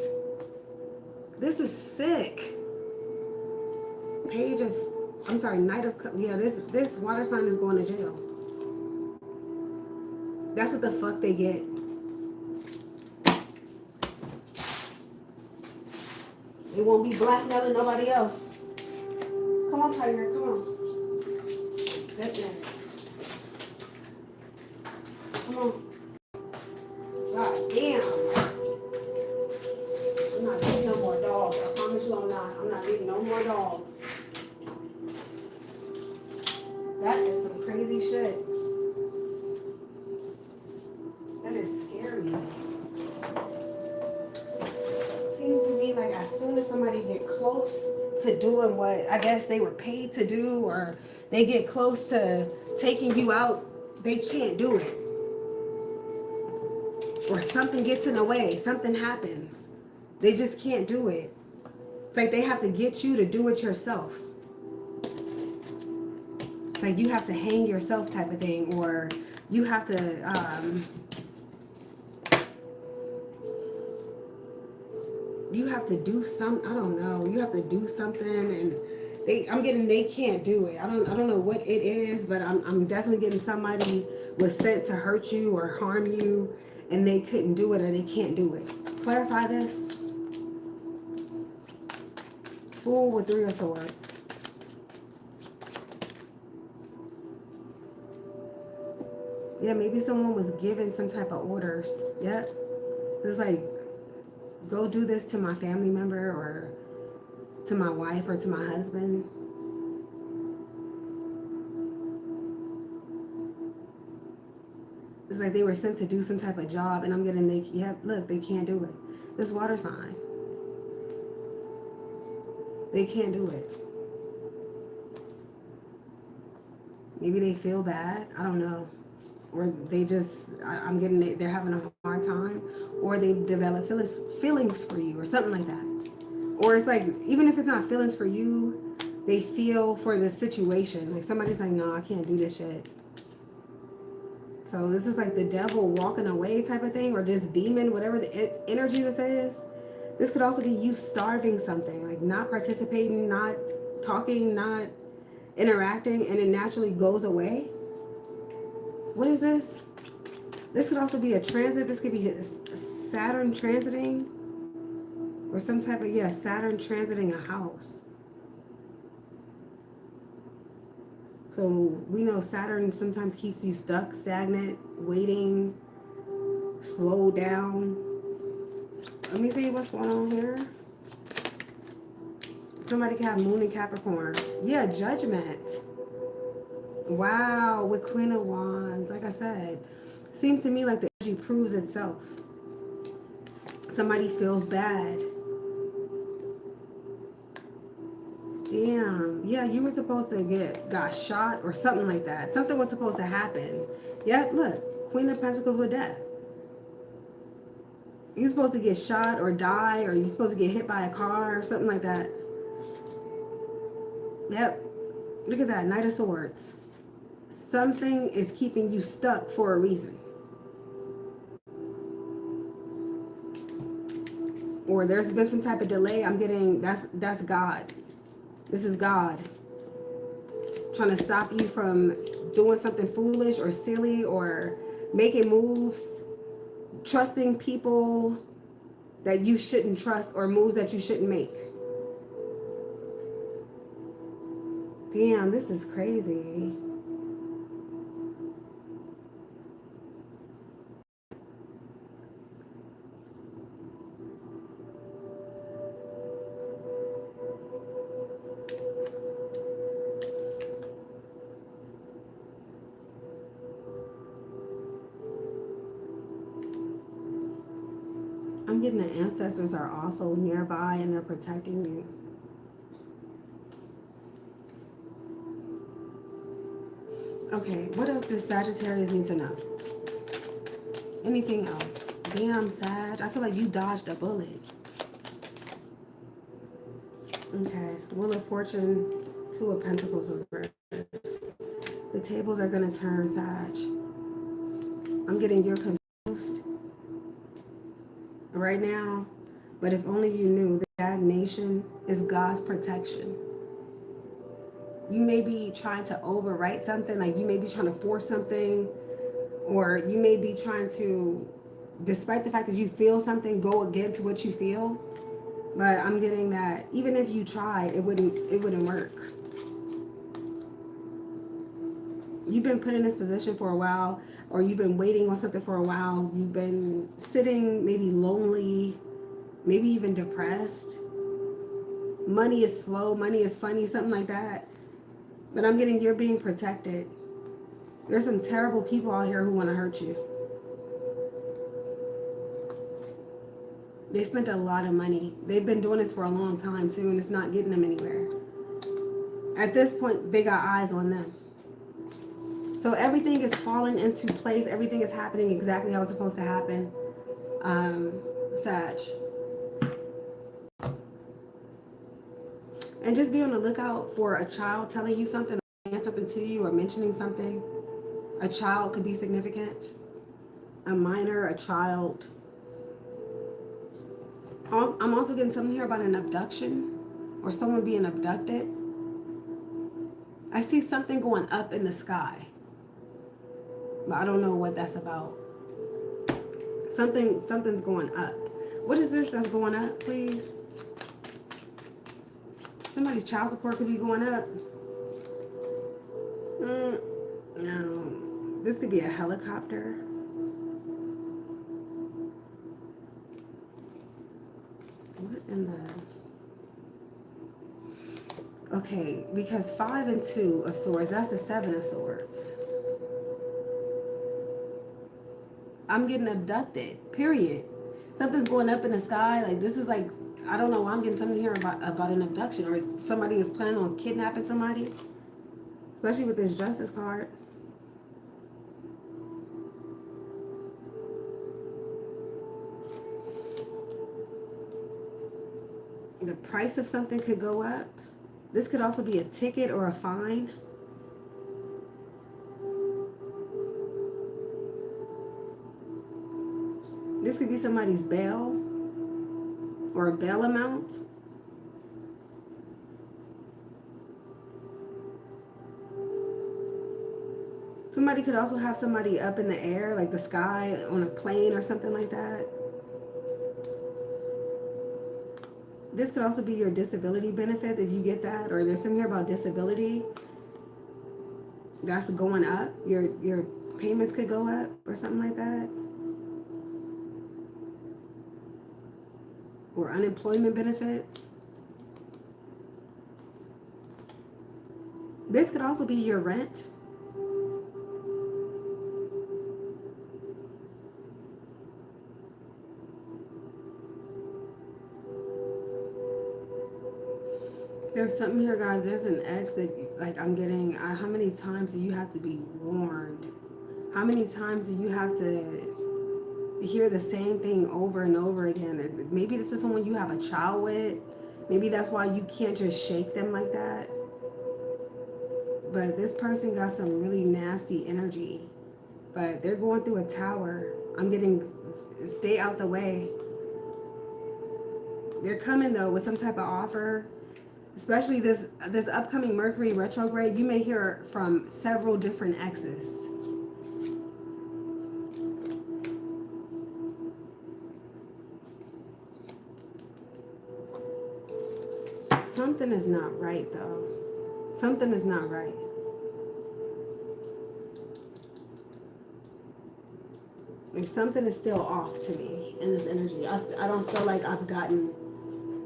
This is sick. Page of, I'm sorry, Knight of Cups. Yeah, this water sign is going to jail. That's what the fuck they get. It won't be blackmailing nobody else. Come on, Tiger, come on. That next. Come on. God damn. I'm not getting no more dogs. I promise you I'm not. I'm not getting no more dogs. That is some crazy shit. That is scary. Seems to me like as soon as somebody get close to doing what I guess they were paid to do, or they get close to taking you out, they can't do it. Or something gets in the way, something happens. They just can't do it. It's like they have to get you to do it yourself. It's like you have to hang yourself type of thing, or you have to, you have to do some, I don't know, you have to do something, and they can't do it. I don't know what it is, but I'm definitely getting somebody was sent to hurt you or harm you, and they couldn't do it, or they can't do it. Clarify this. Fool with 3 of Swords. Yeah, maybe someone was given some type of orders. Yep. It's like, go do this to my family member, or to my wife, or to my husband. It's like they were sent to do some type of job, and I'm getting, look, they can't do it. This water sign. They can't do it. Maybe they feel bad. I don't know. Or they just, I'm getting it, they're having a hard time. Or they develop feelings for you, or something like that. Or it's like, even if it's not feelings for you, they feel for the situation. Like somebody's like, no, I can't do this shit. So this is like the devil walking away type of thing, or this demon, whatever the energy this is. This could also be you starving something, like not participating, not talking, not interacting, and it naturally goes away. What is this? This could also be a transit. This could be a Saturn transiting, or some type of, yeah, Saturn transiting a house. So we know Saturn sometimes keeps you stuck, stagnant, waiting. slow down. Let me see what's going on here. Somebody can have moon in Capricorn. Yeah, judgment. Wow, with Queen of Wands. Like I said, seems to me like the energy proves itself. Somebody feels bad. Damn. Yeah, you were supposed to got shot or something like that. Something was supposed to happen. Yeah, look. Queen of Pentacles with death. You're supposed to get shot or die, or you're supposed to get hit by a car or something like that. Yep. Look at that. Knight of Swords. Something is keeping you stuck for a reason. Or there's been some type of delay. I'm getting, that's God. This is God trying to stop you from doing something foolish or silly or making moves, trusting people that you shouldn't trust, or moves that you shouldn't make. Damn, this is crazy. I'm getting the ancestors are also nearby and they're protecting you. Okay, what else does Sagittarius need to know? Anything else? Damn, Sag. I feel like you dodged a bullet. Okay, Wheel of Fortune, Two of Pentacles reversed. The tables are going to turn, Sag. I'm getting you're confused right now, but if only you knew, the stagnation is God's protection. You may be trying to overwrite something, like you may be trying to force something, or you may be trying to, despite the fact that you feel something, go against what you feel. But I'm getting that even if you tried, it wouldn't work. You've been put in this position for a while, or you've been waiting on something for a while. You've been sitting, maybe lonely, maybe even depressed. Money is slow, money is funny, something like that. But I'm getting you're being protected. There's some terrible people out here who want to hurt you. They spent a lot of money. They've been doing this for a long time too, and it's not getting them anywhere. At this point, they got eyes on them. So everything is falling into place. Everything is happening exactly how it's supposed to happen. Sag. And just be on the lookout for a child telling you something, or saying something to you, or mentioning something. A child could be significant. A minor, a child. I'm also getting something here about an abduction or someone being abducted. I see something going up in the sky, but I don't know what that's about. Something's going up. What is this that's going up, please? Somebody's child support could be going up. No, this could be a helicopter. What in the... Okay, because 5 and 2 of swords, that's the 7 of swords. I'm getting abducted, period. Something's going up in the sky. Like, this is like, I don't know why I'm getting something here about an abduction, or somebody is planning on kidnapping somebody, especially with this justice card. The price of something could go up. This could also be a ticket or a fine. This could be somebody's bail or a bail amount. Somebody could also have somebody up in the air, like the sky, on a plane or something like that. This could also be your disability benefits if you get that, or there's something here about disability that's going up. Your payments could go up or something like that. or unemployment benefits. This could also be your rent. There's something here, guys. There's an ex that, like, I'm getting, how many times do you have to be warned? How many times do you have to hear the same thing over and over again? Maybe this is someone you have a child with. Maybe that's why you can't just shake them like that. But this person got some really nasty energy. But they're going through a tower. I'm getting, stay out the way. They're coming, though, with some type of offer. Especially this upcoming Mercury retrograde, you may hear from several different exes. Something is not right, though. Something is not right. Like, something is still off to me in this energy. I don't feel like I've gotten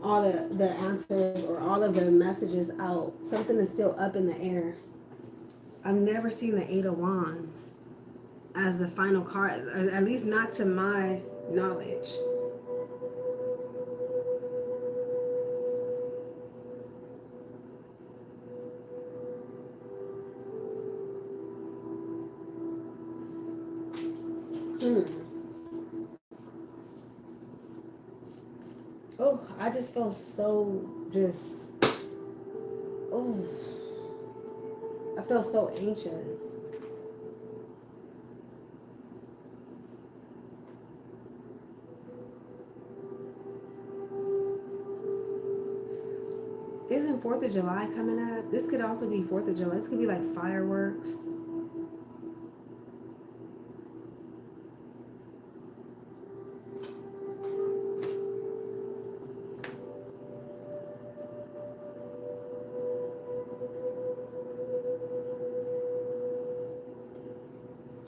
all the answers or all of the messages out. Something is still up in the air. I've never seen the Eight of Wands as the final card, at least not to my knowledge. Oh, I just feel so oh, I feel so anxious. Isn't 4th of July coming up? This could also be 4th of July. This could be like fireworks.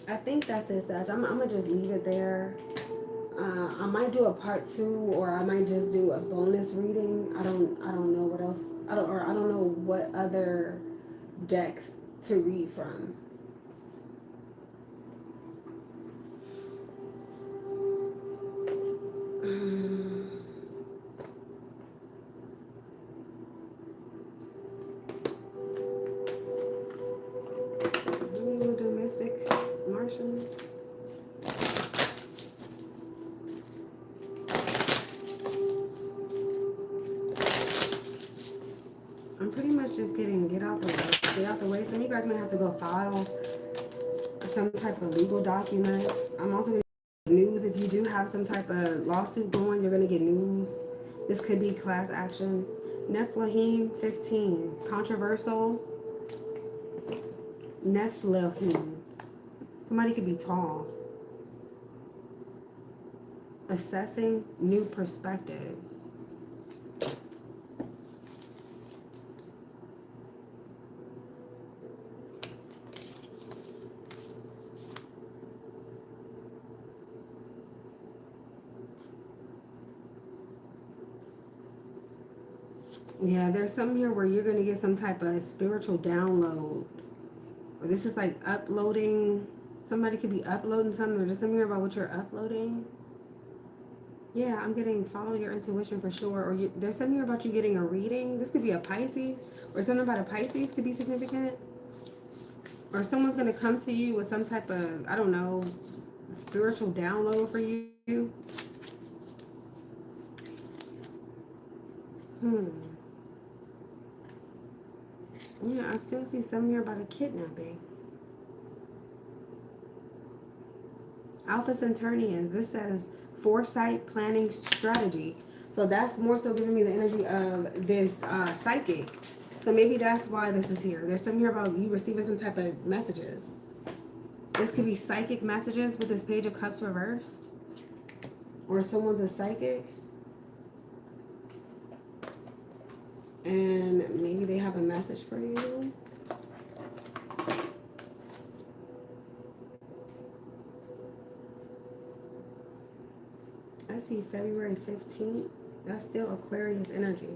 I think that's it, Sag. I'm gonna just leave it there. I might do a part 2, or I might just do a bonus reading. I don't know what else. I don't know what other decks to read from. We'll do Mystic Martians. I'm pretty much just getting get out the way. Some of you guys may have to go file some type of legal document. I'm also going to get news. If you do have some type of lawsuit going, you're going to get news. This could be class action. Nephilim 15. Controversial. Nephilim. Somebody could be tall. Assessing new perspective. Yeah, there's something here where you're going to get some type of spiritual download. Or this is like uploading. Somebody could be uploading something, or there's something here about what you're uploading. Yeah, I'm getting follow your intuition for sure. Or there's something here about you getting a reading. This could be a Pisces, or something about a Pisces could be significant. Or someone's going to come to you with some type of, I don't know, spiritual download for you. Yeah, I still see something here about a kidnapping. Alpha Centaurians. This says foresight, planning, strategy. So that's more so giving me the energy of this psychic. So maybe that's why this is here. There's something here about you receiving some type of messages. This could be psychic messages with this Page of Cups reversed. Or someone's a psychic. And maybe they have a message for you. I see February 15th. That's still Aquarius energy.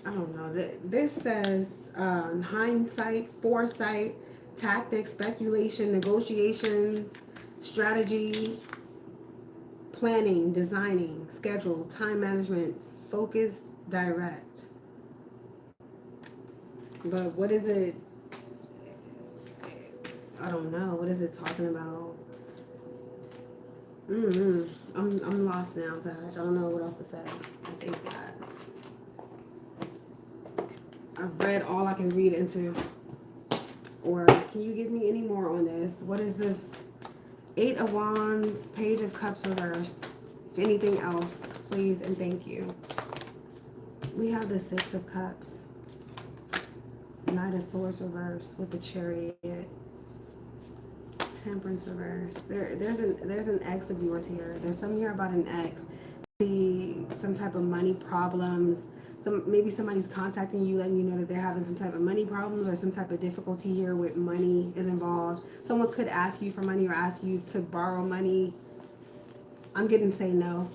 I don't know. This says hindsight, foresight, tactics, speculation, negotiations, strategy, planning, designing, schedule, time management, focused, direct. But what is it? I don't know. What is it talking about? I'm lost now, Zach. I don't know what else to say. I think that I've read all I can read into. Or can you give me any more on this? What is this? 8 of Wands, Page of Cups reverse. If anything else, please and thank you. We have the 6 of Cups. Knight of Swords reverse with the Chariot. Temperance reverse. There's an ex of yours here. There's something here about an ex. Some type of money problems. Maybe somebody's contacting you, letting you know that they're having some type of money problems or some type of difficulty here with money is involved. Someone could ask you for money or ask you to borrow money. I'm getting say no.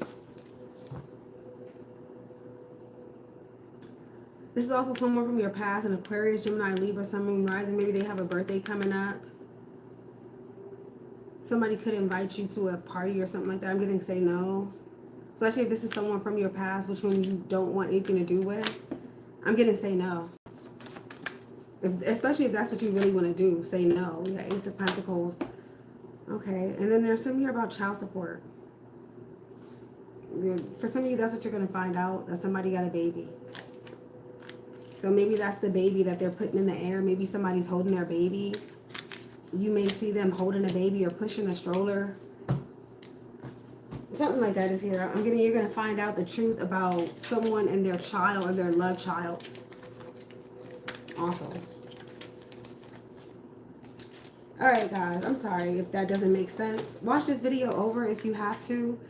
This is also someone from your past, an Aquarius, Gemini, Libra, Sun, Moon, Rising. Maybe they have a birthday coming up. Somebody could invite you to a party or something like that. I'm getting say no. Especially if this is someone from your past, which one you don't want anything to do with. I'm going to say no. Especially if that's what you really want to do. Say no. Yeah, Ace of Pentacles. Okay. And then there's something here about child support. For some of you, that's what you're going to find out. That somebody got a baby. So maybe that's the baby that they're putting in the air. Maybe somebody's holding their baby. You may see them holding a baby or pushing a stroller. Something like that is here. You're going to find out the truth about someone and their child or their love child. Awesome. All right, guys. I'm sorry if that doesn't make sense. Watch this video over if you have to.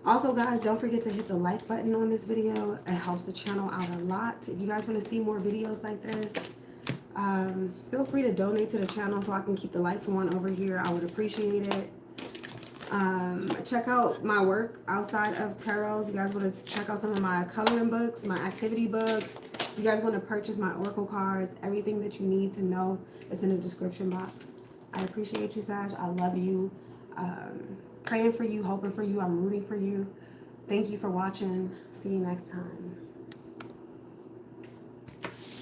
Also, guys, don't forget to hit the like button on this video. It helps the channel out a lot. If you guys want to see more videos like this, feel free to donate to the channel so I can keep the lights on over here. I would appreciate it. Check out my work outside of tarot. If you guys want to check out some of my coloring books, my activity books, if you guys want to purchase my oracle cards, everything that you need to know is in the description box. I appreciate you, Sag. I love you. Praying for you, hoping for you. I'm rooting for you. Thank you for watching. See you next time.